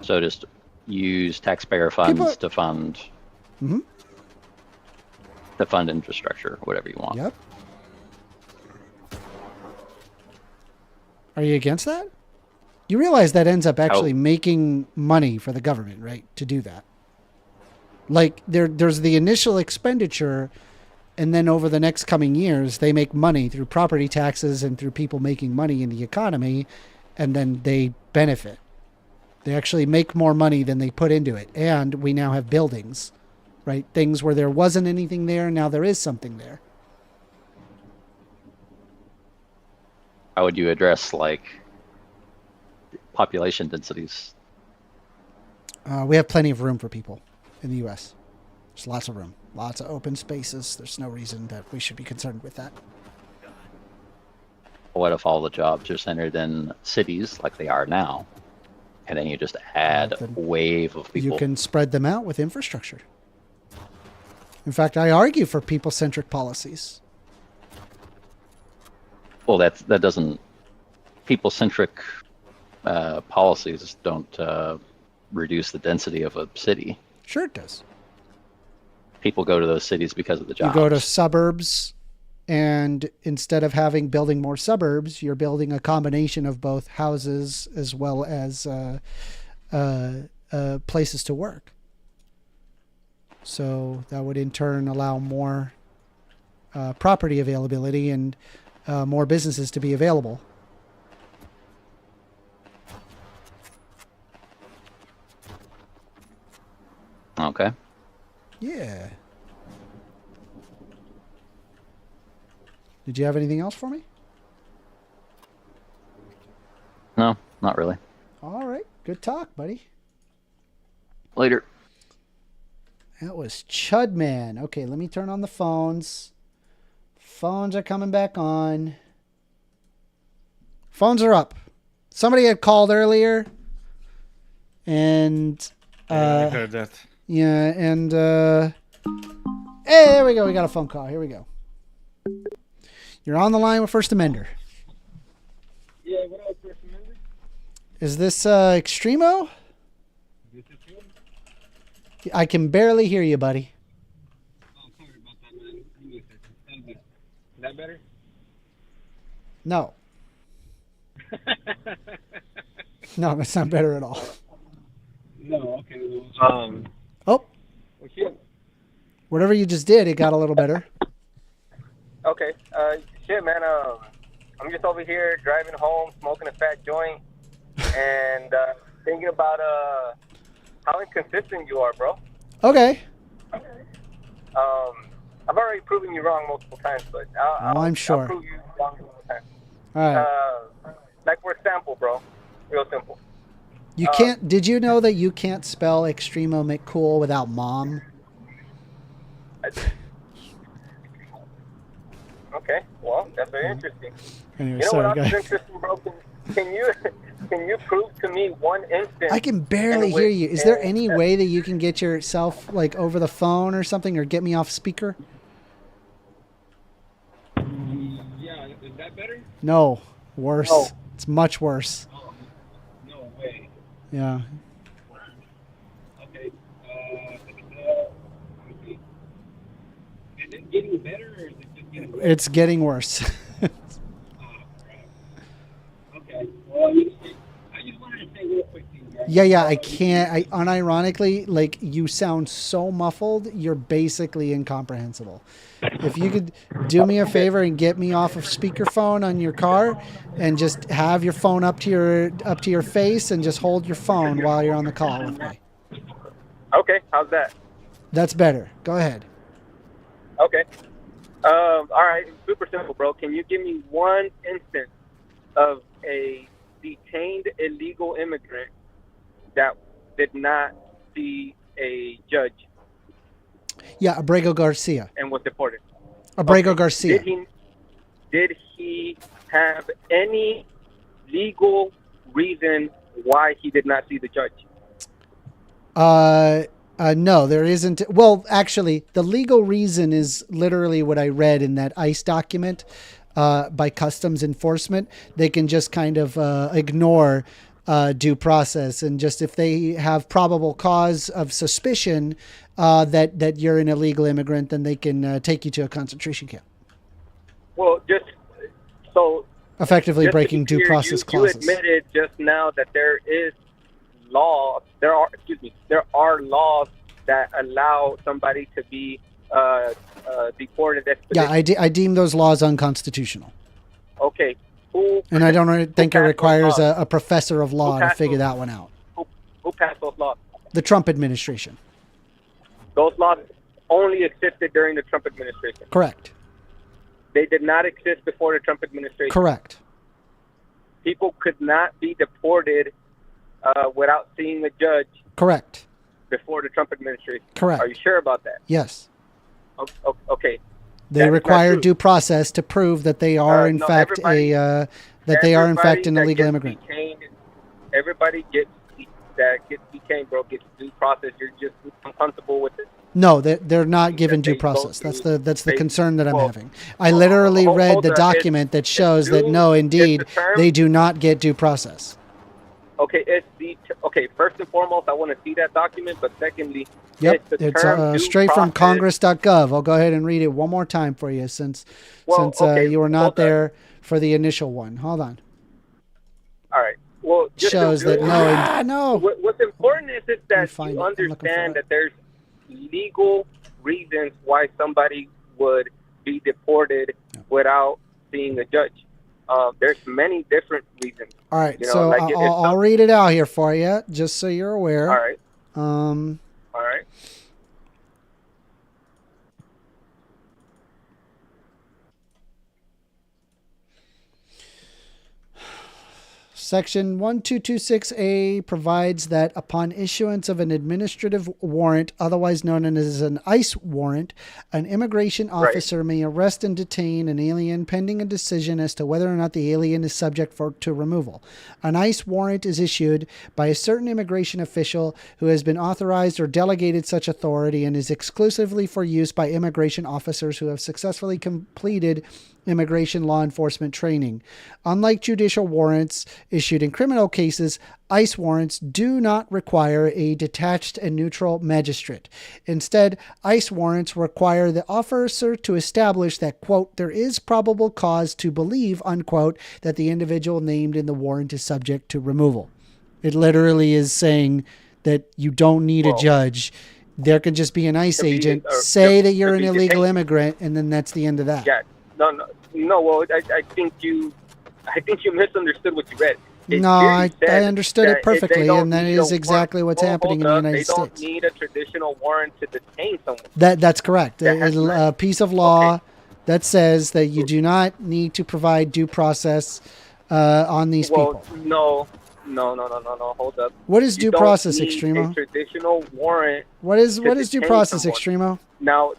So just use taxpayer funds People- to fund Mhm. to fund infrastructure, whatever you want. Yep. Are you against that? You realize that ends up actually making money for the government, right? To do that. Like there's the initial expenditure, and then over the next coming years, they make money through property taxes and through people making money in the economy, and then they benefit. They actually make more money than they put into it. And we now have buildings, right? Things where there wasn't anything there, now there is something there. How would you address like population densities? We have plenty of room for people in the U.S. There's lots of room, lots of open spaces. There's no reason that we should be concerned with that. What if all the jobs are centered in cities like they are now, and then you just add then a wave of people? You can spread them out with infrastructure. In fact, I argue for people-centric policies. Well, that doesn't. People-centric policies don't reduce the density of a city. Sure it does. People go to those cities because of the jobs. You go to suburbs, and instead of building more suburbs, you're building a combination of both houses as well as places to work. So that would in turn allow more property availability and more businesses to be available. Okay. Yeah. Did you have anything else for me? No, not really. All right. Good talk, buddy. Later. That was Chudman. Okay, let me turn on the phones. Phones are coming back on. Phones are up. Somebody had called earlier. And I heard that. yeah, and hey, there we go. We got a phone call. Here we go. You're on the line with First Amender. Yeah, what up, First Amendment? Is this Extremo? This is you? I can barely hear you, buddy. Oh, sorry about that, man. Give me a second. How's this? Is that better? No. No, that's not better at all. No, okay. Oh, Well, shit. whatever you just did, it got a little better. Okay. Shit, man. I'm just over here driving home, smoking a fat joint, and thinking about how inconsistent you are, bro. Okay. I've already proven you wrong multiple times, but I'm sure. I'll prove you wrong multiple times. All right. Like, for example, bro. Real simple. You can't. Did you know that you can't spell Extremo McCool without mom? Okay. Well, that's very interesting. Anyway, You know sorry, what go else is ahead. interesting, bro? Can you prove to me one instance? I can barely in hear which you. Is there a- any way that you can get yourself like over the phone or something, or get me off speaker? Yeah, is that better? No, worse. No. It's much worse. Oh, no way. Yeah. Okay. Okay. Is it getting better or is it just getting worse? It's getting worse. Oh, crap. Okay. Well, I just wanted to say real quick thing, guys. Yeah, I can't. I unironically, like, you sound so muffled, you're basically incomprehensible. If you could do me a favor and get me off of speakerphone on your car and just have your phone up to your face and just hold your phone while you're on the call with me. Okay, how's that? That's better. Go ahead. Okay. All right, super simple, bro. Can you give me one instance of a detained illegal immigrant that did not see a judge Yeah, Abrego Garcia. and was deported? Abrego Okay. Garcia. Did he have any legal reason why he did not see the judge? No, there isn't. Well, actually, the legal reason is literally what I read in that ICE document by Customs Enforcement. They can just kind of ignore due process, and just if they have probable cause of suspicion that you're an illegal immigrant, then they can take you to a concentration camp. Well, just so Effectively just to be breaking due clear, process you clauses. admitted just now that there is law. There are laws that allow somebody to be deported. Yeah, I deem those laws unconstitutional. Okay. Who? And I don't think it passed those requires laws? a professor of law Who to passed figure those- that one out. Who passed those laws? The Trump administration. Those laws only existed during the Trump administration. Correct. They did not exist before the Trump administration. Correct. People could not be deported without seeing a judge Correct. before the Trump administration. Correct. Are you sure about that? Yes. Okay. They That is not require true. due process to prove that they are in No, fact everybody- an illegal gets immigrant. Detained, everybody that gets detained, bro, gets due process. You're just uncomfortable with it. No, they're not given due they go process. That's through- the they- concern that I'm well, having. I literally read hold the on. document that shows that due- no, is indeed, the term- they do not get due process. Okay, first and foremost, I want to see that document, but secondly, Yep, the it's term due straight from process- Congress.gov. I'll go ahead and read it one more time for you since okay, you were not hold on. there for the initial one. Hold on. All right. Well, just Shows that no. What's important is that find you it. I'm looking for understand it. that there's legal reasons why somebody would be deported without seeing a judge. There's many different reasons. All right, You know, so like I'll read it out here for you, just so you're aware. All right. Um, All right. Section 1226A provides that upon issuance of an administrative warrant, otherwise known as an ICE warrant, an immigration officer may arrest and detain an alien pending a decision as to whether or not the alien is subject to removal. An ICE warrant is issued by a certain immigration official who has been authorized or delegated such authority and is exclusively for use by immigration officers who have successfully completed immigration law enforcement training. Unlike judicial warrants issued in criminal cases, ICE warrants do not require a detached and neutral magistrate. Instead, ICE warrants require the officer to establish that, quote, there is probable cause to believe, unquote, that the individual named in the warrant is subject to removal. It literally is saying that you don't need a judge. There could just be an ICE agent, say that you're an illegal immigrant, and then that's the end of that. Yeah. No. Well, I think you misunderstood what you read. It No, clearly I said understood that it if perfectly, they don't and that need is a exactly warrant- what's happening in the hold up, United they States. don't need a traditional warrant to detain someone. That's correct. That has A piece of law that says that you do not need to provide due process on these people. No. Hold up. What is You due don't process, need Extremo? a traditional warrant. What is to due detain process, someone. Extremo? Now,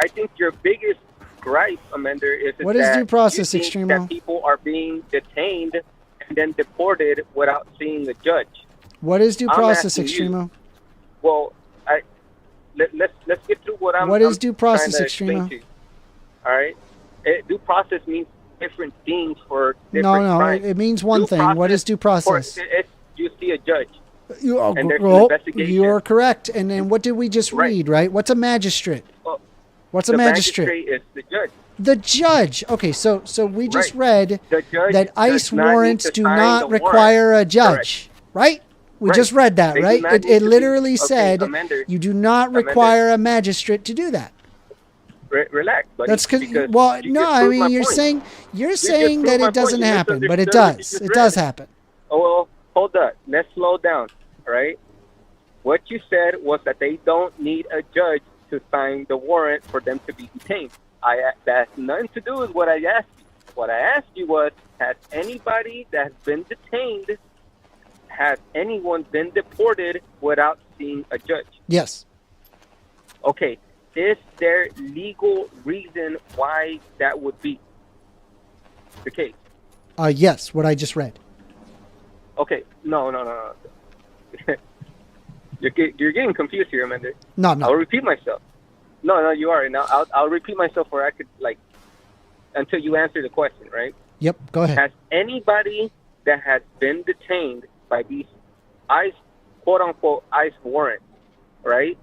I think your biggest gripe, Amender, is What is that due process, you think Extremo? that people are being detained and then deported without seeing a judge. What is due I'm process, asking you- Extremo? Well, let's get through what I'm. What is I'm due process, trying to explain Extremo? to you. All right, due process means different things for different No, crimes. it means one Due thing. What is due process? You see a judge. You are, and there's an investigation. you are correct. And then what did we just Right. read, right? What's a magistrate? Well, What's a the magistrate? is the judge. The judge. Okay, so we just read The judge that ICE does not need warrants to do sign not the warrant. require a judge, right? We Right. just read that, They do right? not It need to be- literally okay, said Amender, you do not Amender. require a magistrate to do that. Relax, buddy. That's because well, you no, just I proved mean my you're point. saying just that proved my it doesn't point. You happen, but it misunderstood what you does. just It read. does happen. Oh, well, hold up. Let's slow down, all right? What you said was that they don't need a judge to sign the warrant for them to be detained. That has nothing to do with what I asked you. What I asked you was, has anybody that's been detained, has anyone been deported without seeing a judge? Yes. Okay. Is there legal reason why that would be the case? Yes, what I just read. Okay. No. You're getting confused here, Amanda. No. I'll repeat myself. No, you are. Now I'll repeat myself where I could until you answer the question, right? Yep, go ahead. Has anybody that has been detained by these ICE, quote unquote, ICE warrants, right?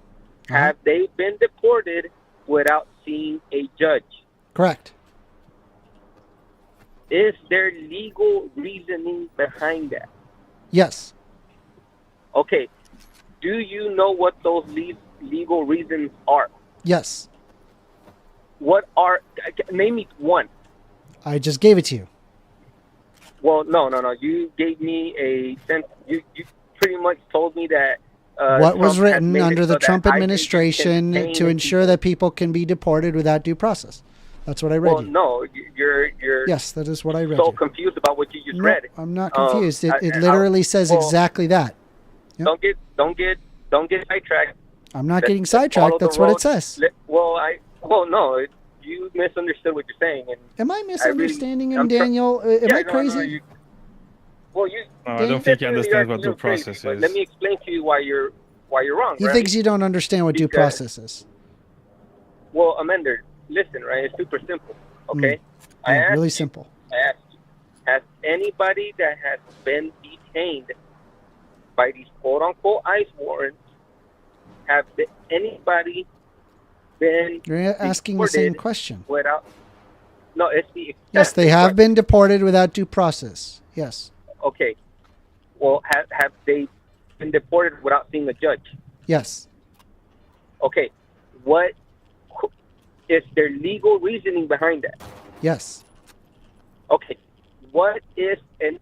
Uh-huh. Have they been deported without seeing a judge? Correct. Is there legal reasoning behind that? Yes. Okay. Do you know what those legal reasons are? Yes. What are? Name me one. I just gave it to you. Well, no. You gave me a sense. You pretty much told me that. What was Trump had written made it under so the that Trump ICE administration can to detain ensure that people can be deported without due process. That's what I read Well, you. no, you're Yes, that is what I read so you. confused about what you just No, read. I'm not confused. It I- literally says well, exactly that. Yep. Don't get sidetracked. I'm not Let's- getting let's follow sidetracked. the That's what road. it says. No, you misunderstood what you're saying. And Am I misunderstanding him, I'm try- Daniel? Am Yeah, I no, crazy? no, you. Well, you. No, I don't think you understand what due crazy, process but is. let me explain to you why you're wrong. He right? thinks you don't understand what due Because- process is. Well, Amender, listen, right? It's super simple. Okay. I Yeah, asked really you- simple. I asked you, has anybody that has been detained by these quote unquote ICE warrants, anybody been You're asking the same deported question. without? No, it's the Yes, they have been deported without due process. Yes. Okay. Well, have they been deported without seeing a judge? Yes. Okay. What is their legal reasoning behind that? Yes. Okay. What is an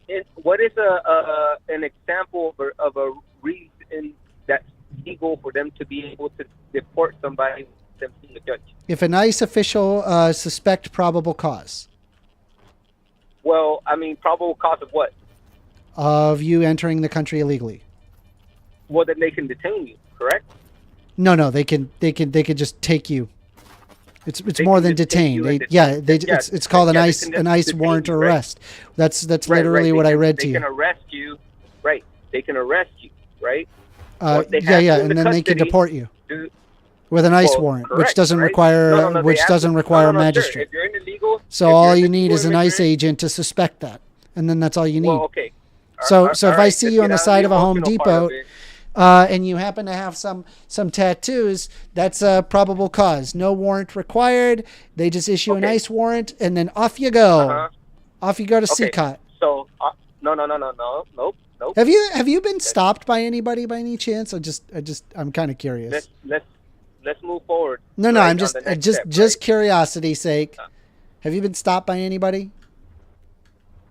example of a reason that's legal for them to be able to deport somebody without them seeing a judge? If an ICE official suspect probable cause Well, I mean, probable cause of what? of you entering the country illegally. Well, then they can detain you, correct? No, they can just take you. It's They more can than just take detain. you and It's called an they ICE can just ICE detain warrant you, or right? arrest. That's Right, literally right. what They I can- read to They you. can arrest you, right? They can arrest you, right? Yeah, they have you in and the then they can custody. deport you Do- with an ICE Well, warrant, which correct, doesn't right? require No, they which have doesn't to- require a no, sir. magistrate. If you're an illegal, So if all you're you an need illegal is an ICE immigrant- agent to suspect that, and then that's all you need. Well, okay. So if I Alright, see let's you on get the out side of a Home emotional part of Depot, it. and you happen to have some tattoos, that's a probable cause. No warrant required. They just issue an Okay. ICE warrant, and then off you go. Uh-huh. Off you go to Okay. CCOT. So, no, nope. Have you been stopped by anybody by any chance? I'm kind of curious. Let's move forward. No, right, I'm on just the next just step, just right? curiosity's sake. Have you been stopped by anybody?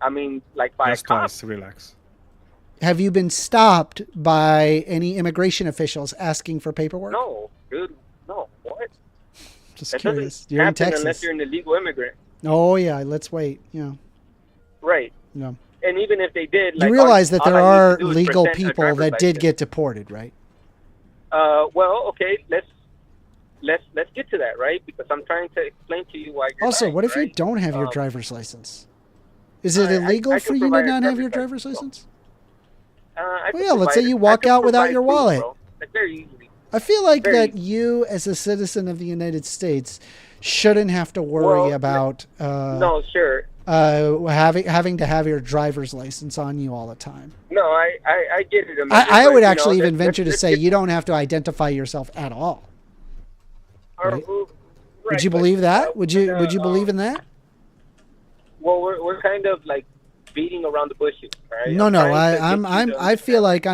I mean, like by a Just cop. twice, relax. Have you been stopped by any immigration officials asking for paperwork? No, dude. No. What? Just That curious. doesn't You're in happen Texas. unless you're an illegal immigrant. Oh yeah, let's wait. Yeah. Right. Yeah. And even if they did, You like, realize that all there I need are to do is legal present a people driver's that did license. get deported, right? Well, okay. Let's get to that, right? Because I'm trying to explain to you why you're Also, lying, what if you right? don't have your driver's license? Is it I illegal can for you to provide a not have your driver's driver's license. license? I Well, could yeah, let's say provide- you I walk could out without provide your proof, wallet. bro. Like, very easily. I feel like Very that you, as a citizen of the United States, shouldn't have to worry Well, about No, sure. having to have your driver's license on you all the time. No, I get it. I would but, actually you know, even venture to let's say get- you don't have to identify yourself at all. Right? Would right, you but, believe that? Would you believe in in that? Well, we're kind of like beating around the bushes, right? No, I'm no. trying to get you to I feel understand. like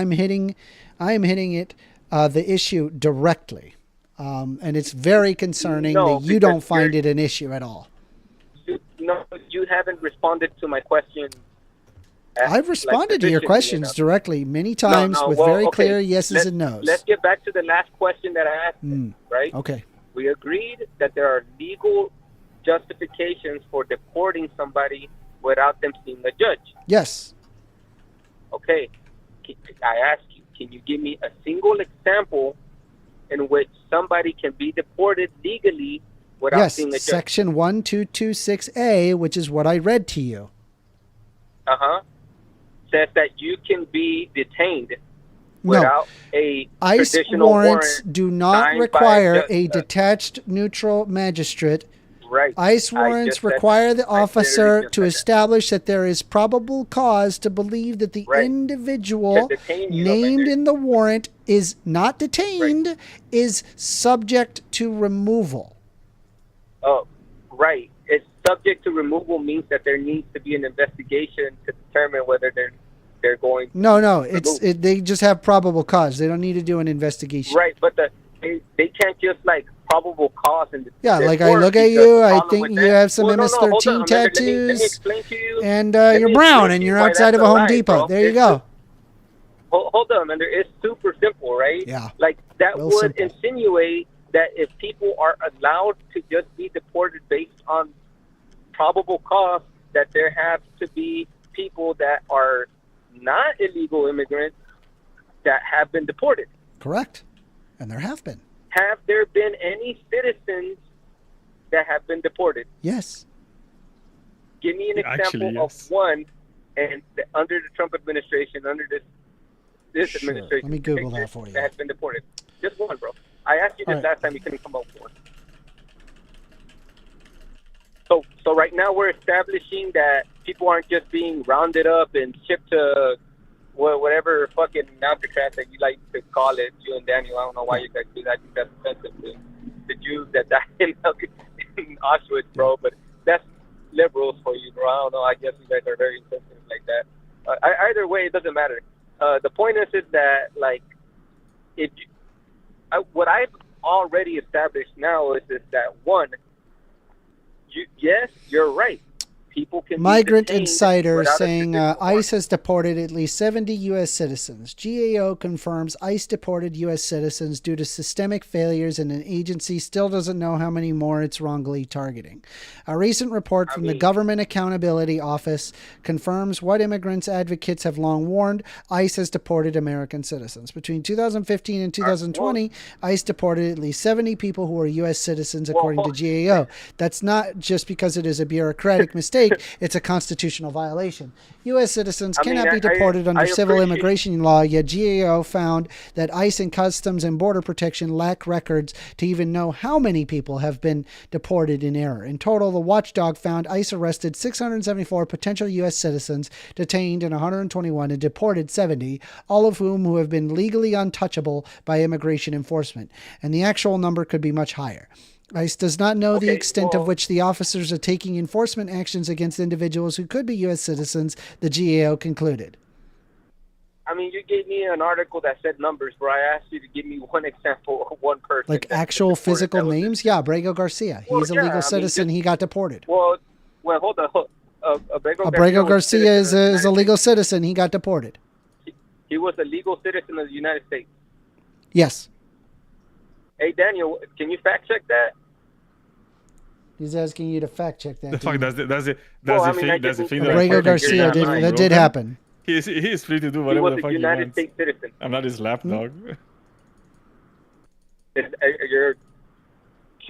I am hitting it the issue directly, and it's very concerning No, that you because don't find it an issue at all. No, you haven't responded to my question. I've responded to your questions directly many times with very clear yeses and nos. Let's get back to the last question that I asked, right? Okay. We agreed that there are legal justifications for deporting somebody without them seeing a judge. Yes. Okay. I ask you, can you give me a single example in which somebody can be deported legally without Yes. seeing a judge? Section 1226A, which is what I read to you. Says that you can be detained No. without a ICE traditional warrants warrant do not signed by require a a judge. detached neutral magistrate. Right. ICE I warrants just said- require the I literally officer just to said that. establish that there is probable cause to believe that the Right. individual To detain you, named Amanda. in the warrant is not detained, is subject to removal. Oh, right. It's subject to removal means that there needs to be an investigation to determine whether they're going to No, remove. they just have probable cause. They don't need to do an investigation. Right, but they can't just like probable cause and Yeah, there's like I more look at because you, the I problem think with you that- have some Well, no, MS-13 hold on, Amanda, let me tattoos, explain to you. and Let you're me brown, explain and to you're you why outside that's of a Home lie, Depot. bro. There you It's go. Hold on, Amanda. It's super simple, right? Yeah. Like that Real would simple. insinuate that if people are allowed to just be deported based on probable cause, that there have to be people that are not illegal immigrants that have been deported. Correct. And there have been. Have there been any citizens that have been deported? Yes. Give me an example Actually, yes. of one, and under the Trump administration, under this Sure. administration, Let me Google that for you. that has been deported. Just one, bro. I asked you this All right. last time. You couldn't come up with one. So right now we're establishing that people aren't just being rounded up and shipped to whatever fucking mountain that you like to call it, you and Daniel. I don't know why you guys do that. I think that's offensive to the Jews that died in Auschwitz, bro. But that's liberals for you, bro. I don't know. I guess you guys are very insensitive like that. Either way, it doesn't matter. The point is that, like, if you, what I've already established now is that one, yes, you're right. People can Migrant be detained Insider without a saying traditional warrant. ICE has deported at least 70 U.S. citizens. GAO confirms ICE deported U.S. citizens due to systemic failures, and an agency still doesn't know how many more it's wrongly targeting. A recent report from the Government Accountability Office confirms what immigrants advocates have long warned: ICE has deported American citizens. Between 2015 and 2020, ICE deported at least 70 people who were U.S. citizens, according to GAO. That's not just because it is a bureaucratic mistake. It's a constitutional violation. U.S. citizens cannot be deported under civil immigration law, yet GAO found that ICE and Customs and Border Protection lack records to even know how many people have been deported in error. In total, the watchdog found ICE arrested 674 potential U.S. citizens, detained in 121, and deported 70, all of whom who have been legally untouchable by immigration enforcement. And the actual number could be much higher. ICE does not know the extent of which the officers are taking enforcement actions against individuals who could be U.S. citizens, the GAO concluded. I mean, you gave me an article that said numbers, bro. I asked you to give me one example of one person. Like that actual was deported. physical That was- names? Yeah, Brago Garcia. Well, He's a yeah, I legal mean, citizen. He got deported. Well, Well, hold on. Abrego Garcia is a legal citizen. He got deported. He was a legal citizen of the United States. Yes. Hey, Daniel, can you fact check that? He's asking you to fact check that. The fuck does it Abrego Garcia did happen. He is free to do whatever the fuck he wants. United States citizen. I'm not his lapdog. You're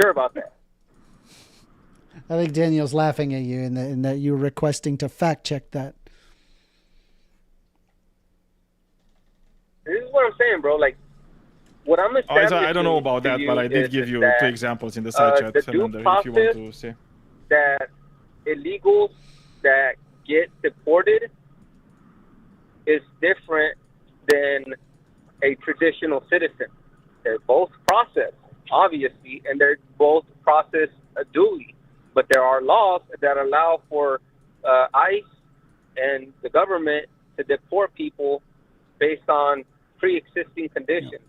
sure about that? I think Daniel's laughing at you in that you're requesting to fact check that. This is what I'm saying, bro. Like, what I'm establishing. I don't know about that, but I did give you 2 examples in the side chat, Fernando, if you want to see. That illegals that get deported is different than a traditional citizen. They're both processed, obviously, and they're both processed duly. But there are laws that allow for ICE and the government to deport people based on pre-existing conditions.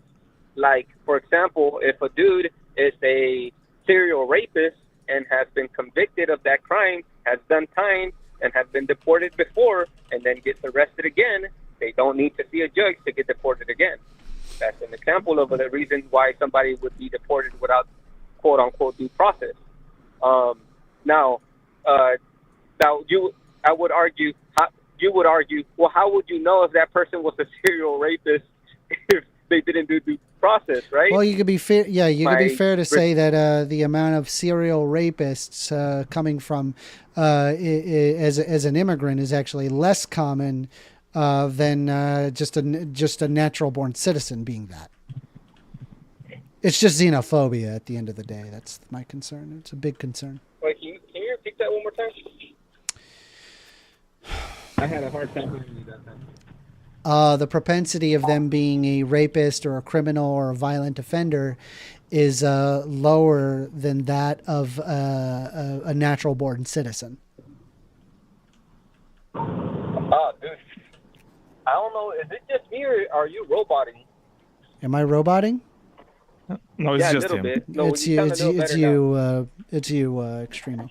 Like, for example, if a dude is a serial rapist and has been convicted of that crime, has done time, and has been deported before, and then gets arrested again, they don't need to see a judge to get deported again. That's an example of the reason why somebody would be deported without quote-unquote due process. I would argue, well, how would you know if that person was a serial rapist if they didn't do due process, right? Well, you could be fair. Yeah, you could be fair to say that the amount of serial rapists coming from as an immigrant is actually less common than just a natural born citizen being that. It's just xenophobia at the end of the day. That's my concern. It's a big concern. Wait, can you repeat that one more time? I had a hard time hearing you that time. The propensity of them being a rapist or a criminal or a violent offender is lower than that of a natural born citizen. Dude, I don't know. Is it just me or are you roboting? Am I roboting? No, it's just him. Bit. No, it's you, Extremo.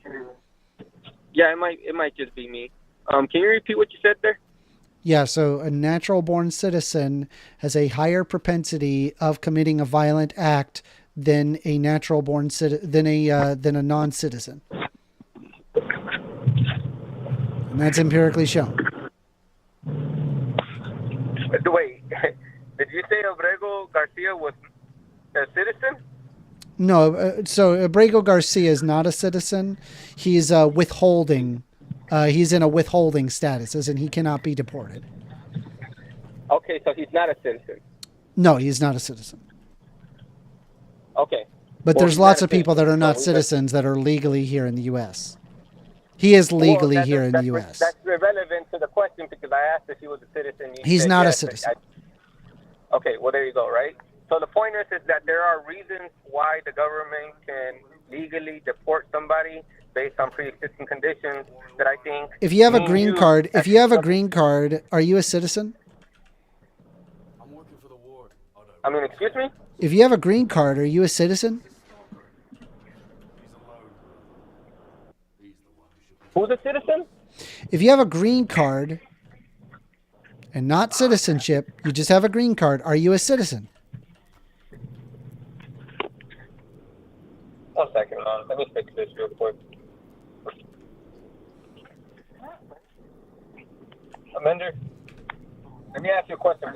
Yeah, it might just be me. Can you repeat what you said there? Yeah, so a natural-born citizen has a higher propensity of committing a violent act than a natural-born than a non-citizen, and that's empirically shown. Wait, did you say Abrego Garcia was a citizen? No, so Abrego Garcia is not a citizen. He's withholding. He's in a withholding status, as in he cannot be deported. Okay, so he's not a citizen. No, he's not a citizen. Okay. But there's lots of people that are not citizens that are legally here in the U.S. He is legally here in the U.S. That's irrelevant to the question because I asked if he was a citizen. He's not a citizen. Okay, well, there you go, right? So the point is that there are reasons why the government can legally deport somebody based on pre-existing conditions that I think... If you have a green card, are you a citizen? I'm working for the ward. I mean, excuse me? If you have a green card, are you a citizen? Who's a citizen? If you have a green card and not citizenship, you just have a green card, are you a citizen? 1 second, let me fix this real quick. Amender, let me ask you a question.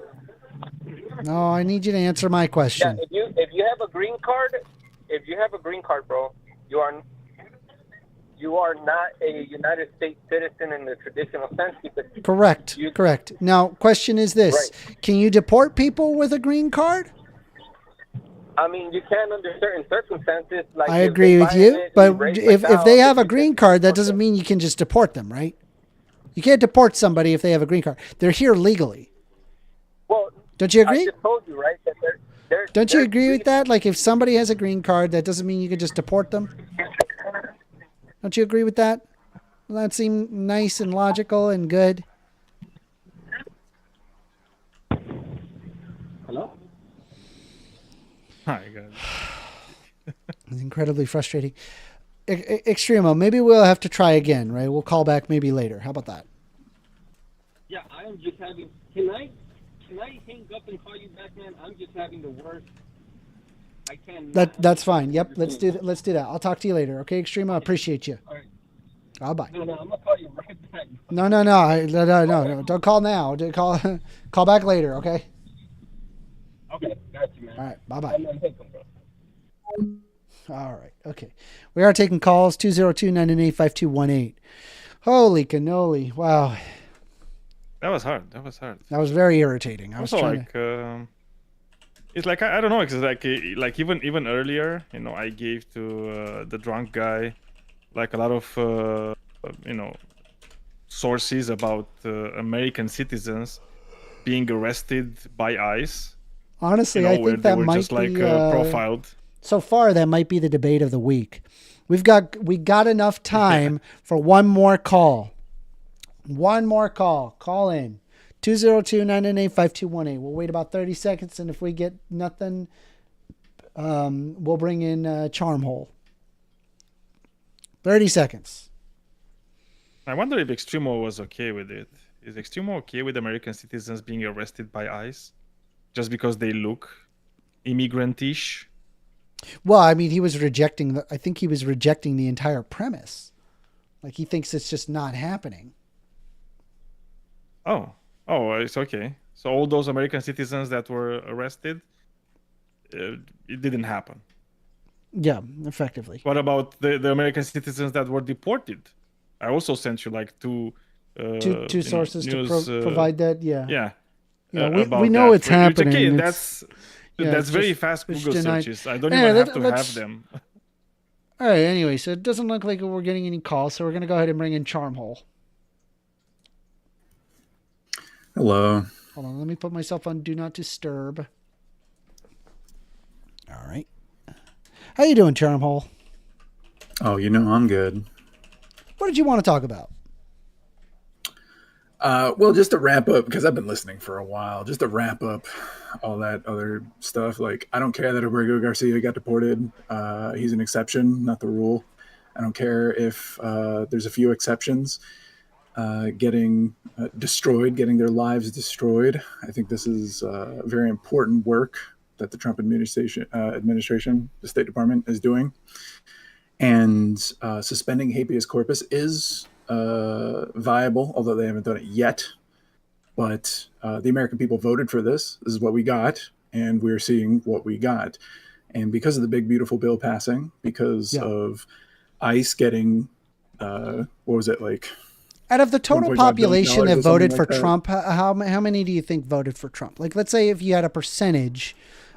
No, I need you to answer my question. Yeah, if you have a green card, bro, you are not a United States citizen in the traditional sense because Correct. Now, question is this: right. Can you deport people with a green card? I mean, you can under certain circumstances. Like I agree with you, but if they have a green card, that doesn't mean you can just deport them, right? You can't deport somebody if they have a green card. They're here legally. Well, don't you agree? I just told you, right? That don't you agree with that? Like, if somebody has a green card, that doesn't mean you can just deport them. Don't you agree with that? Well, that seemed nice and logical and good. Hello? Hi, guys. It's incredibly frustrating. Extremo, maybe we'll have to try again, right? We'll call back maybe later. How about that? Yeah, I am just having. Can I hang up and call you back, man? I'm just having the worst. I can't. That's fine. Yep, let's do that. Let's do that. I'll talk to you later. Okay, Extremo, I appreciate you. All right. Bye. No, I'm gonna call you right back. No. No. Don't call now. Call back later. Okay. Okay, got you, man. All right. Bye. I'm on hook 'em, bro. All right. Okay. We are taking calls 202-998-5218. Holy cannoli! Wow. That was hard. That was very irritating. I was also trying like it's like I don't know. It's like even earlier, I gave to the drunk guy like a lot of sources about American citizens being arrested by ICE. Honestly, I where think they that were might just like be profiled. So far, that might be the debate of the week. We got enough time for one more call. One more call. Call in 202-998-5218. We'll wait about 30 seconds, and if we get nothing, we'll bring in Charmhole. 30 seconds. I wonder if Extremo was okay with it. Is Extremo okay with American citizens being arrested by ICE just because they look immigrant-ish? Well, I mean, he was rejecting I think he was rejecting the entire premise. Like, he thinks it's just not happening. Oh, it's okay. So all those American citizens that were arrested, it didn't happen. Yeah, effectively. What about the American citizens that were deported? I also sent you like two sources news, to provide that. Yeah. Yeah. We know it's happening. Okay, that's very fast Google searches. I don't even have to have them. All right. Anyway, so it doesn't look like we're getting any calls, so we're going to go ahead and bring in Charmhole. Hello. Hold on. Let me put myself on Do Not Disturb. All right. How you doing, Charmhole? Oh, I'm good. What did you want to talk about? Well, just to wrap up, because I've been listening for a while, just to wrap up all that other stuff. Like, I don't care that Abrego Garcia got deported. He's an exception, not the rule. I don't care if there's a few exceptions getting destroyed, getting their lives destroyed. I think this is very important work that the Trump administration, the State Department, is doing. And suspending habeas corpus is viable, although they haven't done it yet. But the American people voted for this. This is what we got, and we're seeing what we got. And because of the big, beautiful bill passing, because of ICE getting, what was it, like... Out of the total population that voted for Trump, how many do you think voted for Trump? Like, let's say if you had a percentage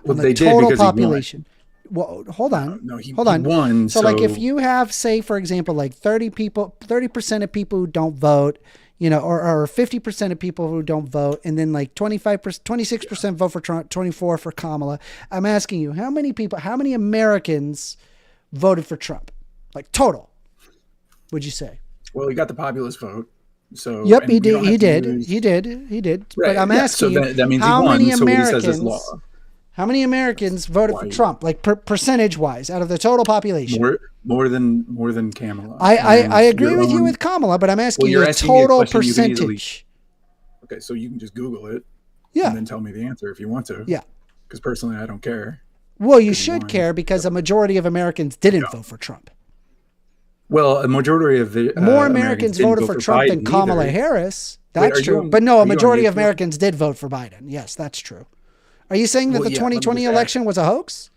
on the total population. Well, hold on. Hold on. Won, so, like, if you have, say, for example, like 30% of people who don't vote, or 50% of people who don't vote, and then like 26% vote for Trump, 24% for Kamala. I'm asking you, how many Americans voted for Trump? Like, total, would you say? Well, he got the populist vote. So yep, he did. He did. Right. But I'm asking you, that means how he won, many so Americans? what he says is law. How many Americans voted for Trump, like percentage-wise, out of the total population? More than Kamala. I agree with you with Kamala, but I'm asking you a total percentage. Okay, so you can just Google it. Yeah. And then tell me the answer if you want to. Yeah. Because personally, I don't care. Well, you should care because a majority of Americans didn't vote for Trump. Well, a majority of the more Americans voted for Trump than Kamala Harris. That's true. But no, a majority of Americans did vote for Biden. Yes, that's true. Are you saying that the 2020 election was a hoax?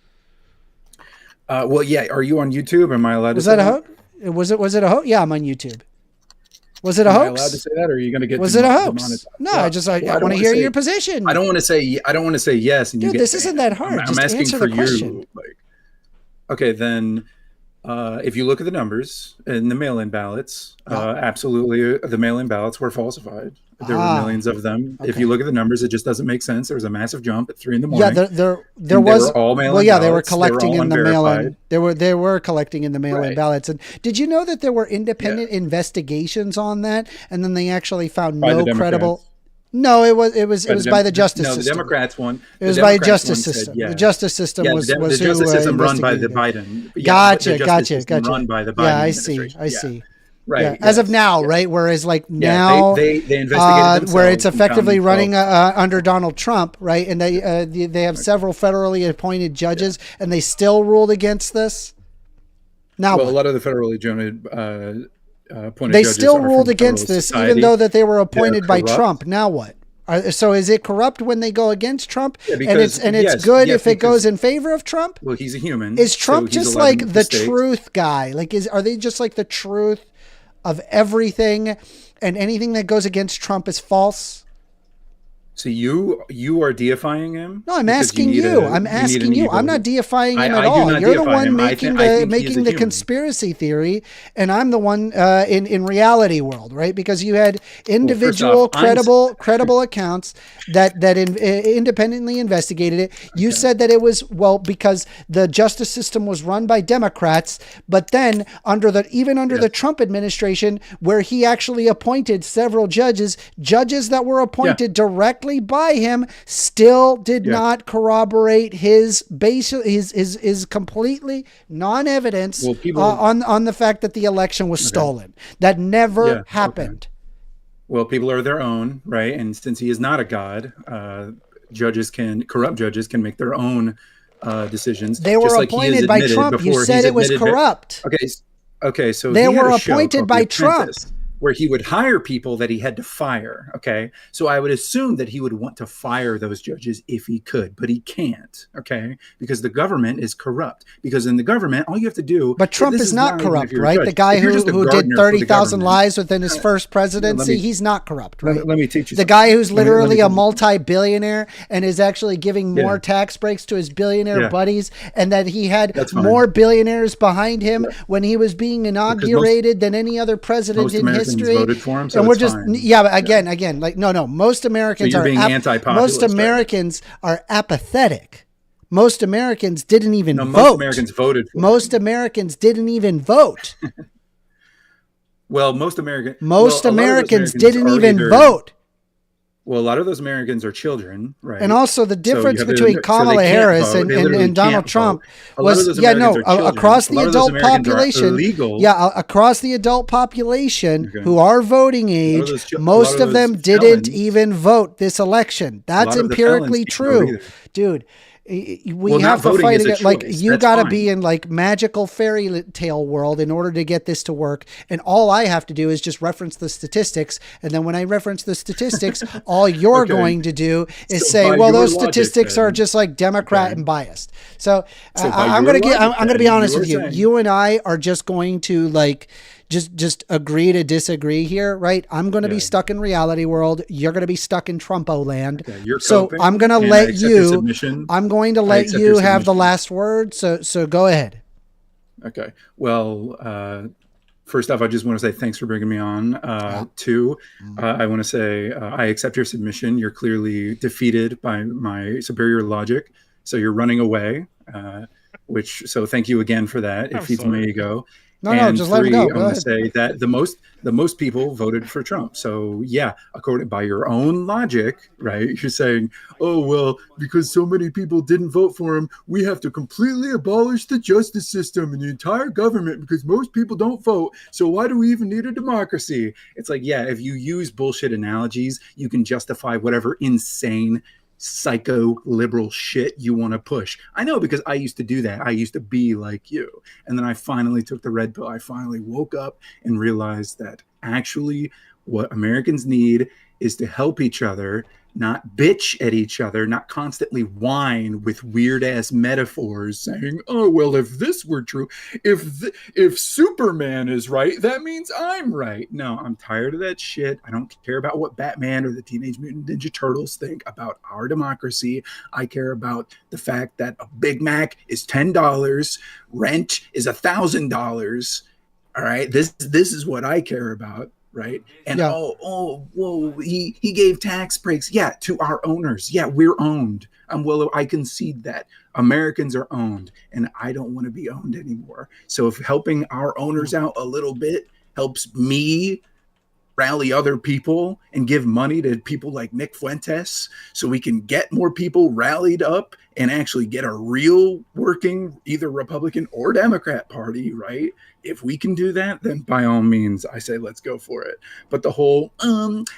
Well, yeah. Are you on YouTube? Am I allowed to say that? Was it a hoax? Yeah, I'm on YouTube. Was it a hoax? Am I allowed to say that, or are you going to get? Was it a hoax? No, I want to hear your position. I don't want to say yes. And dude, this isn't that hard. Just asking answer for the question. Okay, then. If you look at the numbers in the mail-in ballots, absolutely, the mail-in ballots were falsified. There were millions of them. Okay. If you look at the numbers, it just doesn't make sense. There was a massive jump at 3 a.m. Yeah, there was. All mail-in well, yeah, ballots. They were collecting in the mail-in. They were collecting in the mail-in right. ballots. And did you know that there were independent investigations on that, and then they actually found no credible. No, it was by the justice No, system. the Democrats won. It was by a justice system. Yeah. The justice system was the who, justice system run by the investigated Biden. it. Yeah, Gotcha. Run by the Biden Yeah, I administration. see. Right. Yeah. As of now, right? Whereas like Yeah, now, they investigated themselves where it's and effectively found running under Donald Trump, right? And they have several federally appointed judges, and they still ruled against this. Now, a lot of the federally appointed they judges still are ruled from against Federalist this, Society. even though that they were appointed by corrupt. Trump. Now what? So is it corrupt when they go against Trump? Yeah, and it's yes, good yes, if it because- goes in favor of Trump? Well, he's a human. Is Trump so he's just allowed to like make the mistakes. truth guy? Like, are they just like the truth of everything, and anything that goes against Trump is false? So you are deifying him? No, I'm because asking need you. a- I'm need asking an you. evil- I'm not deifying him at I do all. not You're the deify one him. I making think he is making a the human. conspiracy theory, and I'm the one in reality world, right? Because you had individual off, I'm- credible accounts that independently investigated it. You said that it was because the justice system was run by Democrats, but then under the Trump administration, where he actually appointed several judges that were appointed directly by him, still did not corroborate his completely non-evidence on the fact that the election was stolen. That never happened. Well, people are their own, right? And since he is not a god, corrupt judges can make their own decisions. They were just like he has appointed by admitted Trump. You before. said He's it was admitted corrupt. Okay, so They he had were a show appointed called by The Trump. Apprentice, where he would hire people that he had to fire. Okay, so I would assume that he would want to fire those judges if he could, but he can't. Okay, because the government is corrupt. Because in the government, all you have to do. But Trump this is not even if corrupt, you're a right? judge. The guy If you're who just a did gardener for the 30,000 government- lies within his first presidency, me- he's not corrupt, right? Let me teach you the something. guy who's Let me literally a teach you- multi-billionaire and is actually giving more tax breaks to his billionaire buddies, and that he had more billionaires behind him when he was being inaugurated than any other president most in Americans history. voted for him, so and we're it's just fine. but again, like no, most Americans you're are being anti-populist, most Americans are apathetic. Most Americans didn't even vote. Most Americans voted for Most Americans didn't even vote. Well, most Americans didn't even vote. Well, a lot of those Americans are children, right? And also the So difference you have between they Kamala can't Harris vote. They literally and Donald can't Trump vote. A lot of was those Americans are children. across A the lot of those adult Americans are population. illegal. Yeah, across the adult population who are voting age, those most of them those didn't felons- even vote this election. That's lot of the empirically felons didn't vote true, either. dude. We Well, have not to voting fight is a against, like, choice. you That's got to fine. be in like magical fairy tale world in order to get this to work. And all I have to do is just reference the statistics. And then when I reference the statistics, all you're Okay. going to do is So say, by well, your those logic, statistics are then- just like Democrat and biased. So, So by I'm your going to logic, I'm going to be then, honest you with were you. saying- You and I are just going to like, just agree to disagree here, right? I'm going to be stuck in reality world. You're going to be stuck in Trumpo land. You're So coping, I'm going to and I let accept your you, submission. I'm going to I let accept you your have the submission. last word. So go ahead. Okay. Well, first off, I just want to say thanks for bringing me on. Two, I want to say I accept your submission. You're clearly defeated by my superior logic, so you're running away. So thank you again for that. It I'm feeds sorry. my ego. No, and just let him three, go. I'm Go going to ahead. say that the most people voted for Trump. So yeah, according by your own logic, right? You're saying, oh well, because so many people didn't vote for him, we have to completely abolish the justice system and the entire government because most people don't vote. So why do we even need a democracy? It's like, yeah, if you use bullshit analogies, you can justify whatever insane psycho liberal shit you want to push. I know, because I used to do that. I used to be like you. And then I finally took the red pill. I finally woke up and realized that actually what Americans need is to help each other, not bitch at each other, not constantly whine with weird ass metaphors saying, oh, well, if this were true, if Superman is right, that means I'm right. No, I'm tired of that shit. I don't care about what Batman or the Teenage Mutant Ninja Turtles think about our democracy. I care about the fact that a Big Mac is $10, rent is $1,000. All right. This is what I care about. Right. And he gave tax breaks. Yeah. To our owners. Yeah. We're owned. I concede that Americans are owned and I don't want to be owned anymore. So if helping our owners out a little bit helps me rally other people and give money to people like Nick Fuentes so we can get more people rallied up and actually get a real working either Republican or Democrat party, right? If we can do that, then by all means, I say let's go for it. But the whole,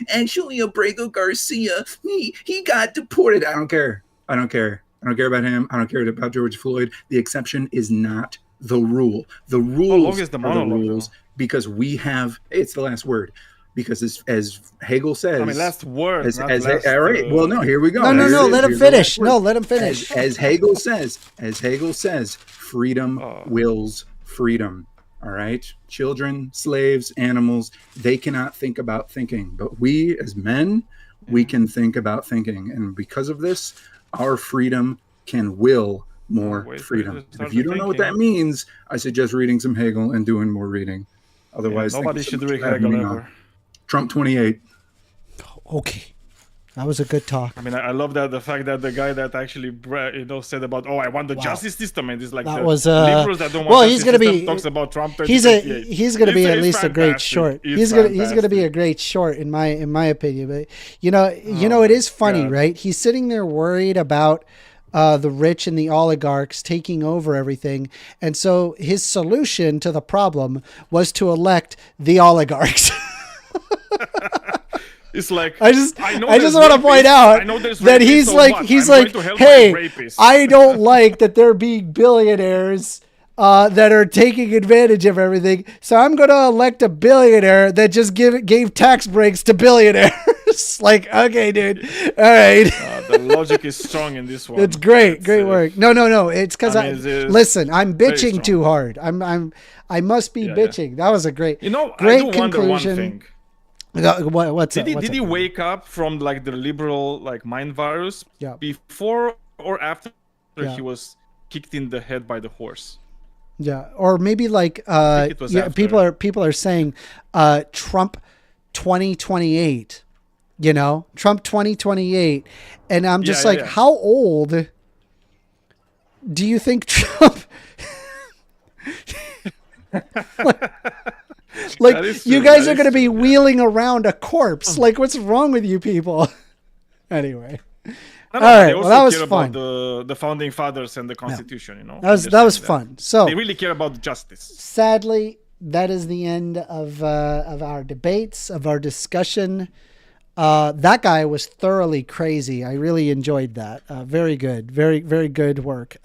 actually, Abrego Garcia, he got deported. I don't care. I don't care about him. I don't care about George Floyd. The exception is not the rule. The rules is the are the rules because we have, it's the last word. Because as Hegel says, I mean, last word. All right. Well, no, here we go. No, let him finish. No, let him finish. As Hegel says, freedom wills freedom. All right. Children, slaves, animals, they cannot think about thinking. But we as men, we can think about thinking. And because of this, our freedom can will more freedom. If you don't know what that means, I suggest reading some Hegel and doing more reading. Otherwise, nobody should read Hegel ever. Trump 28. Okay. That was a good talk. I mean, I love that the fact that the guy that actually said about, I want the justice system, and it's like that the was liberals that don't want he's going to be talks about Trump. He's going to be at least a great short. He's going to be a great short in my opinion. But it is funny, right? He's sitting there worried about the rich and the oligarchs taking over everything, and so his solution to the problem was to elect the oligarchs. It's like I just want to point out that he's like, hey, I don't like that there being billionaires that are taking advantage of everything, so I'm going to elect a billionaire that just gave tax breaks to billionaires. Like, okay, dude, all right. The logic is strong in this one. It's great work. No, it's because listen, I'm bitching too hard. I must be bitching. That was a great I do wonder one thing. Did he wake up from like the liberal mind virus before or after he was kicked in the head by the horse? Yeah, or maybe people are saying Trump 2028. Trump 2028, and I'm just how old do you think Trump? Like you guys are going to be wheeling around a corpse. Like, what's wrong with you people? Anyway. All right. Well, that was fun. About the founding fathers and the Constitution, That was fun. So they really care about justice. Sadly, that is the end of our debates, of our discussion. That guy was thoroughly crazy. I really enjoyed that. Very good. Very, very good work.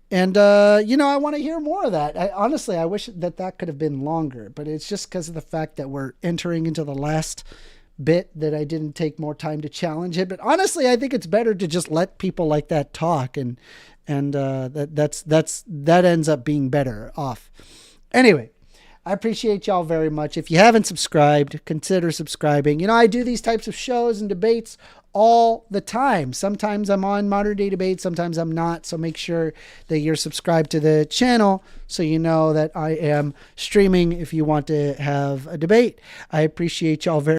And, I want to hear more of that. Honestly, I wish that could have been longer, but it's just because of the fact that we're entering into the last bit that I didn't take more time to challenge it. But honestly, I think it's better to just let people like that talk, and that ends up being better off. Anyway, I appreciate y'all very much. If you haven't subscribed, consider subscribing. I do these types of shows and debates all the time. Sometimes I'm on Modern Day Debate, sometimes I'm not. So make sure that you're subscribed to the channel so you know that I am streaming if you want to have a debate. I appreciate y'all very